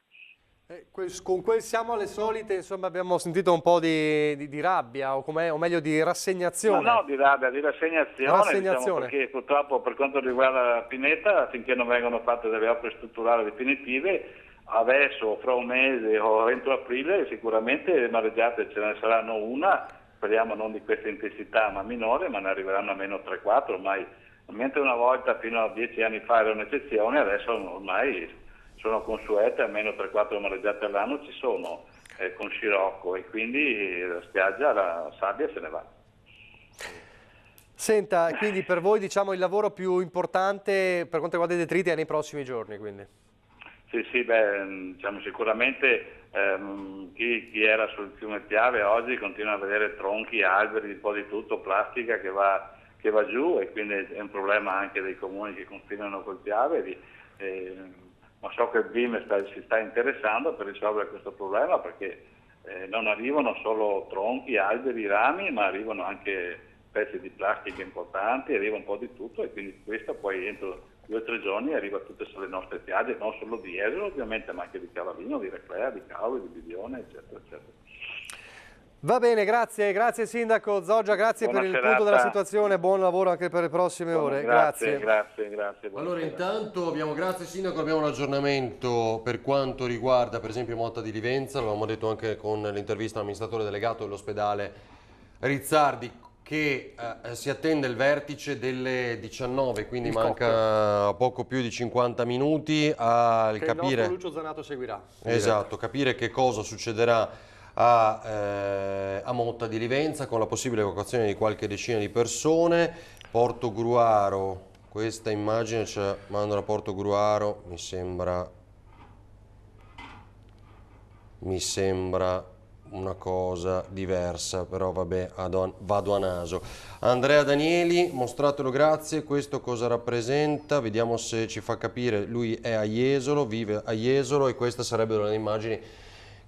Con quel siamo alle solite, insomma, abbiamo sentito un po' di rabbia, o meglio di rassegnazione. Ma no, di rabbia, di rassegnazione. Diciamo, perché purtroppo per quanto riguarda la Pineta, finché non vengono fatte delle opere strutturali definitive, adesso fra un mese o entro aprile sicuramente le mareggiate ce ne saranno una, speriamo non di questa intensità ma minore, ma ne arriveranno almeno 3-4 ormai, mentre una volta fino a 10 anni fa era un'eccezione, adesso ormai sono consuete, almeno 3-4 mareggiate all'anno ci sono con scirocco, e quindi la spiaggia, la sabbia se ne va. Senta, quindi per voi diciamo il lavoro più importante per quanto riguarda i detriti è nei prossimi giorni, quindi? Sì, diciamo sicuramente chi era sul fiume Piave oggi continua a vedere tronchi, alberi, un po' di tutto, plastica che va giù, e quindi è un problema anche dei comuni che confinano col Piave. Ma so che il BIM si sta interessando per risolvere questo problema, perché non arrivano solo tronchi, alberi, rami, ma arrivano anche pezzi di plastica importanti, arriva un po' di tutto, e quindi questo poi entro 2 o 3 giorni arriva tutte sulle nostre spiagge, non solo di Jesolo ovviamente, ma anche di Cavallino, di Reclea, di Cauli, di Bibione, eccetera, eccetera. Va bene, grazie Sindaco Zoggia, grazie Buona per il serata. punto della situazione, buon lavoro anche per le prossime ore. Grazie. Allora intanto grazie Sindaco, abbiamo un aggiornamento per quanto riguarda per esempio Motta di Livenza, l'avevamo detto anche con l'intervista all'amministratore delegato dell'ospedale Rizzardi, che si attende il vertice delle 19, quindi manca poco più di 50 minuti a che capire. Il nostro Lucio Zanato seguirà. Esatto, capire che cosa succederà a Motta di Livenza, con la possibile evacuazione di qualche decina di persone. Porto Gruaro, questa immagine ci manda da Porto Gruaro, mi sembra una cosa diversa, però vabbè, vado a naso. Andrea Danieli, mostratelo, grazie. Questo cosa rappresenta? Vediamo se ci fa capire. Lui è a Jesolo, vive a Jesolo, e queste sarebbero le immagini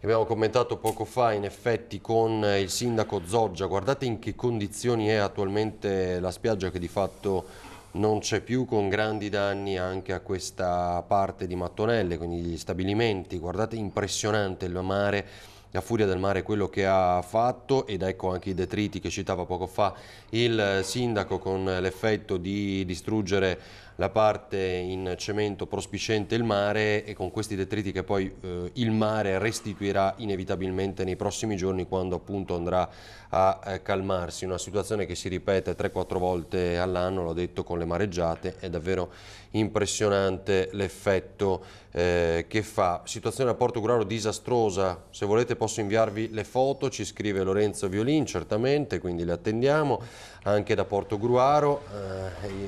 che abbiamo commentato poco fa, in effetti, con il sindaco Zoggia. Guardate in che condizioni è attualmente la spiaggia, che di fatto non c'è più, con grandi danni anche a questa parte di Mattonelle, quindi gli stabilimenti. Guardate, impressionante il mare, la furia del mare, quello che ha fatto, ed ecco anche i detriti che citava poco fa il sindaco, con l'effetto di distruggere la parte in cemento prospiciente il mare, e con questi detriti che poi il mare restituirà inevitabilmente nei prossimi giorni, quando appunto andrà a calmarsi. Una situazione che si ripete 3-4 volte all'anno, l'ho detto, con le mareggiate. È davvero impressionante l'effetto che fa. Situazione a Porto Gruaro disastrosa, se volete posso inviarvi le foto, ci scrive Lorenzo Violin, certamente, quindi le attendiamo anche da Porto Gruaro.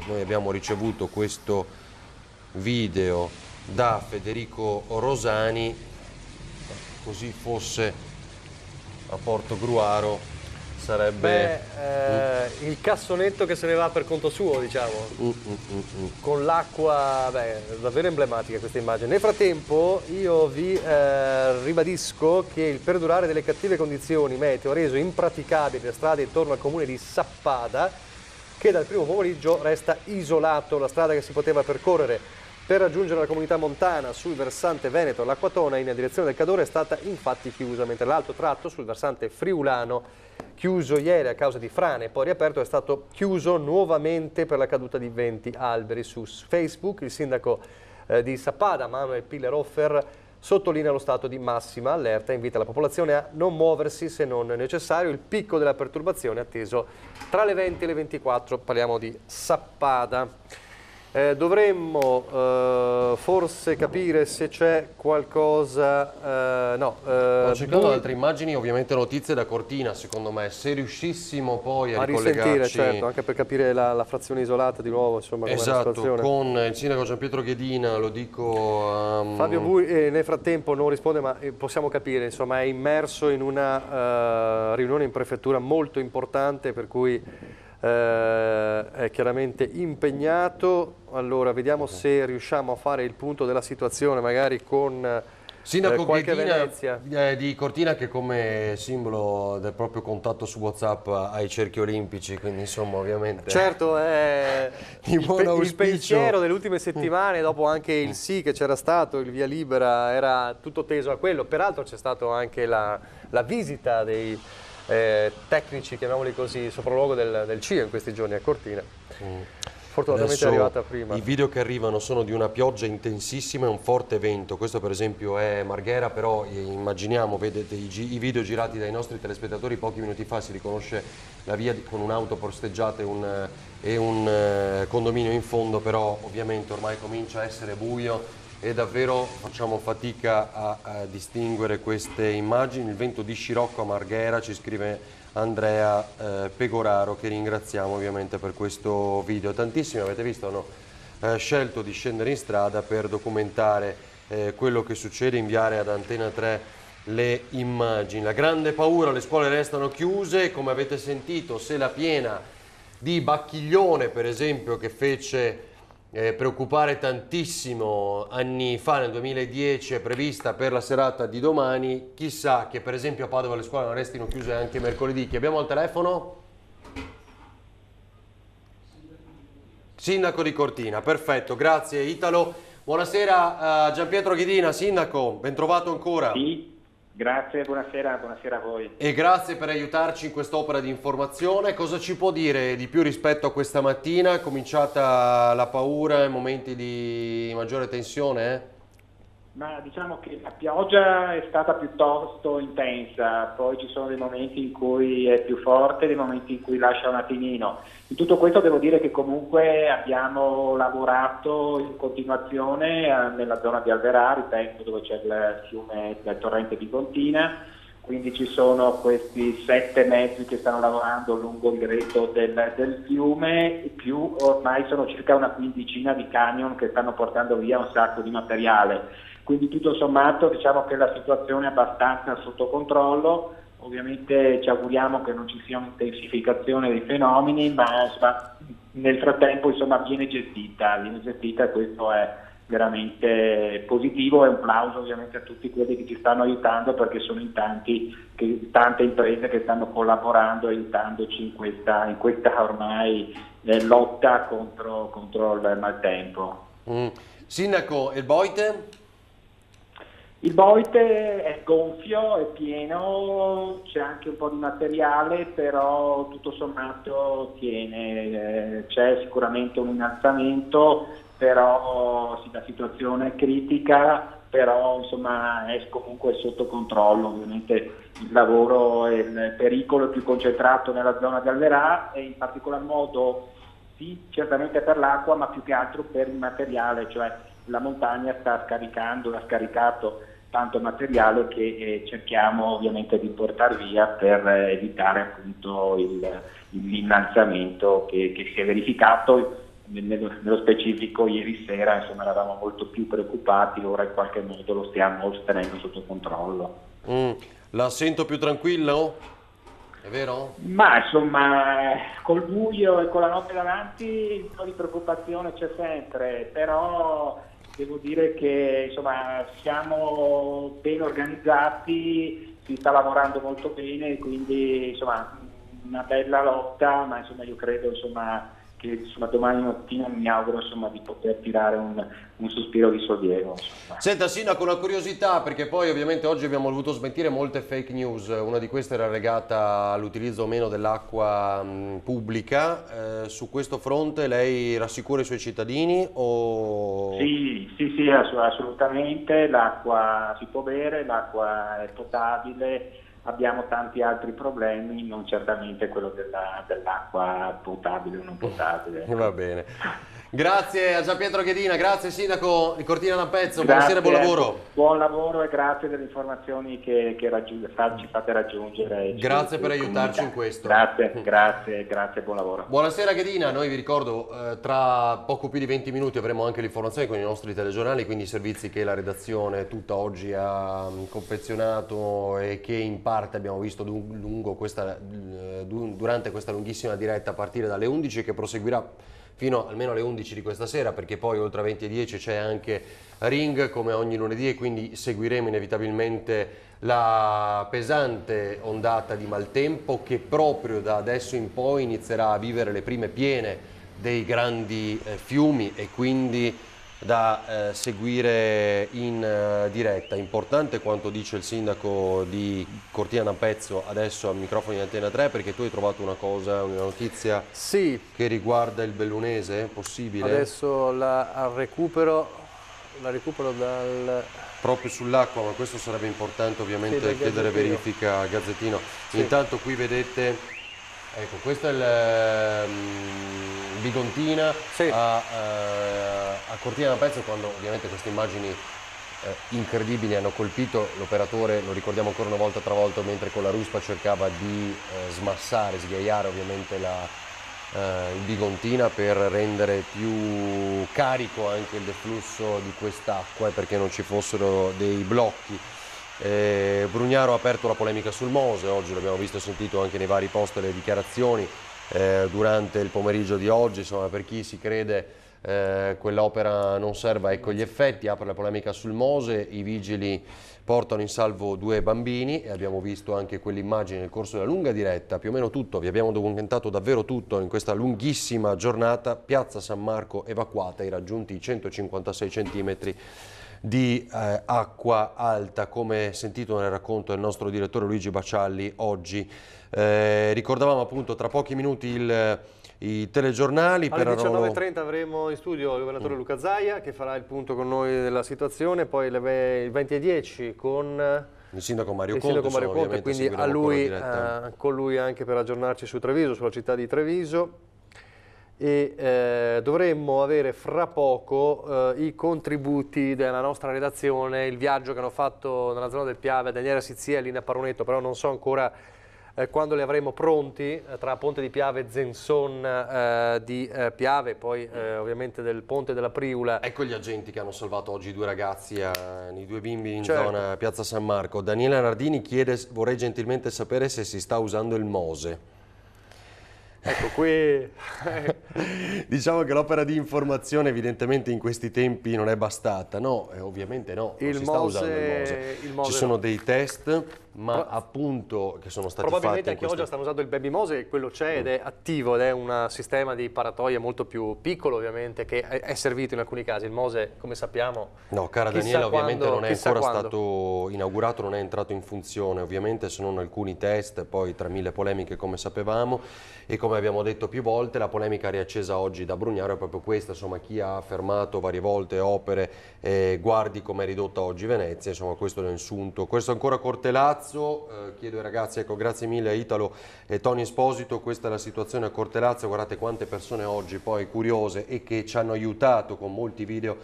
Noi abbiamo ricevuto questo video da Federico Rosani, così fosse a Porto Gruaro sarebbe... il cassonetto che se ne va per conto suo, diciamo. Con l'acqua, davvero emblematica questa immagine. Nel frattempo io vi ribadisco che il perdurare delle cattive condizioni meteo ha reso impraticabili le strade intorno al comune di Sappada, che dal primo pomeriggio resta isolato. La strada che si poteva percorrere per raggiungere la comunità montana sul versante veneto all'Acquatona in direzione del Cadore è stata infatti chiusa, mentre l'altro tratto sul versante friulano, chiuso ieri a causa di frane e poi riaperto, è stato chiuso nuovamente per la caduta di 20 alberi. Su Facebook il sindaco di Sappada, Manuel Pillerhofer, sottolinea lo stato di massima allerta e invita la popolazione a non muoversi se non necessario. Il picco della perturbazione è atteso tra le 20 e le 24, parliamo di Sappada. Dovremmo forse capire se c'è qualcosa... Sto cercando altre immagini, ovviamente notizie da Cortina, secondo me, se riuscissimo poi a ricollegarci... risentire, certo, anche per capire la frazione isolata di nuovo, insomma, com'è la situazione. Con il sindaco Gianpietro Ghedina, lo dico... Fabio Bui nel frattempo non risponde, ma possiamo capire, insomma, è immerso in una riunione in prefettura molto importante, per cui è chiaramente impegnato. Allora, vediamo se riusciamo a fare il punto della situazione, magari con Sindaco qualche Ghedina Venezia. Di Cortina, che come simbolo del proprio contatto su WhatsApp ai cerchi olimpici, quindi insomma ovviamente... Certo, il pensiero delle ultime settimane, dopo anche il sì che c'era stato, il via libera, era tutto teso a quello. Peraltro c'è stata anche la visita dei tecnici, chiamiamoli così, sopralluogo del CIE in questi giorni a Cortina. Fortunatamente Adesso è arrivata prima. I video che arrivano sono di una pioggia intensissima e un forte vento. Questo per esempio è Marghera, però immaginiamo, vedete i video girati dai nostri telespettatori pochi minuti fa, si riconosce la via con un'auto posteggiata e un condominio in fondo, però ovviamente ormai comincia a essere buio e davvero facciamo fatica a distinguere queste immagini. Il vento di scirocco a Marghera, ci scrive Andrea Pegoraro, che ringraziamo ovviamente per questo video. Tantissimi, avete visto, hanno scelto di scendere in strada per documentare quello che succede, inviare ad Antena 3 le immagini. La grande paura, le scuole restano chiuse, come avete sentito, se la piena di Bacchiglione per esempio, che fece preoccupare tantissimo anni fa, nel 2010, è prevista per la serata di domani, chissà che per esempio a Padova le scuole non restino chiuse anche mercoledì. Chi abbiamo al telefono? Sindaco di Cortina, perfetto, grazie Italo. Buonasera Gianpietro Ghedina, sindaco, ben trovato ancora. Sì. Grazie, buonasera a voi. E grazie per aiutarci in quest'opera di informazione. Cosa ci può dire di più rispetto a questa mattina? È cominciata la paura in momenti di maggiore tensione? Ma diciamo che la pioggia è stata piuttosto intensa, poi ci sono dei momenti in cui è più forte, dei momenti in cui lascia un attimino. In tutto questo devo dire che comunque abbiamo lavorato in continuazione nella zona di Alverà, ripeto, dove c'è il fiume del torrente di Gontina, quindi ci sono questi 7 mezzi che stanno lavorando lungo il gretto del fiume, più ormai sono circa una quindicina di camion che stanno portando via un sacco di materiale. Quindi tutto sommato diciamo che la situazione è abbastanza sotto controllo. Ovviamente ci auguriamo che non ci sia un'intensificazione dei fenomeni, ma insomma, nel frattempo insomma, viene gestita e questo è veramente positivo e un plauso ovviamente a tutti quelli che ci stanno aiutando, perché sono in tante imprese che stanno collaborando e aiutandoci in questa ormai lotta contro il maltempo. Sindaco, il Boite? Il Boite è gonfio, è pieno, c'è anche un po' di materiale, però tutto sommato tiene, c'è sicuramente un innalzamento, però sì, la situazione è critica, però insomma è comunque sotto controllo. Ovviamente il lavoro e il pericolo è più concentrato nella zona di Alverà e in particolar modo sì, certamente per l'acqua, ma più che altro per il materiale, cioè la montagna ha scaricato tanto materiale che cerchiamo ovviamente di portare via per evitare appunto l'innalzamento che si è verificato. Nello specifico ieri sera insomma eravamo molto più preoccupati, ora in qualche modo lo stiamo tenendo sotto controllo. La sento più tranquillo? È vero? Ma insomma, col buio e con la notte davanti un po' di preoccupazione c'è sempre, però devo dire che insomma siamo ben organizzati, si sta lavorando molto bene, quindi insomma una bella lotta, ma insomma io credo insomma che insomma, domani mattina mi auguro insomma, di poter tirare un sospiro di sollievo. Insomma. Senta Sindaco, una curiosità, perché poi ovviamente oggi abbiamo voluto smentire molte fake news, una di queste era legata all'utilizzo o meno dell'acqua pubblica. Su questo fronte lei rassicura i suoi cittadini? O... Sì, assolutamente, l'acqua si può bere, l'acqua è potabile. Abbiamo tanti altri problemi, non certamente quello dell'acqua potabile o non potabile. Va bene. Grazie a Gianpietro Ghedina, grazie Sindaco di Cortina d'Ampezzo, buonasera e buon lavoro. Buon lavoro e grazie delle informazioni che ci fate raggiungere. Grazie per aiutarci in questo. Grazie, buon lavoro. Buonasera Ghedina, noi vi ricordo tra poco più di 20 minuti avremo anche l'informazione con i nostri telegiornali, quindi i servizi che la redazione tutta oggi ha confezionato e che in parte abbiamo visto durante questa lunghissima diretta a partire dalle 11 che proseguirà fino almeno alle 11 di questa sera, perché poi oltre a 20:10 c'è anche Ring come ogni lunedì e quindi seguiremo inevitabilmente la pesante ondata di maltempo che proprio da adesso in poi inizierà a vivere le prime piene dei grandi fiumi e quindi da seguire in diretta. Importante quanto dice il sindaco di Cortina d'Ampezzo adesso al microfono di Antena 3, perché tu hai trovato una notizia che riguarda il bellunese, possibile? Adesso la recupero dal... Proprio sull'acqua, ma questo sarebbe importante ovviamente chiedere verifica al Gazzettino. Intanto qui vedete, ecco, questo è il Bigontina a Cortina d'Ampezzo, quando ovviamente queste immagini incredibili hanno colpito l'operatore, lo ricordiamo ancora una volta tra volta, mentre con la ruspa cercava di sghiaiare ovviamente il Bigontina per rendere più carico anche il deflusso di quest'acqua e perché non ci fossero dei blocchi. Brugnaro ha aperto la polemica sul Mose, oggi l'abbiamo visto e sentito anche nei vari post le dichiarazioni durante il pomeriggio di oggi, insomma per chi si crede quell'opera non serva, ecco gli effetti, apre la polemica sul Mose, i vigili portano in salvo 2 bambini e abbiamo visto anche quell'immagine nel corso della lunga diretta, più o meno tutto, vi abbiamo documentato davvero tutto in questa lunghissima giornata, Piazza San Marco evacuata, ai raggiunti i 156 centimetri di acqua alta, come sentito nel racconto del nostro direttore Luigi Bacialli oggi. Ricordavamo appunto tra pochi minuti i telegiornali. Alle 19:30 avremo in studio il governatore Luca Zaia che farà il punto con noi della situazione, poi il 20:10 con il sindaco Mario Conte, quindi con lui anche per aggiornarci su Treviso, sulla città di Treviso. E dovremmo avere fra poco i contributi della nostra redazione, il viaggio che hanno fatto nella zona del Piave, Daniela Sizielli, Lina Paronetto, però non so ancora quando li avremo pronti, tra Ponte di Piave e Zenson di Piave, poi ovviamente del Ponte della Priula. Ecco gli agenti che hanno salvato oggi i 2 ragazzi, i 2 bimbi in zona Piazza San Marco. Daniela Nardini chiede, vorrei gentilmente sapere se si sta usando il Mose. Ecco qui diciamo che l'opera di informazione evidentemente in questi tempi non è bastata, no, ovviamente no, non si sta usando il Mose. Ci sono dei test, ma appunto che sono stati probabilmente fatti anche oggi stanno usando il Baby Mose, quello c'è ed è attivo ed è un sistema di paratoia molto più piccolo ovviamente che è servito in alcuni casi. Il Mose, come sappiamo, no, cara Daniela, ovviamente non è ancora stato inaugurato, non è entrato in funzione, ovviamente se non alcuni test, poi tra mille polemiche come sapevamo, e come abbiamo detto più volte la polemica riaccesa oggi da Brugnaro è proprio questa, insomma chi ha fermato varie volte opere, guardi come è ridotta oggi Venezia, insomma questo è l'insunto. Questo ancora Cortelazzo, chiedo ai ragazzi, ecco grazie mille a Italo e Tony Esposito, questa è la situazione a Cortelazzo, guardate quante persone oggi poi curiose e che ci hanno aiutato con molti video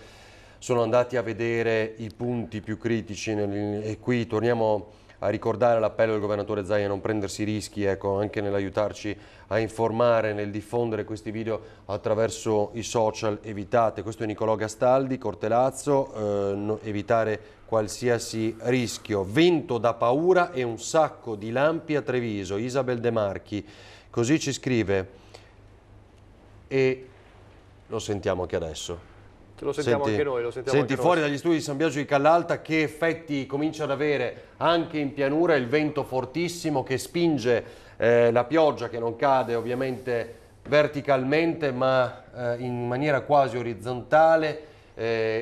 sono andati a vedere i punti più critici e qui torniamo a ricordare l'appello del governatore Zaia a non prendersi rischi, ecco, anche nell'aiutarci a informare, nel diffondere questi video attraverso i social. Evitate, questo è Nicolò Gastaldi, Cortelazzo, evitare qualsiasi rischio. Vento da paura e un sacco di lampi a Treviso, Isabel De Marchi, così ci scrive, e lo sentiamo anche adesso. Lo sentiamo anche noi, lo sentiamo senti anche fuori noi. dagli studi di San Biagio di Callalta che effetti comincia ad avere anche in pianura, il vento fortissimo che spinge la pioggia, che non cade ovviamente verticalmente ma in maniera quasi orizzontale,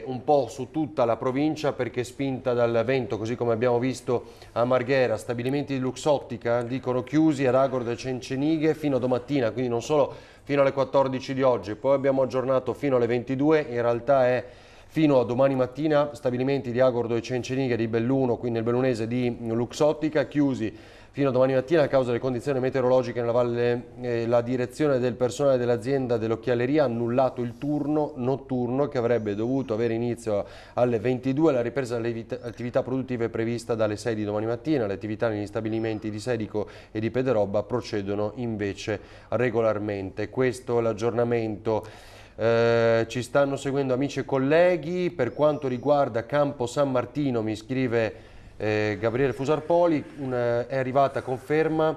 un po' su tutta la provincia, perché spinta dal vento, così come abbiamo visto a Marghera. Stabilimenti di Luxottica dicono chiusi ad Agordo e Cencenighe fino a domattina, quindi non solo fino alle 14 di oggi, poi abbiamo aggiornato fino alle 22, in realtà è fino a domani mattina. Stabilimenti di Agordo e Cencenighe di Belluno, quindi nel bellunese, di Luxottica, chiusi fino a domani mattina a causa delle condizioni meteorologiche nella valle. La direzione del personale dell'azienda dell'occhialeria ha annullato il turno notturno che avrebbe dovuto avere inizio alle 22. La ripresa delle attività produttive è prevista dalle 6 di domani mattina. Le attività negli stabilimenti di Sedico e di Pederobba procedono invece regolarmente. Questo è l'aggiornamento. Ci stanno seguendo amici e colleghi. Per quanto riguarda Campo San Martino, mi scrive Gabriele Fusarpoli, è arrivata conferma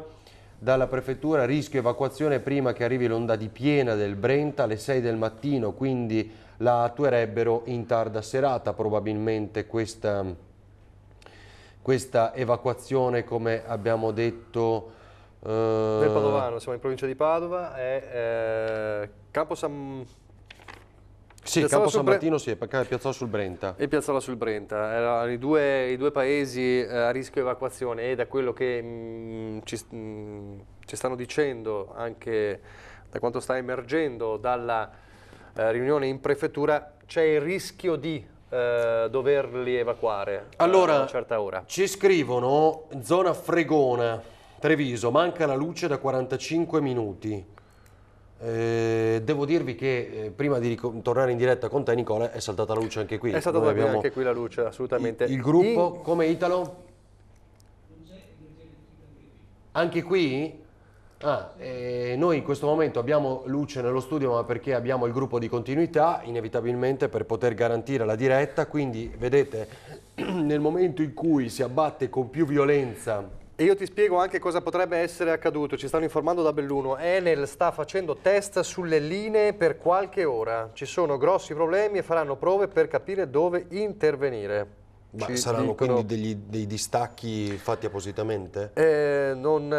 dalla prefettura, rischio evacuazione prima che arrivi l'onda di piena del Brenta alle 6 del mattino, quindi la attuerebbero in tarda serata probabilmente questa evacuazione, come abbiamo detto. Del Padovano, siamo in provincia di Padova, è Campo San... Sì, Campo San Martino sì, perché è Piazzola sul Brenta. E Piazzola sul Brenta, erano i due paesi a rischio evacuazione, e da quello che ci stanno dicendo, anche da quanto sta emergendo dalla riunione in prefettura, c'è il rischio di doverli evacuare a una certa ora. Ci scrivono zona Fregona, Treviso, manca la luce da 45 minuti. Devo dirvi che prima di tornare in diretta con te, Nicola, è saltata la luce anche qui. È saltata anche qui la luce, assolutamente. Il gruppo, come Italo? Anche qui? Noi in questo momento abbiamo luce nello studio, ma perché abbiamo il gruppo di continuità, inevitabilmente, per poter garantire la diretta. Quindi vedete, nel momento in cui si abbatte con più violenza. E io ti spiego anche cosa potrebbe essere accaduto. Ci stanno informando da Belluno. Enel sta facendo test sulle linee per qualche ora. Ci sono grossi problemi e faranno prove per capire dove intervenire. Ma saranno quindi dei distacchi fatti appositamente?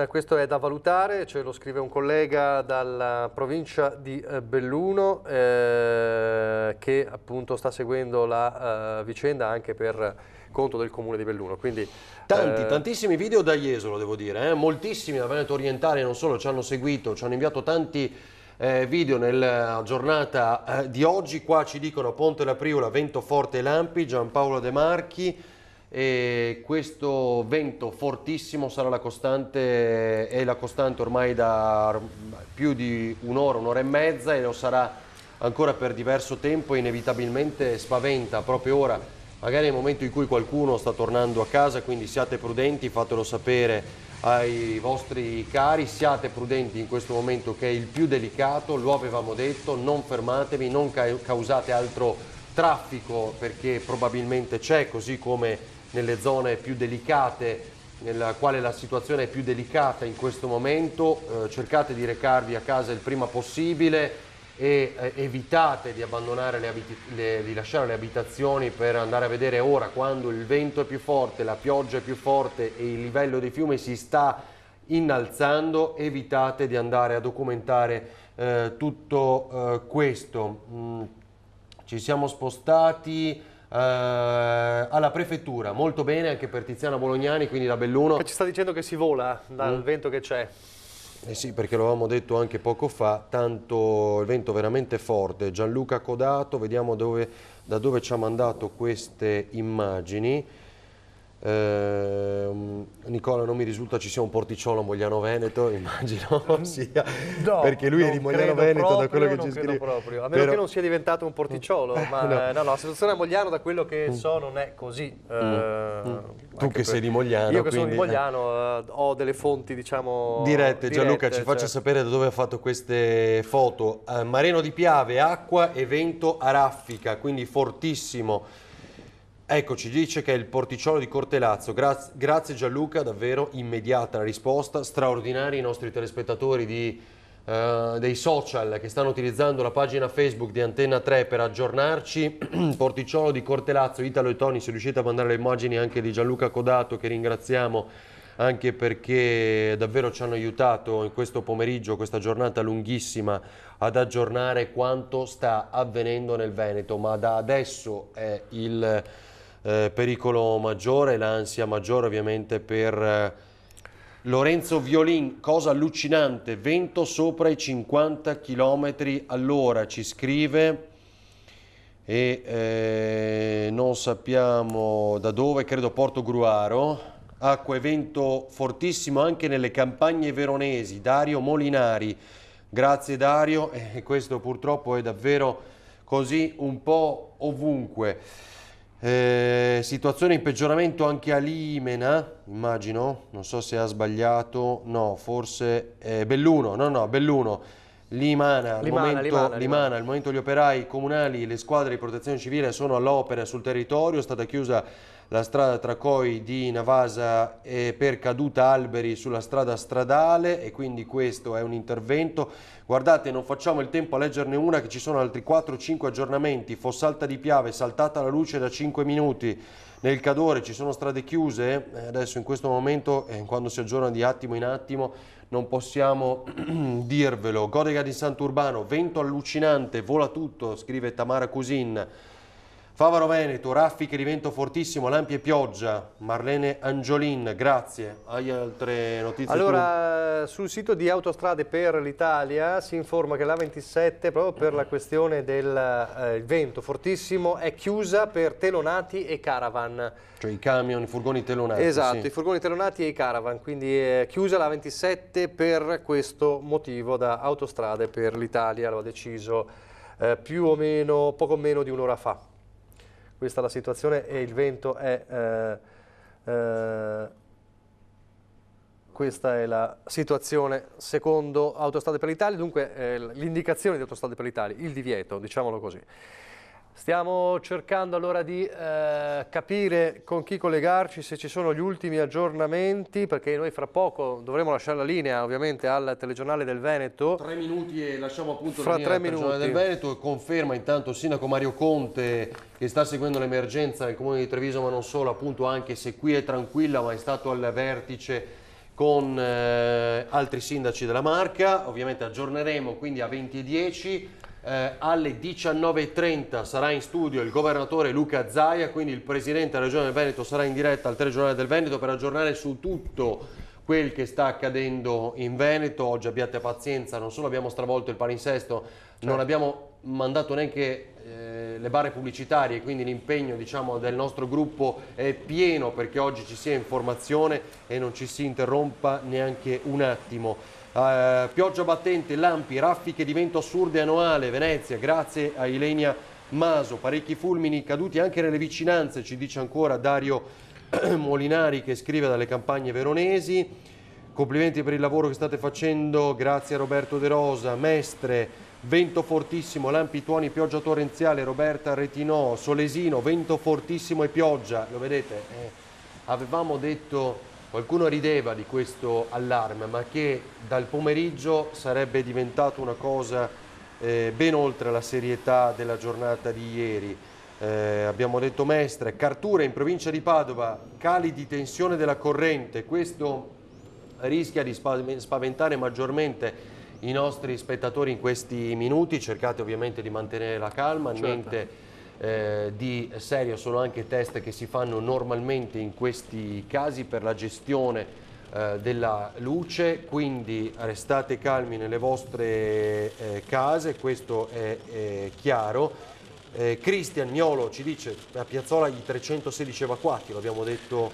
Questo è da valutare, ce lo scrive un collega dalla provincia di Belluno che appunto sta seguendo la vicenda anche per conto del comune di Belluno. Quindi, tantissimi video da Jesolo, devo dire, moltissimi da Veneto Orientale, non solo, ci hanno seguito, ci hanno inviato tanti video nella giornata di oggi. Qua ci dicono Ponte la Priula, vento forte e lampi, Giampaolo De Marchi, e questo vento fortissimo sarà la costante, è la costante ormai da più di un'ora e mezza, e lo sarà ancora per diverso tempo. Inevitabilmente spaventa proprio ora, magari nel momento in cui qualcuno sta tornando a casa, quindi siate prudenti, fatelo sapere ai vostri cari, siate prudenti in questo momento che è il più delicato, lo avevamo detto, non fermatevi, non causate altro traffico perché probabilmente c'è, così come nelle zone più delicate, nella quale la situazione è più delicata in questo momento. Cercate di recarvi a casa il prima possibile e evitate di abbandonare di lasciare le abitazioni per andare a vedere ora, quando il vento è più forte, la pioggia è più forte e il livello dei fiumi si sta innalzando. Evitate di andare a documentare tutto questo. Ci siamo spostati alla prefettura, molto bene anche per Tiziana Bolognani, quindi da Belluno. Che ci sta dicendo che si vola dal vento che c'è. Eh sì, perché lo avevamo detto anche poco fa, tanto il vento veramente forte. Gianluca Codato, vediamo da dove ci ha mandato queste immagini. Nicola, non mi risulta ci sia un porticciolo a Mogliano Veneto, immagino sia, No, perché lui è di Mogliano Veneto, proprio, da quello che ci non credo scrive. proprio, a meno che non sia diventato un porticciolo, ma no. la situazione a Mogliano, da quello che so, non è così. Tu che sei di Mogliano, io che sono di quindi, Mogliano, ho delle fonti, diciamo, dirette. Gianluca, ci faccia sapere da dove ha fatto queste foto. Mareno di Piave, acqua e vento a raffica, quindi fortissimo. Ecco, ci dice che è il porticciolo di Cortelazzo. Grazie Gianluca, davvero immediata la risposta. Straordinari i nostri telespettatori dei social che stanno utilizzando la pagina Facebook di Antenna 3 per aggiornarci. Porticciolo di Cortelazzo, Italo e Tony, se riuscite a mandare le immagini anche di Gianluca Codato, che ringraziamo anche perché davvero ci hanno aiutato in questo pomeriggio, questa giornata lunghissima, ad aggiornare quanto sta avvenendo nel Veneto. Ma da adesso è il pericolo maggiore, l'ansia maggiore ovviamente per Lorenzo Violin. Cosa allucinante, vento sopra i 50 km all'ora, ci scrive, e non sappiamo da dove, credo Porto Gruaro. Acqua e vento fortissimo anche nelle campagne veronesi. Dario Molinari, grazie Dario, e questo purtroppo è davvero così un po' ovunque. Situazione in peggioramento anche a Limena, immagino, non so se ha sbagliato, no, forse Belluno, no, Belluno, Limana, al momento gli operai comunali e le squadre di protezione civile sono all'opera sul territorio, è stata chiusa la strada tra Coi di Navasa per caduta alberi sulla strada stradale, e quindi questo è un intervento. Guardate, non facciamo il tempo a leggerne una, che ci sono altri 4-5 aggiornamenti. Fossalta di Piave, saltata la luce da 5 minuti. Nel Cadore ci sono strade chiuse, adesso in questo momento, quando si aggiorna di attimo in attimo, non possiamo dirvelo. Godega di Sant'Urbano, vento allucinante, vola tutto, scrive Tamara Cusin. Favaro Veneto, raffiche di vento fortissimo, lampi e pioggia. Marlene Angiolin, grazie. Hai altre notizie? Allora, sul sito di Autostrade per l'Italia si informa che l'A27, proprio per la questione del vento fortissimo, è chiusa per telonati e caravan. Cioè i camion, i furgoni telonati. Esatto, sì. I furgoni telonati e i caravan, quindi è chiusa l'A27 per questo motivo da Autostrade per l'Italia, lo ha deciso più o meno, poco meno di un'ora fa. Questa è la situazione e il vento è... questa è la situazione secondo Autostrade per l'Italia, dunque l'indicazione di Autostrade per l'Italia, il divieto, diciamolo così. Stiamo cercando allora di capire con chi collegarci, se ci sono gli ultimi aggiornamenti, perché noi fra poco dovremo lasciare la linea ovviamente al telegiornale del Veneto. 3 minuti e lasciamo appunto fra la linea 3 al telegiornale minuti. del Veneto. Conferma intanto il sindaco Mario Conte che sta seguendo l'emergenza nel comune di Treviso, ma non solo, appunto, anche se qui è tranquilla, ma è stato al vertice con altri sindaci della Marca. Ovviamente aggiorneremo quindi a 20:10. Alle 19:30 sarà in studio il governatore Luca Zaia, quindi il presidente della Regione del Veneto sarà in diretta al telegiornale del Veneto per aggiornare su tutto quel che sta accadendo in Veneto. Oggi abbiate pazienza, non solo abbiamo stravolto il palinsesto, non abbiamo mandato neanche le barre pubblicitarie, quindi l'impegno, diciamo, del nostro gruppo è pieno perché oggi ci sia informazione e non ci si interrompa neanche un attimo. Pioggia battente, lampi, raffiche di vento assurde annuale, Venezia, grazie a Ilenia Maso, parecchi fulmini caduti anche nelle vicinanze, ci dice ancora Dario Molinari che scrive dalle campagne veronesi. Complimenti per il lavoro che state facendo, grazie a Roberto De Rosa. Mestre, vento fortissimo, lampi, tuoni, pioggia torrenziale, Roberta Retinò. Solesino, vento fortissimo e pioggia, lo vedete, avevamo detto... Qualcuno rideva di questo allarme, ma che dal pomeriggio sarebbe diventato una cosa ben oltre la serietà della giornata di ieri. Abbiamo detto Mestre, Cartura in provincia di Padova, cali di tensione della corrente. Questo rischia di spaventare maggiormente i nostri spettatori in questi minuti. Cercate ovviamente di mantenere la calma, certo. Niente di serio, sono anche test che si fanno normalmente in questi casi per la gestione della luce, quindi restate calmi nelle vostre case, questo è chiaro. Cristian Gnolo ci dice a Piazzola i 316 evacuati, lo abbiamo detto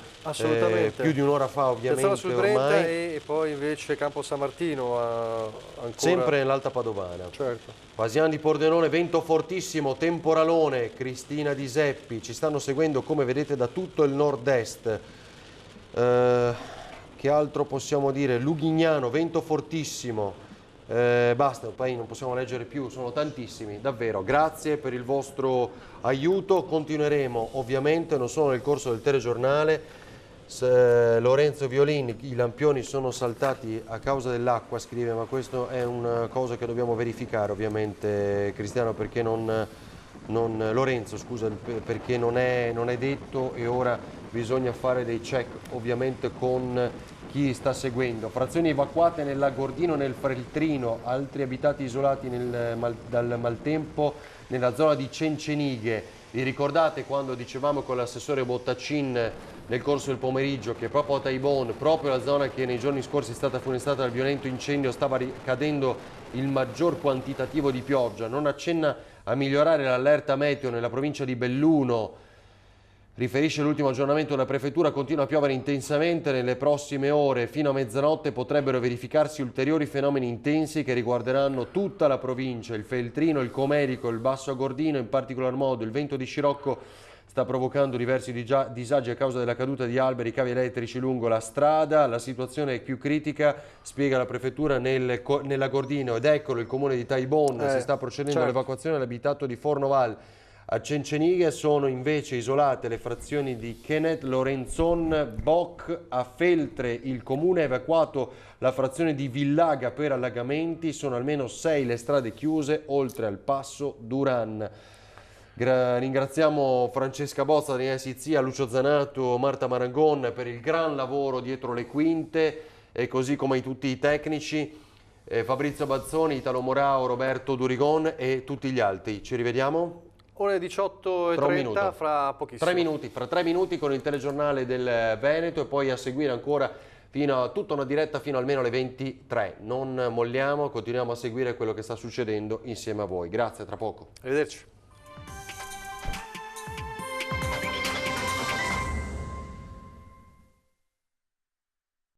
più di un'ora fa ovviamente. Piazzola sul Brenta ormai. e poi invece Campo San Martino ancora... Sempre nell'Alta Padovana. Certo. Pasian di Pordenone, vento fortissimo, temporalone. Cristina Di Seppi, ci stanno seguendo come vedete da tutto il nord-est. Che altro possiamo dire? Lughignano, vento fortissimo. Basta, poi non possiamo leggere più, sono tantissimi, davvero. Grazie per il vostro aiuto, continueremo ovviamente, non solo nel corso del telegiornale. Lorenzo Violini, i lampioni sono saltati a causa dell'acqua, scrive, ma questo è una cosa che dobbiamo verificare ovviamente, Cristiano, perché Lorenzo, scusa, perché non è detto e ora bisogna fare dei check ovviamente con chi sta seguendo. Frazioni evacuate nel Gordino e nel Feltrino, altri abitati isolati dal maltempo nella zona di Cencenighe. Vi ricordate quando dicevamo con l'assessore Bottacin nel corso del pomeriggio che proprio a Taibon, proprio la zona che nei giorni scorsi è stata funestata dal violento incendio, stava ricadendo il maggior quantitativo di pioggia? Non accenna a migliorare l'allerta meteo nella provincia di Belluno. Riferisce l'ultimo aggiornamento della prefettura, continua a piovere intensamente, nelle prossime ore fino a mezzanotte potrebbero verificarsi ulteriori fenomeni intensi che riguarderanno tutta la provincia, il Feltrino, il Comerico, il Basso Agordino, in particolar modo il vento di scirocco sta provocando diversi disagi a causa della caduta di alberi, cavi elettrici lungo la strada. La situazione è più critica, spiega la prefettura, nell'Agordino, ed eccolo il comune di Taibon, si sta procedendo all'evacuazione dell'abitato di Fornoval. A Cencenighe sono invece isolate le frazioni di Kenneth, Lorenzon, Boc. A Feltre il comune ha evacuato la frazione di Villaga per allagamenti, sono almeno 6 le strade chiuse oltre al passo Duran. Ringraziamo Francesca Bozza, Daniele Sizia, Lucio Zanato, Marta Marangon per il gran lavoro dietro le quinte, e così come tutti i tecnici, Fabrizio Bazzoni, Italo Morao, Roberto Durigon e tutti gli altri. Ci rivediamo? Ore 18:30 fra pochissimo. Fra 3 minuti con il telegiornale del Veneto e poi a seguire ancora tutta una diretta fino almeno alle 23. Non molliamo, continuiamo a seguire quello che sta succedendo insieme a voi. Grazie, tra poco. Arrivederci.